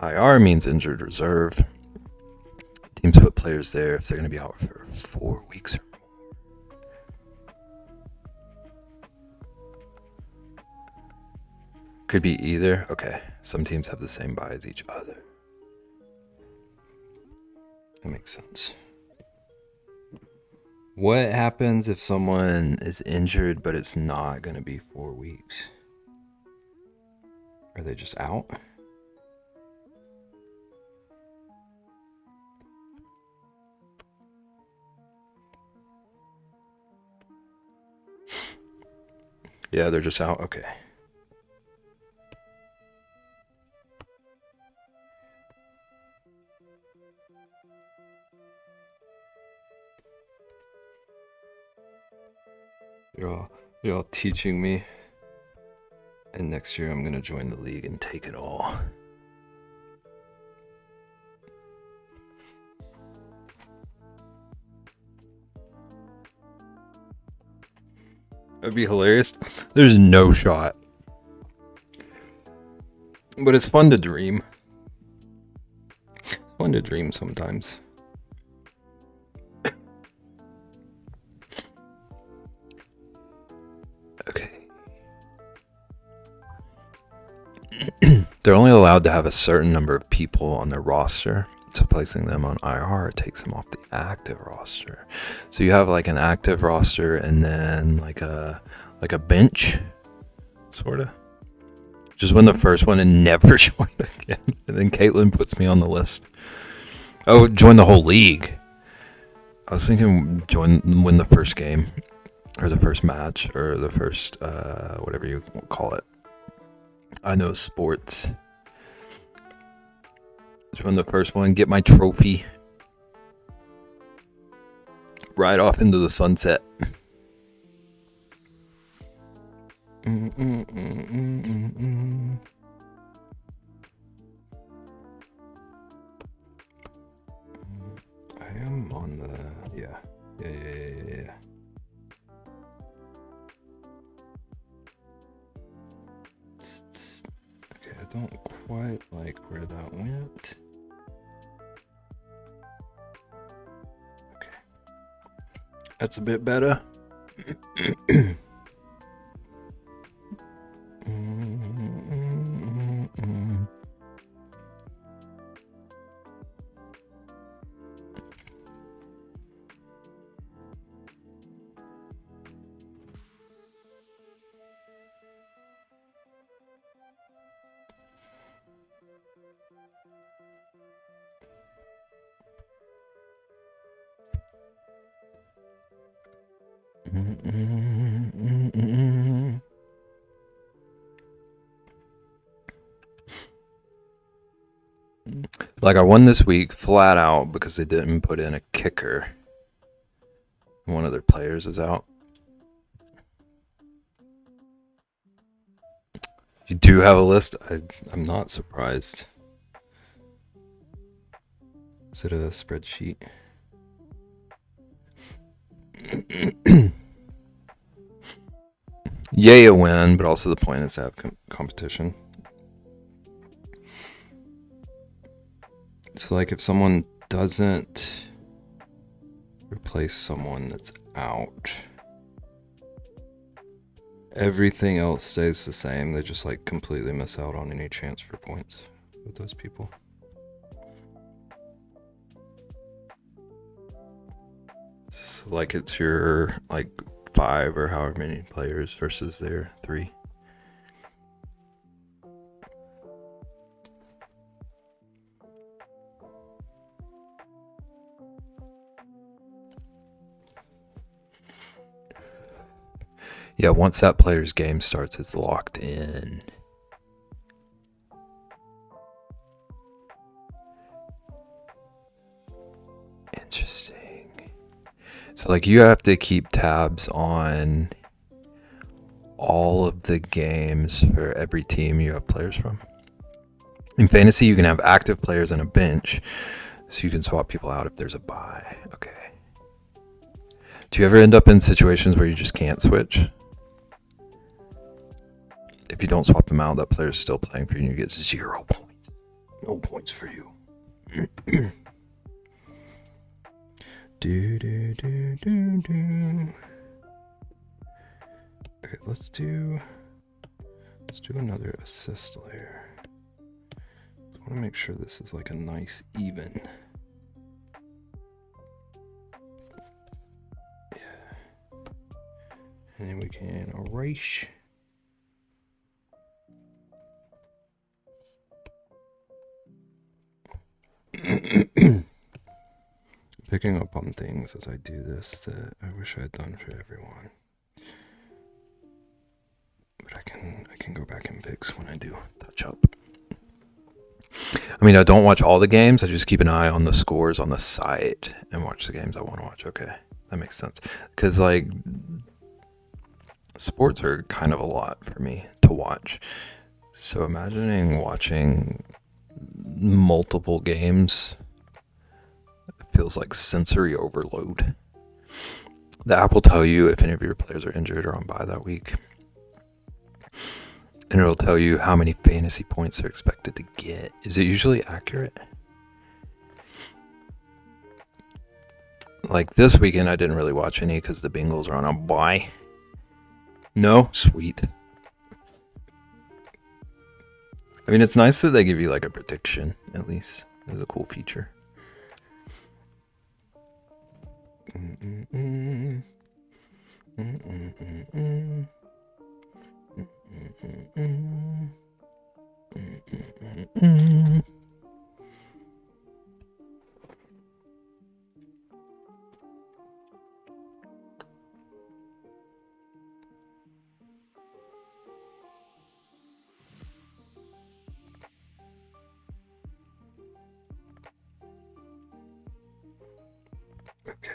IR means injured reserve. Teams put players there if they're going to be out for 4 weeks or more. Could be either. Okay, some teams have the same bye as each other. That makes sense. What happens if someone is injured but it's not going to be 4 weeks? Are they just out? Yeah, they're just out. Okay. You're all teaching me. And next year I'm going to join the league and take it all. That'd be hilarious. There's no shot. But it's fun to dream. It's fun to dream sometimes. Okay. They're only allowed to have a certain number of people on their roster. So placing them on IR takes them off the active roster. So you have like an active roster and then like a bench, sort of. Just win the first one and never join again. And then Caitlin puts me on the list. Oh, join the whole league. I was thinking win the first game. Or the first match. Or the first, whatever you call it. I know sports. Join the first one. Get my trophy. Ride off into the sunset. I am on the... Yeah. Okay, I don't quite like where that went. Okay. That's a bit better. Like I won this week flat out because they didn't put in a kicker. One of their players is out. You do have a list? I'm not surprised. Is it a spreadsheet? Yay, a win, but also the point is to have competition. So like if someone doesn't replace someone that's out, everything else stays the same. They just like completely miss out on any chance for points with those people. So like it's your like 5 or however many players versus their 3. Yeah, once that player's game starts, it's locked in. Interesting. So like you have to keep tabs on all of the games for every team you have players from. In fantasy, you can have active players and a bench, so you can swap people out if there's a bye. Okay. Do you ever end up in situations where you just can't switch? If you don't swap them out, that player's still playing for you and you get 0 points. No points for you. Okay, let's do another assist layer. I want to make sure this is like a nice even. Yeah. And then we can erase. Picking up on things as I do this that I wish I had done for everyone. But I can go back and fix when I do touch up. I mean, I don't watch all the games. I just keep an eye on the scores on the site and watch the games I want to watch. Okay, that makes sense. Because like sports are kind of a lot for me to watch. So imagining watching multiple games feels like sensory overload. The app will tell you if any of your players are injured or on bye that week. And it'll tell you how many fantasy points they're expected to get. Is it usually accurate? Like this weekend, I didn't really watch any because the Bengals are on a bye. No? Sweet. I mean, it's nice that they give you like a prediction, at least. It's a cool feature. Okay.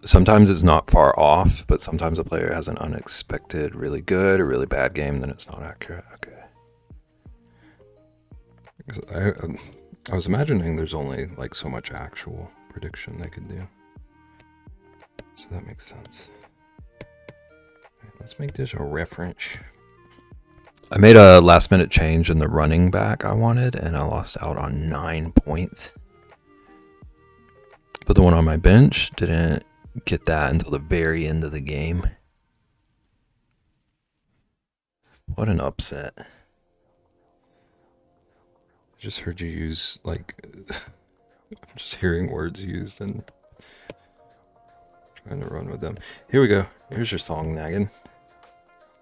Sometimes it's not far off, but sometimes a player has an unexpected really good or really bad game, then it's not accurate. Okay. I was imagining there's only like so much actual prediction they could do. So that makes sense. Right, let's make this a reference. I made a last minute change in the running back I wanted, and I lost out on 9 points. But the one on my bench didn't get that until the very end of the game. What an upset. I just heard you use, like, I'm just hearing words used and trying to run with them. Here we go. Here's your song, Naggin.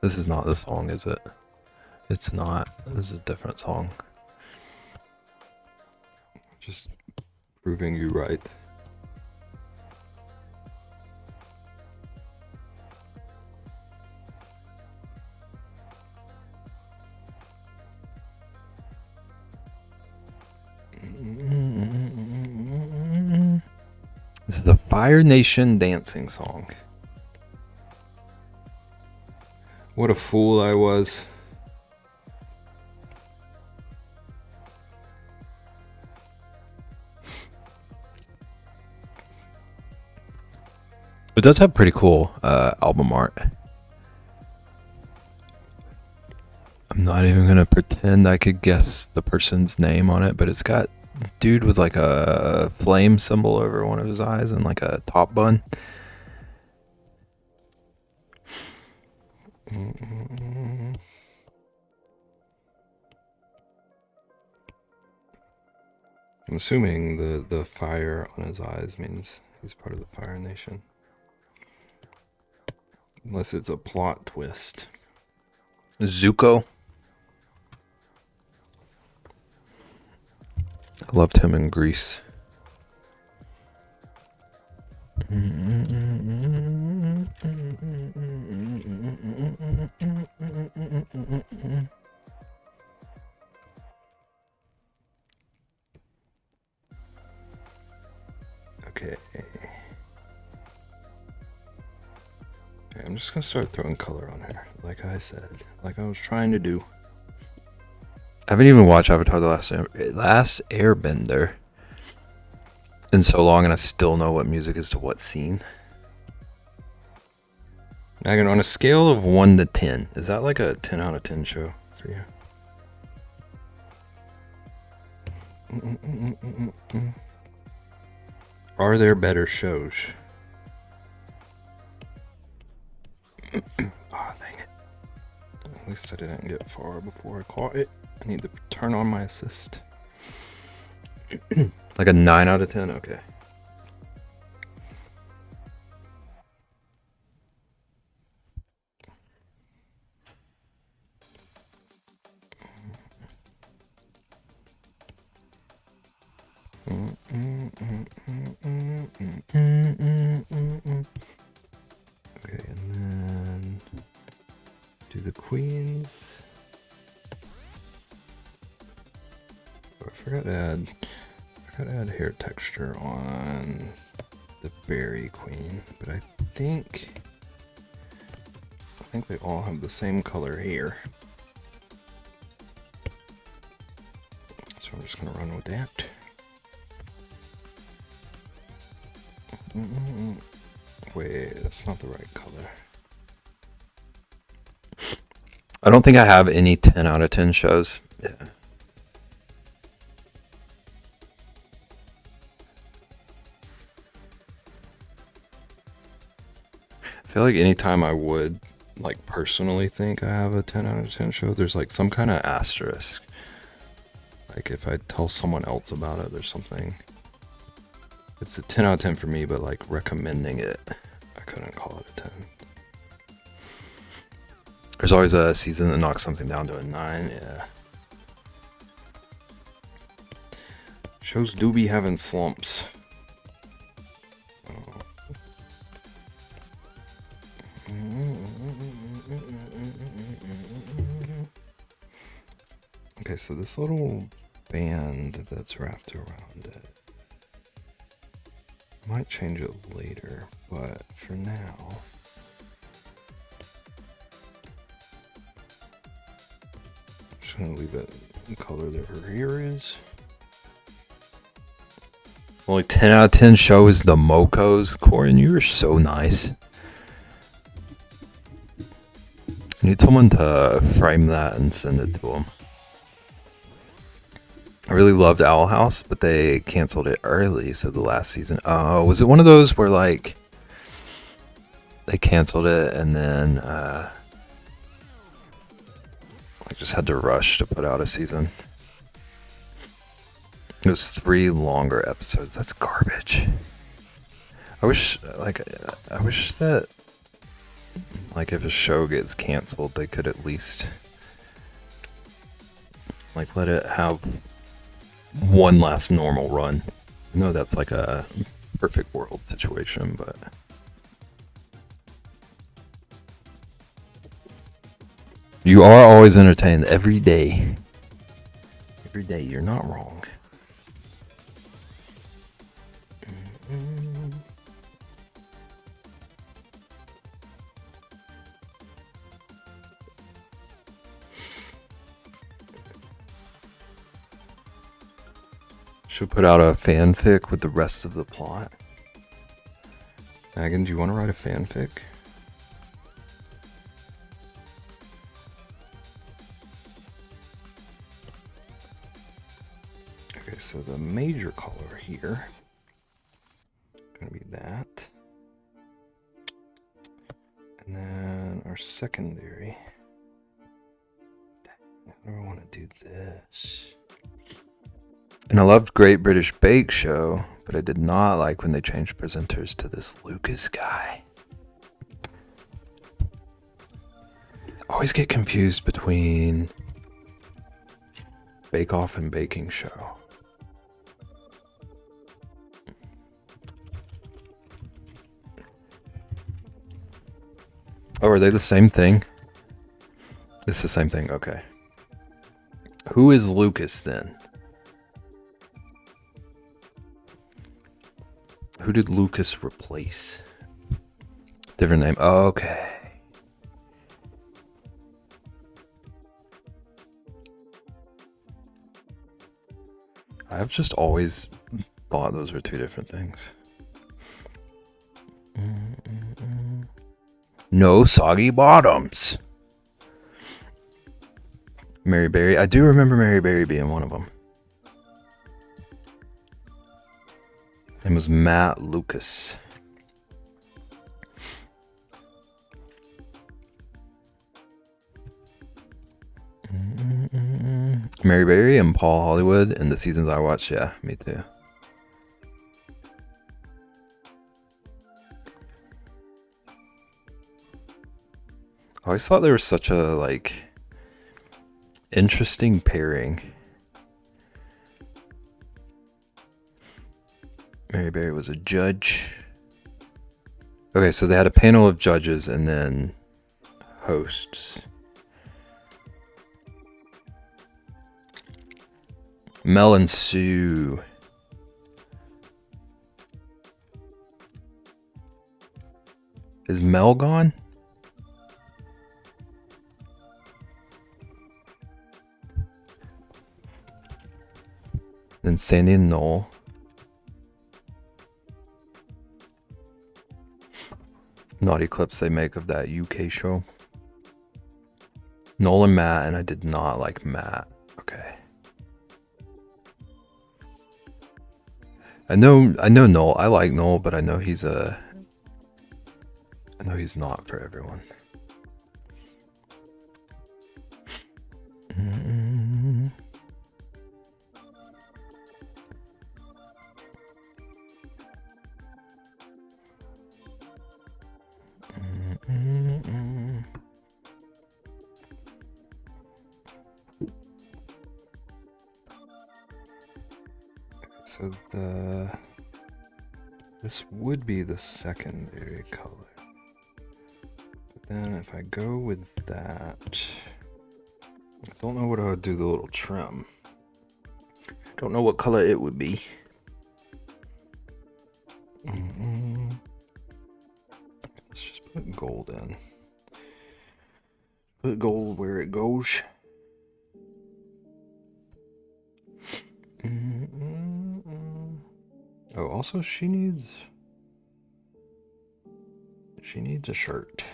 This is not the song, is it? It's not. This is a different song. Just proving you right. This is the Fire Nation dancing song. What a fool I was. It does have pretty cool album art. I'm not even gonna pretend I could guess the person's name on it, but it's got a dude with like a flame symbol over one of his eyes and like a top bun. I'm assuming the fire on his eyes means he's part of the Fire Nation. Unless it's a plot twist. Zuko. I loved him in Grease. Okay. I'm just gonna start throwing color on her, like I said, like I was trying to do. I haven't even watched Avatar: The Last Airbender in so long, and I still know what music is to what scene. Megan, on a scale of 1 to 10, is that like a 10 out of 10 show for you? Are there better shows? Oh, dang it. At least I didn't get far before I caught it. I need to turn on my assist. Like a 9 out of 10? Okay. Okay, and then do the queens. Oh, I forgot to add hair texture on the berry queen, but I think they all have the same color hair. So I'm just gonna run with that. Wait, that's not the right color. I don't think I have any 10 out of 10 shows. Yeah. I feel like anytime I would like personally think I have a 10 out of 10 show, there's like some kind of asterisk. Like if I tell someone else about it, there's something. It's a 10 out of 10 for me, but like recommending it, I couldn't call it a 10. There's always a season that knocks something down to a 9, yeah. Shows do be having slumps. Okay, so this little band that's wrapped around it, I might change it later, but for now, I'm just gonna leave it the color that her hair is. Only 10 out of 10 show is the Mocos. Corin, you are so nice. I need someone to frame that and send it to them. I really loved Owl House, but they canceled it early, so the last season. Oh, was it one of those where like they canceled it and then like just had to rush to put out a season? It was 3 longer episodes. That's garbage. I wish that like if a show gets canceled, they could at least like let it have one last normal run. I know that's like a perfect world situation, but you are always entertained every day. Every day, you're not wrong. Should put out a fanfic with the rest of the plot. Megan, do you want to write a fanfic? Okay, so the major color here is going to be that. And then our secondary. How do I want to do this? And I loved Great British Bake Show, but I did not like when they changed presenters to this Lucas guy. I always get confused between Bake Off and Baking Show. Oh, are they the same thing? It's the same thing, okay. Who is Lucas then? Who did Lucas replace? Different name. Oh, okay. I've just always thought those were two different things. No soggy bottoms. Mary Berry. I do remember Mary Berry being one of them. Name was Matt Lucas. Mary Berry and Paul Hollywood in the seasons I watched. Yeah, me too. I always thought they were such a interesting pairing. Mary Berry was a judge. Okay, so they had a panel of judges and then hosts. Mel and Sue. Is Mel gone? Then Sandy and Noel. Naughty clips they make of that UK show. Noel and Matt, and I did not like Matt. Okay. I know Noel. I like Noel, but I know he's not for everyone. So this would be the secondary color. But then if I go with that, I don't know what I would do the little trim. Don't know what color it would be. Let's just put gold in. Put gold where it goes. Oh, also she needs a shirt.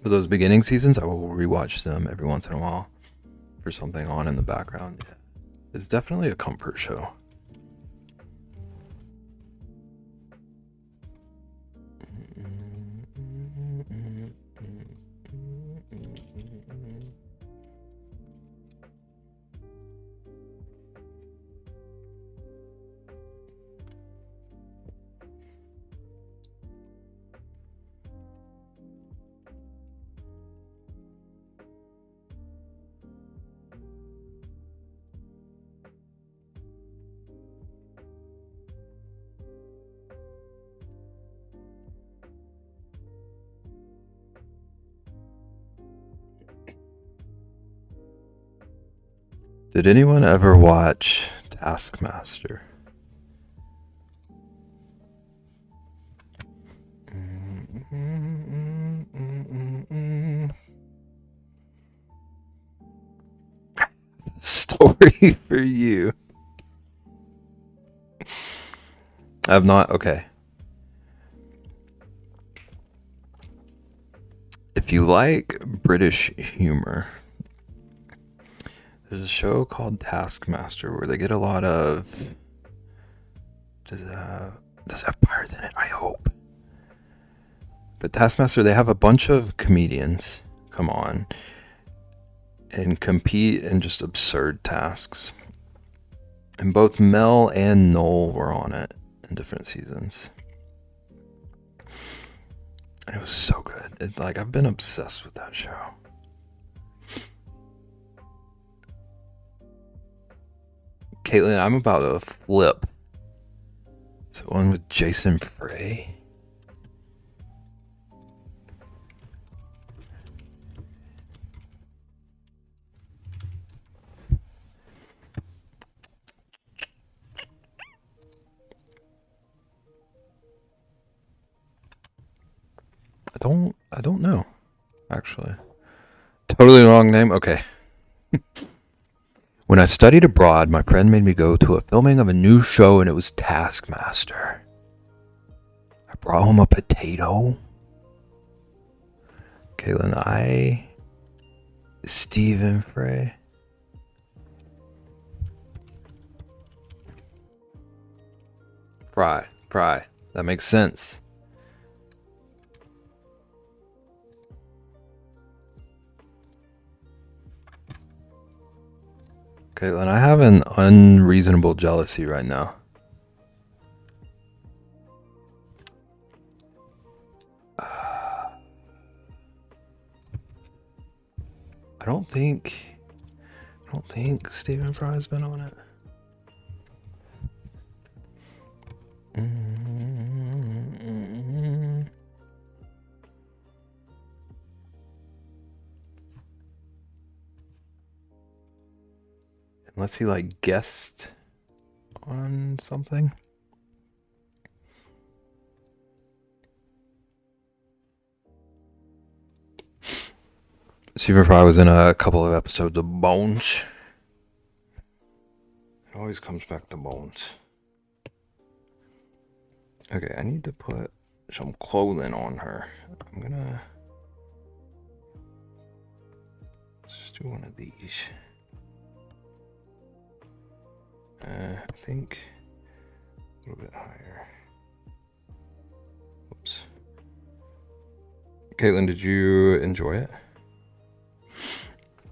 For those beginning seasons, I will rewatch them every once in a while for something on in the background. It's definitely a comfort show. Did anyone ever watch Taskmaster? Story for you. I've not. Okay. If you like British humor, there's a show called Taskmaster where they get a lot of. Does it have pirates in it? I hope. But Taskmaster, they have a bunch of comedians come on and compete in just absurd tasks. And both Mel and Noel were on it in different seasons. And it was so good. I've been obsessed with that show. Caitlin, I'm about to flip. Is it one with Jason Frey? I don't know, actually. Totally wrong name? Okay. When I studied abroad, my friend made me go to a filming of a new show, and it was Taskmaster. I brought home a potato. Caitlin, Stephen Frey. Fry. That makes sense. Caitlin, I have an unreasonable jealousy right now. I don't think Stephen Fry's been on it. Unless he guest on something. Stephen Fry was in a couple of episodes of Bones. It always comes back to Bones. Okay, I need to put some clothing on her. I'm gonna let's do one of these. I think a little bit higher. Oops. Caitlin, did you enjoy it?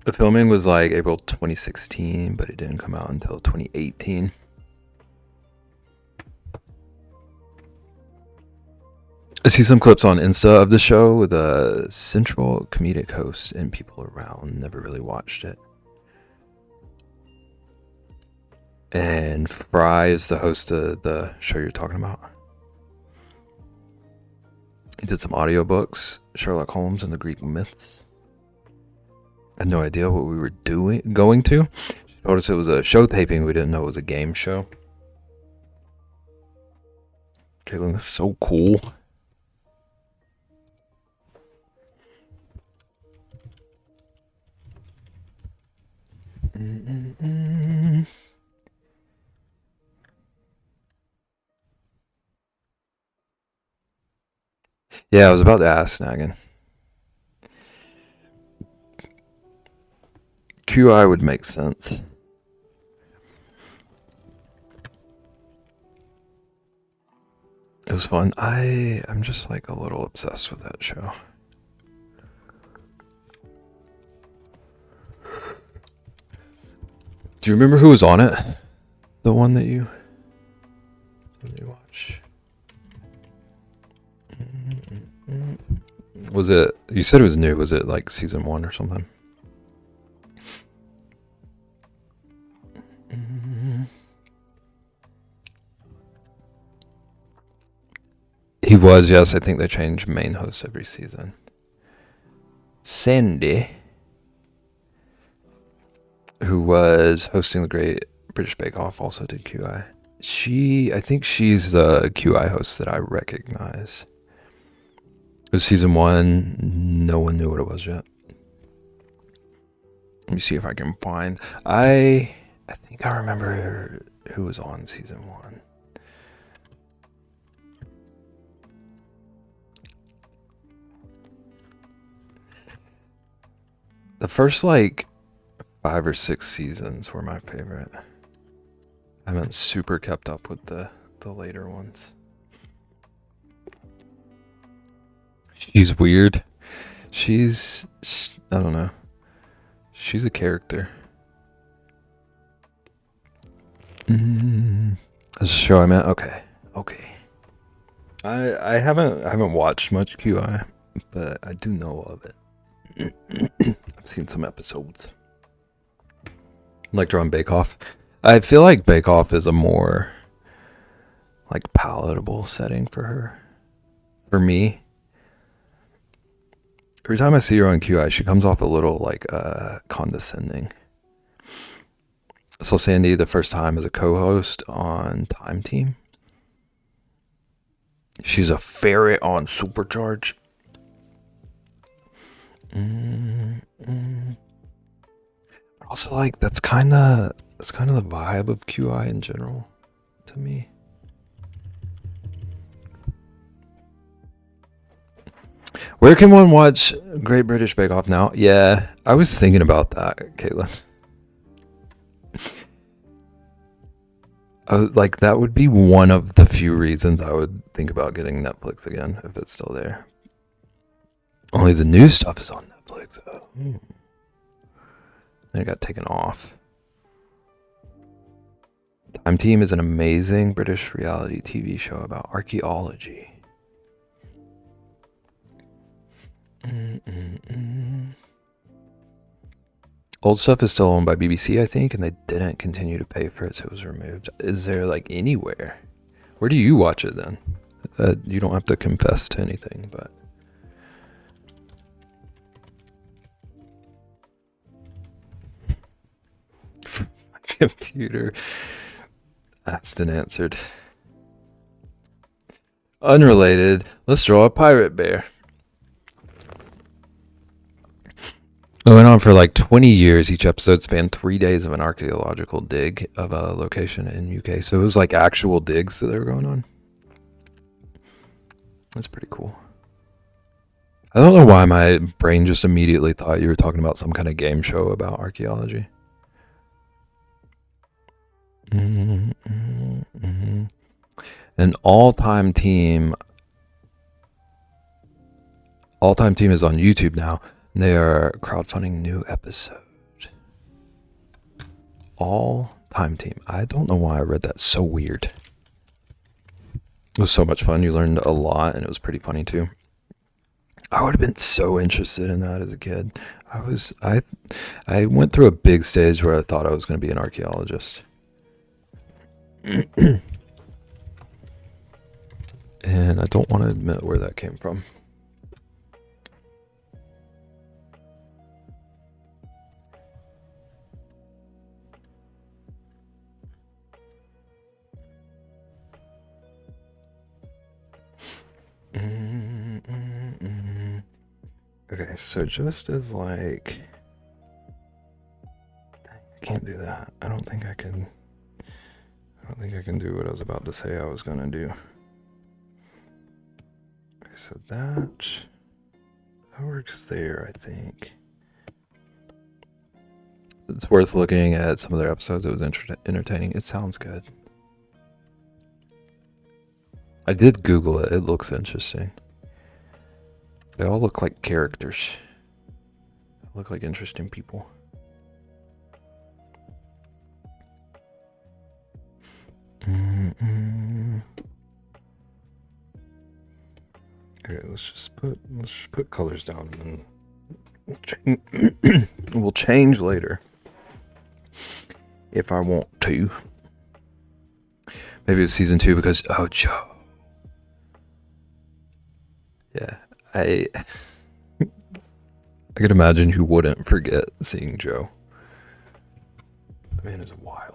The filming was April 2016, but it didn't come out until 2018. I see some clips on Insta of the show with a central comedic host and people around. Never really watched it. And Fry is the host of the show you're talking about. He did some audiobooks, Sherlock Holmes and the Greek Myths. I had no idea what we were going to. She told us it was a show taping. We didn't know it was a game show. Caitlin, this is so cool. Yeah, I was about to ask Snaggin. QI would make sense. It was fun. I'm just a little obsessed with that show. Do you remember who was on it? The one that you watch. Was it? You said it was new. Was it season 1 or something? He was, yes. I think they change main host every season. Sandy, who was hosting the Great British Bake Off, also did QI. I think she's the QI host that I recognize. It was season 1. No one knew what it was yet. me see if I can find. I think I remember who was on season 1. The first like 5 or 6 seasons were my favorite. I haven't super kept up with the later ones. She's weird. I don't know. She's a character. That's a show I meant. Okay. I haven't watched much QI, but I do know of it. I've seen some episodes. Like her on Bake Off. I feel like Bake Off is a more like palatable setting for her. For me. Every time I see her on QI, she comes off a little like condescending. So Sandy, the first time as a co-host on Time Team. She's a ferret on Supercharge. Also, like that's kind of the vibe of QI in general, to me. Where can one watch Great British Bake Off now? Yeah, I was thinking about that, Caitlin. Like that would be one of the few reasons I would think about getting Netflix again if it's still there. Only the new stuff is on Netflix. Oh. Then it got taken off. Time Team is an amazing British reality TV show about archaeology. Old stuff is still owned by BBC, I think, and they didn't continue to pay for it, so it was removed. Is there like anywhere? Where do you watch it then? You don't have to confess to anything, but my computer asked and answered. Unrelated. Let's draw a pirate bear. It went on for like 20 years. Each episode spanned 3 days of an archaeological dig of a location in UK. So it was like actual digs that they were going on. That's pretty cool. I don't know why my brain just immediately thought you were talking about some kind of game show about archaeology. An all-time team is on YouTube now. They are crowdfunding new episode. All-time team. I don't know why I read that. So weird. It was so much fun. You learned a lot, and it was pretty funny too. I would have been so interested in that as a kid. I went through a big stage where I thought I was going to be an archaeologist. And I don't want to admit where that came from. Okay, so just as like... I can't do that. I don't think I can do what I was about to say I was gonna do. Okay, so that works there, I think. It's worth looking at some of their episodes. It was entertaining. It sounds good. I did Google it. It looks interesting. They all look like characters. They look like interesting people. Okay, let's just put colors down, and then we'll change later if I want to. Maybe it's season 2 because Joe. Yeah, I could imagine who wouldn't forget seeing Joe. That man is wild.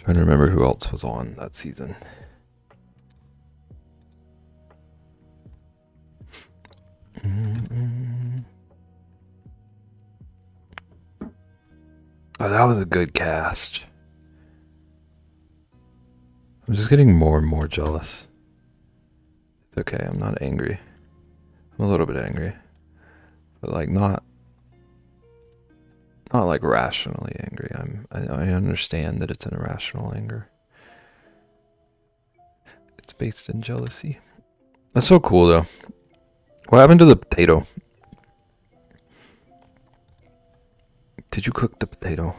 Trying to remember who else was on that season. Oh, that was a good cast. I'm just getting more and more jealous. It's okay, I'm not angry. I'm a little bit angry. But like not like rationally angry. I understand that it's an irrational anger. It's based in jealousy. That's so cool though. What happened to the potato? Did you cook the potato?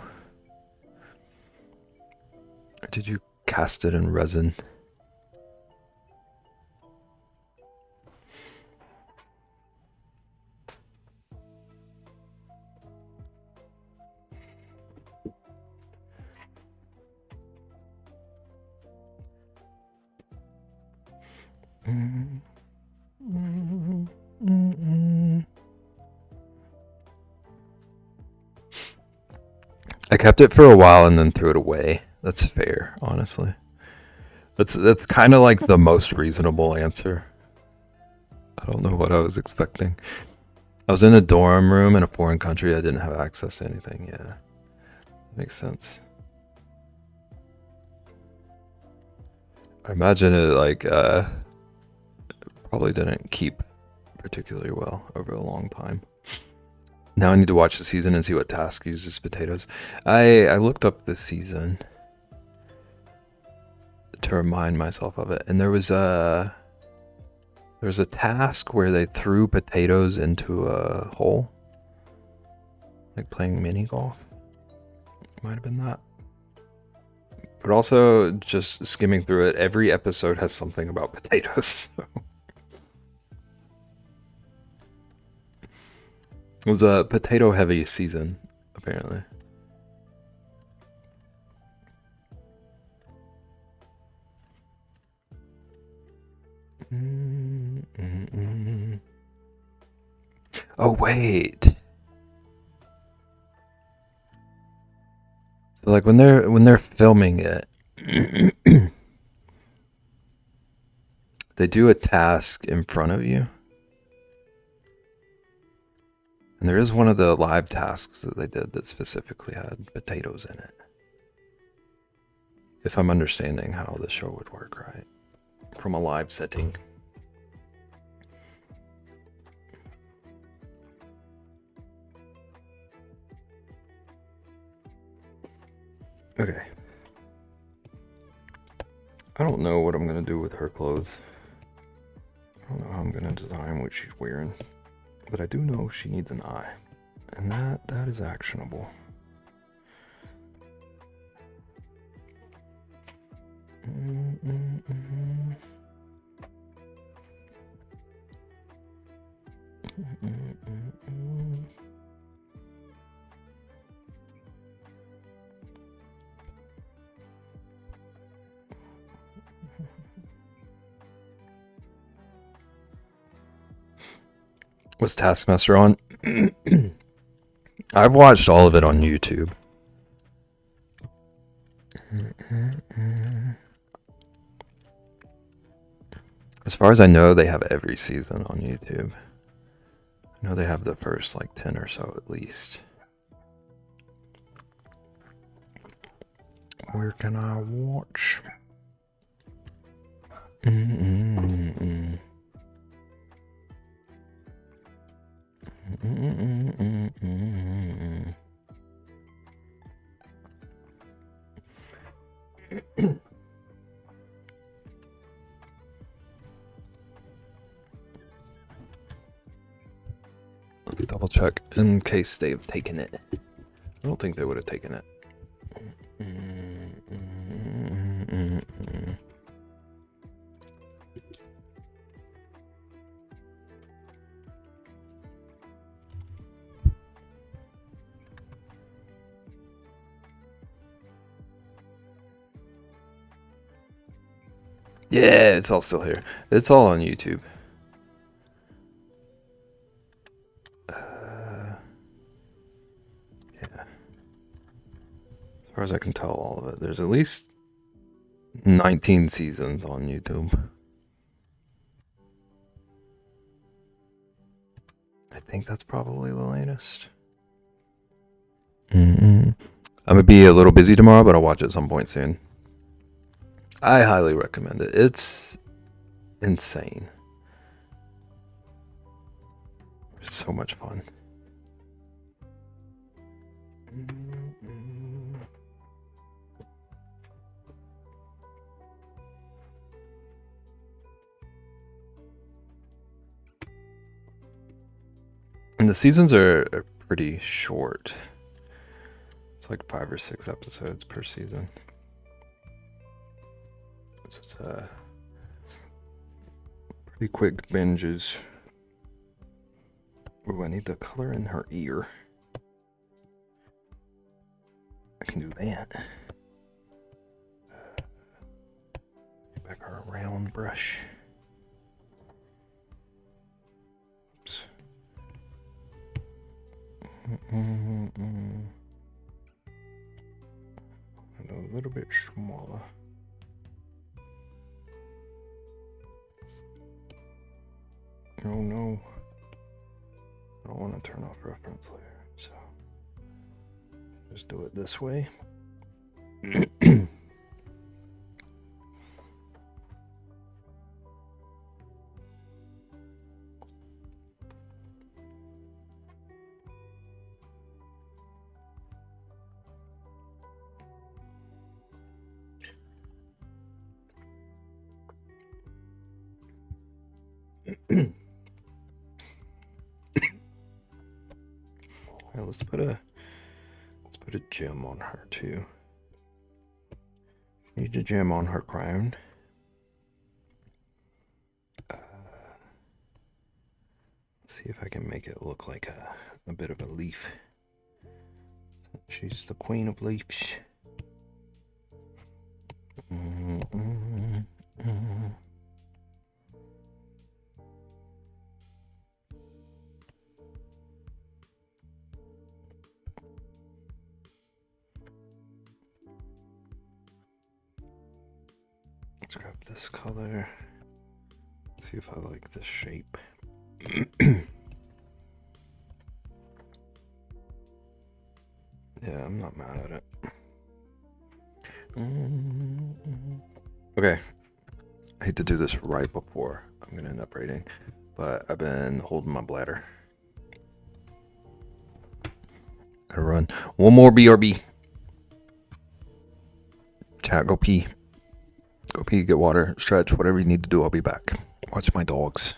Or did you cast it in resin? I kept it for a while and then threw it away. That's fair, honestly. That's kind of like the most reasonable answer. I don't know what I was expecting. I was in a dorm room in a foreign country. I didn't have access to anything. Yeah, makes sense. I imagine it like probably didn't keep particularly well over a long time. Now I need to watch the season and see what task uses potatoes. I looked up this season to remind myself of it, and there was a task where they threw potatoes into a hole, like playing mini golf. Might have been that. But also, just skimming through it, every episode has something about potatoes. So. It was a potato-heavy season, apparently. Oh, wait. So, like, when they're filming it, they do a task in front of you. And there is one of the live tasks that they did that specifically had potatoes in it. If I'm understanding how the show would work, right? From a live setting. Okay. I don't know what I'm going to do with her clothes. I don't know how I'm going to design what she's wearing. But I do know she needs an eye. And that is actionable. Was Taskmaster on? I've watched all of it on YouTube. As far as I know, they have every season on YouTube. I know they have the first like 10 or so at least. Where can I watch? Let me double check in case they've taken it. I don't think they would have taken it. Yeah, it's all still here. It's all on YouTube. Yeah. As far as I can tell, all of it. There's at least 19 seasons on YouTube. I think that's probably the latest. I'm gonna be a little busy tomorrow, but I'll watch it at some point soon. I highly recommend it. It's insane. It's so much fun. And the seasons are pretty short. It's like 5 or 6 episodes per season. So it's pretty quick binges. Ooh, I need the color in her ear. I can do that. Back our round brush. Oops. And a little bit smaller. Oh no. I don't want to turn off reference layer, so just do it this way. Well, let's put a gem on her too. Need a gem on her crown. See if I can make it look like a bit of a leaf. She's the queen of leaves. Let's grab this color. See if I like this shape. Yeah, I'm not mad at it. Okay. I hate to do this right before I'm gonna end up rating, but I've been holding my bladder. Gotta run. One more BRB. Chat, go pee. Go pee, get water, stretch, whatever you need to do, I'll be back. Watch my dogs.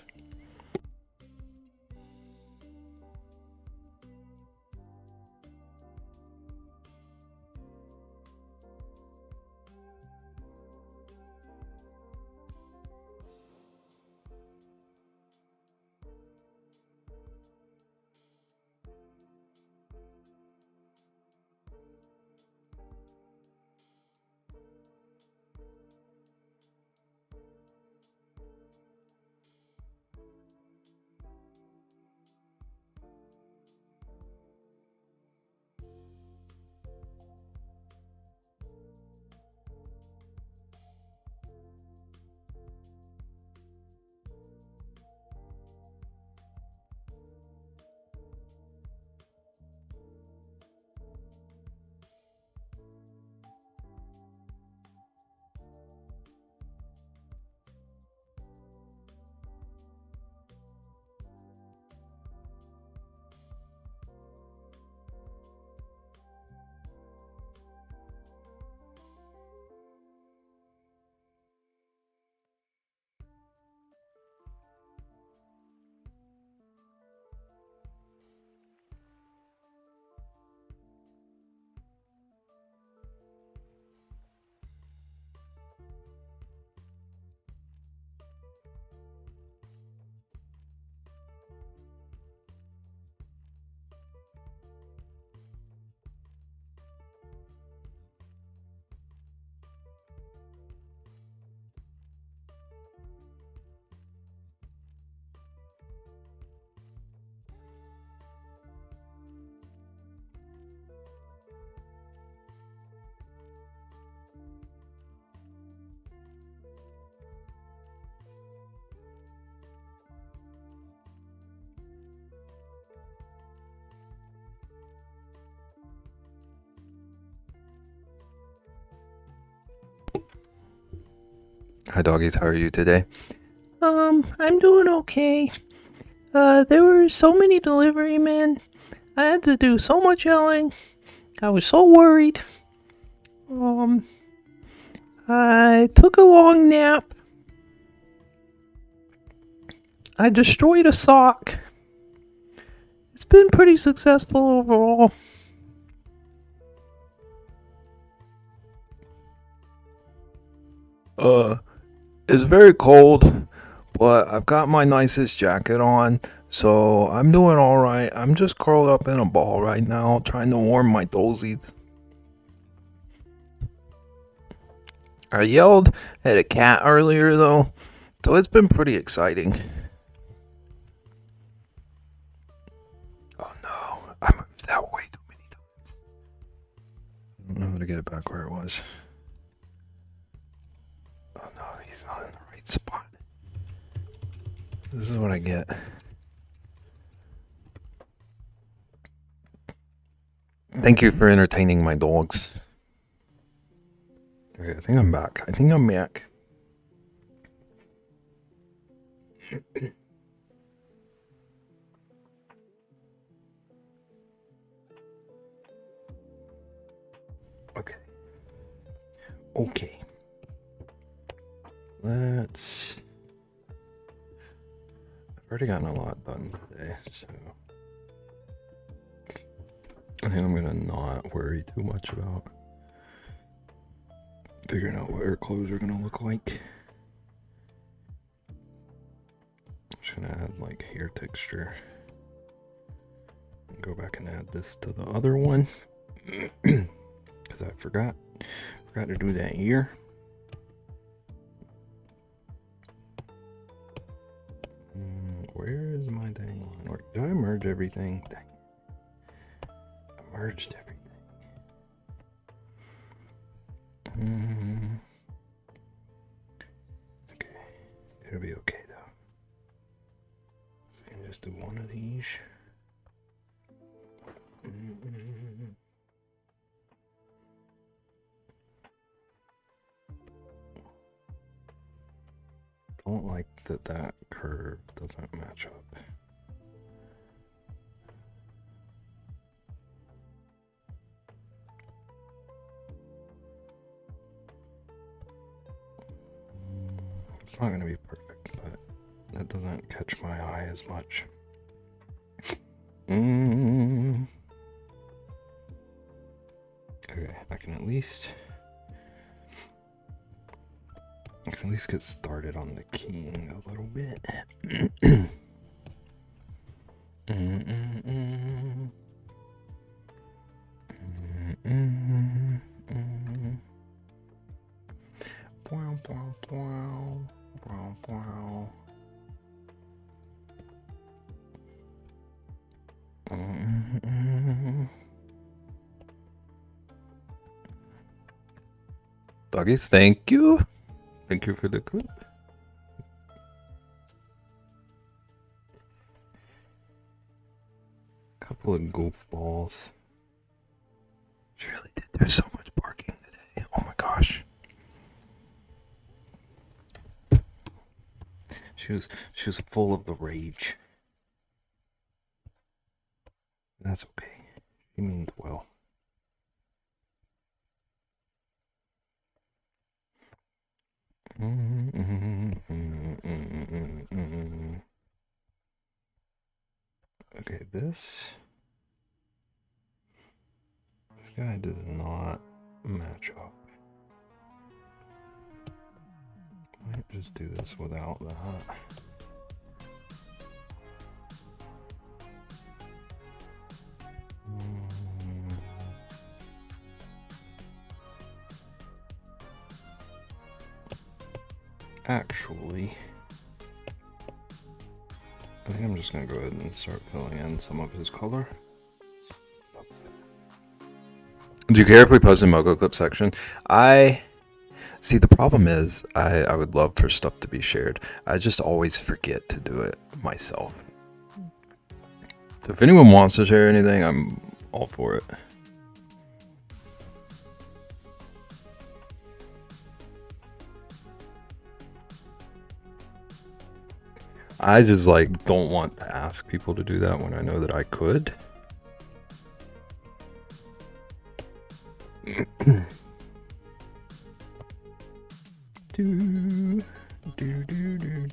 Hi doggies, how are you today? I'm doing okay. There were so many delivery men. I had to do so much yelling. I was so worried. Um, I took a long nap. I destroyed a sock. It's been pretty successful overall. It's very cold, but I've got my nicest jacket on, so I'm doing alright. I'm just curled up in a ball right now, trying to warm my toesies. I yelled at a cat earlier though, so it's been pretty exciting. Oh no, I moved that way too many times. I don't know how to get it back where it was. Oh no, he's not in the right spot. This is what I get. Thank you for entertaining my dogs. Okay, I think I'm back. Okay. Okay. Let's... I've already gotten a lot done today, so... I think I'm gonna not worry too much about figuring out what our clothes are gonna look like. I'm just gonna add like hair texture. Go back and add this to the other one. Because I forgot to do that here. Where is my dang line? Did I merge everything? Dang. I merged everything. Okay. It'll be okay though. I can just do one of these. Don't like that curve doesn't match up. It's not gonna be perfect, but that doesn't catch my eye as much. Okay, I can at least get started on the keying a little bit. Doggies, thank you. Thank you for the clip. Couple of goofballs. She really did do so much barking today. Oh my gosh. She was full of the rage. That's okay. She means well. Okay, this guy does not match up. Might just do this without that. Actually, I think I'm just gonna go ahead and start filling in some of his color. Do you care if we post in Mogo Clip section? See, the problem is I would love for stuff to be shared. I just always forget to do it myself. So if anyone wants to share anything, I'm all for it. I just like don't want to ask people to do that when I know that I could. do do do do do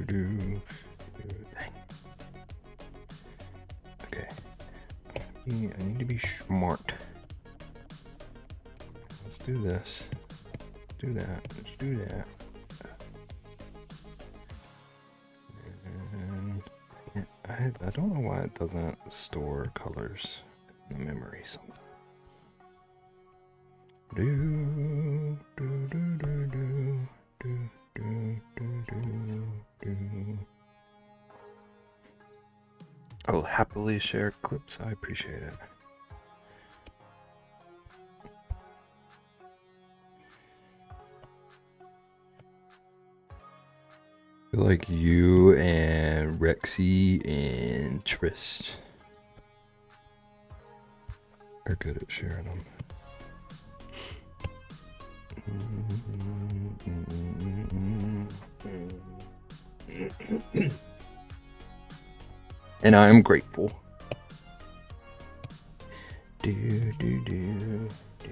do. Dang. Okay. I need to be smart. Let's do this. Do that. Let's do that. And I don't know why it doesn't store colors in the memory sometimes. Do do do do do do do do do. I will happily share clips. I appreciate it. I feel like you and Rexy and Trist are good at sharing them. And I am grateful. Do do do do.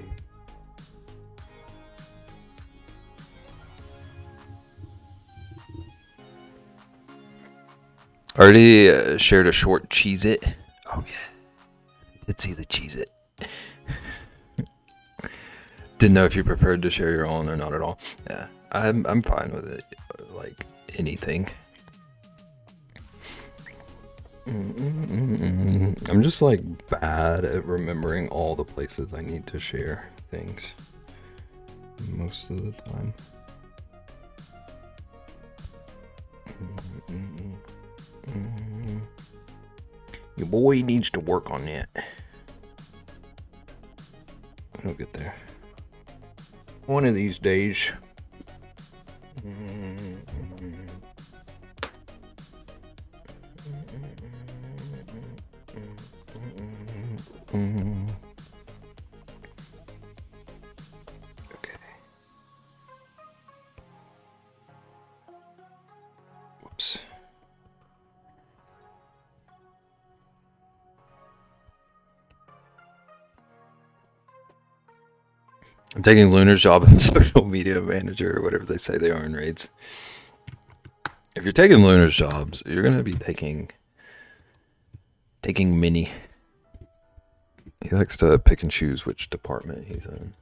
Already shared a short Cheez-It. Oh yeah, did see the Cheez-It. Didn't know if you preferred to share your own or not at all. Yeah, I'm fine with it. Like anything. I'm just like bad at remembering all the places I need to share things most of the time. Your boy needs to work on that. He'll get there. One of these days. Okay. Whoops. I'm taking Lunar's job as social media manager or whatever they say they are in raids. If you're taking Lunar's jobs, you're gonna be taking Mini. He likes to pick and choose which department he's in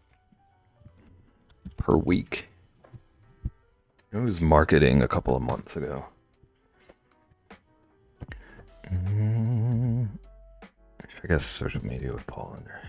per week. It was marketing a couple of months ago. I guess social media would fall under.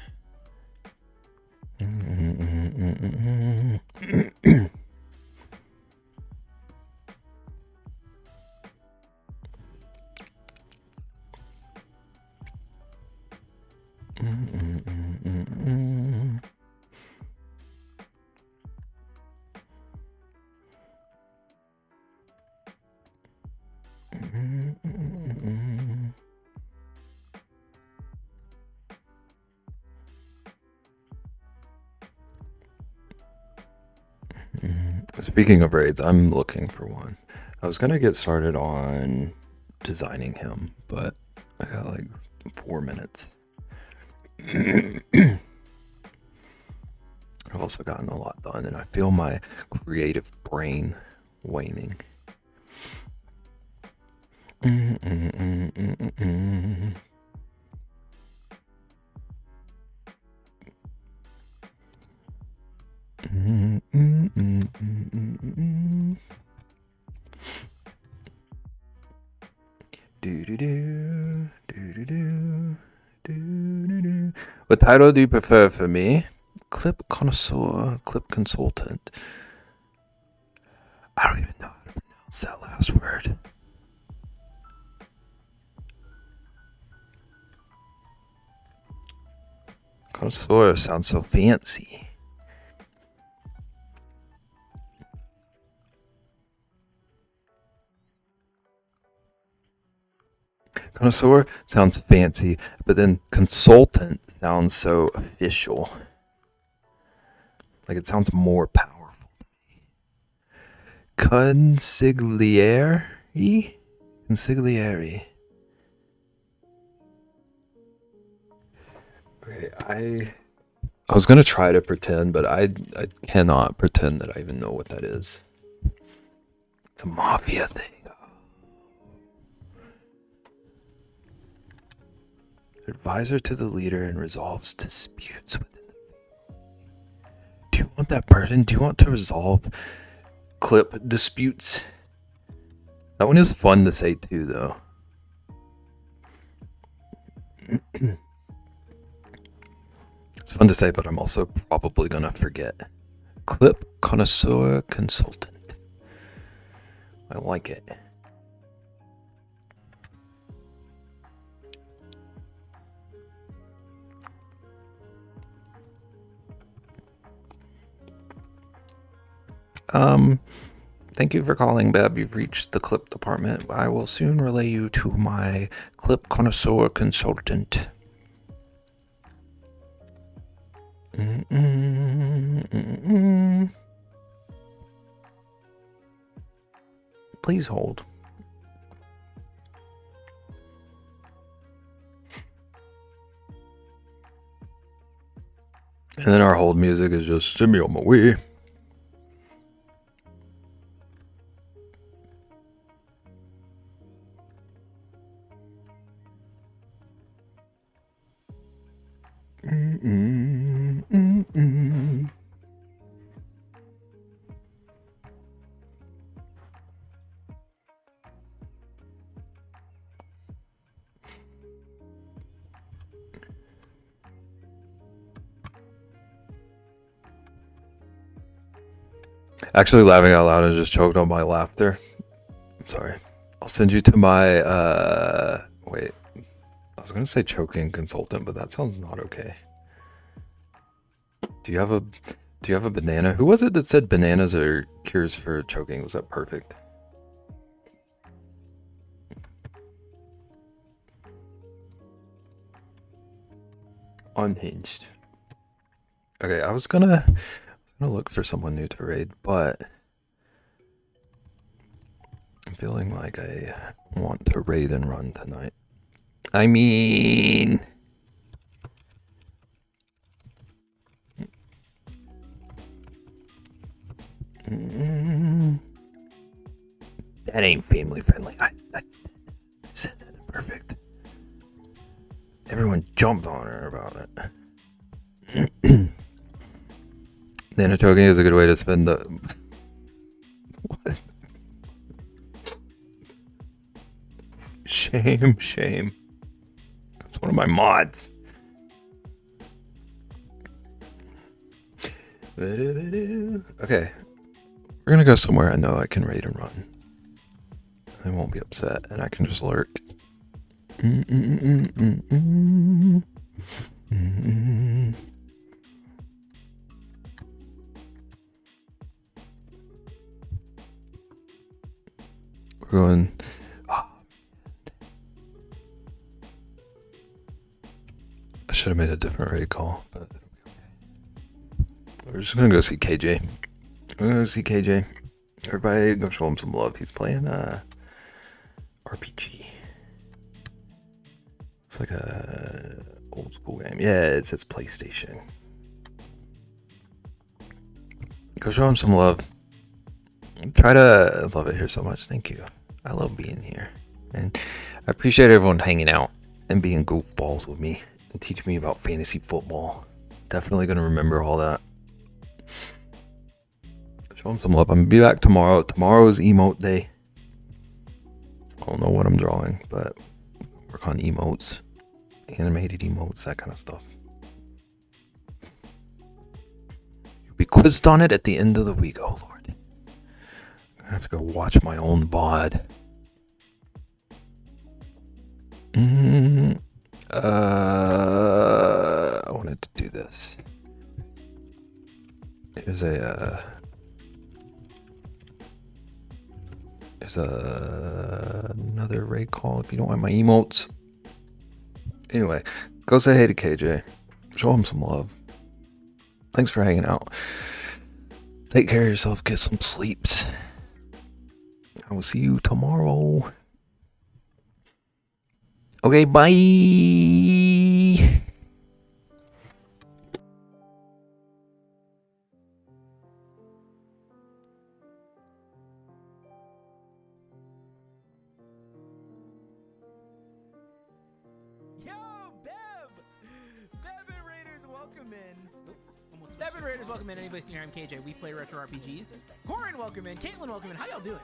Speaking of raids, I'm looking for one. I was gonna get started on designing him, but I got like 4 minutes. I've also gotten a lot done, and I feel my creative brain waning. What title do you prefer for me? Clip connoisseur, clip consultant. I don't even know how to pronounce that last word. Connoisseur sounds so fancy. Connoisseur sounds fancy, but then consultant sounds so official. Like it sounds more powerful to me. Consigliere? Consigliere. Okay, I was gonna try to pretend, but I cannot pretend that I even know what that is. It's a mafia thing. Advisor to the leader and resolves disputes within the family. Do you want that person? Do you want to resolve clip disputes? That one is fun to say too, though. It's fun to say, but I'm also probably gonna forget. Clip connoisseur consultant. I like it. Thank you for calling, Beb. You've reached the clip department. I will soon relay you to my clip connoisseur consultant. Please hold. And then our hold music is just send me on my way. Actually, laughing out loud and just choked on my laughter. I'm sorry. I'll send you to my wait. I was gonna say choking consultant, but that sounds not okay. Do you have a banana? Who was it that said bananas are cures for choking? Was that perfect? Unhinged. Okay, I was gonna look for someone new to raid, but I'm feeling like I want to raid and run tonight. I mean, that ain't family friendly. I said that perfect. Everyone jumped on her about it. Nano choking is a good way to spend the. What? Shame. That's one of my mods. Okay. We're gonna go somewhere I know I can raid and run. I won't be upset, and I can just lurk. We're going. I should have made a different raid call, but it'll be okay. We're just gonna go see KJ. We're gonna go see KJ. Everybody go show him some love. He's playing RPG. It's like a old school game. Yeah, it says PlayStation. Go show him some love. Try to love it here so much. Thank you. I love being here. And I appreciate everyone hanging out and being goofballs with me and teaching me about fantasy football. Definitely going to remember all that. Show him some love. I'm going to be back tomorrow. Tomorrow is emote day. I don't know what I'm drawing, but work on emotes, animated emotes, that kind of stuff. You'll be quizzed on it at the end of the week. Oh, Lord. I have to go watch my own VOD. I wanted to do this. Here's another raid call if you don't want my emotes. Anyway, go say hey to KJ. Show him some love. Thanks for hanging out. Take care of yourself. Get some sleeps. I will see you tomorrow. Okay, bye. Devin Raiders, welcome in. Anybody seen here? I'm KJ. We play retro RPGs. Corin, welcome in. Caitlin, welcome in. How y'all doing?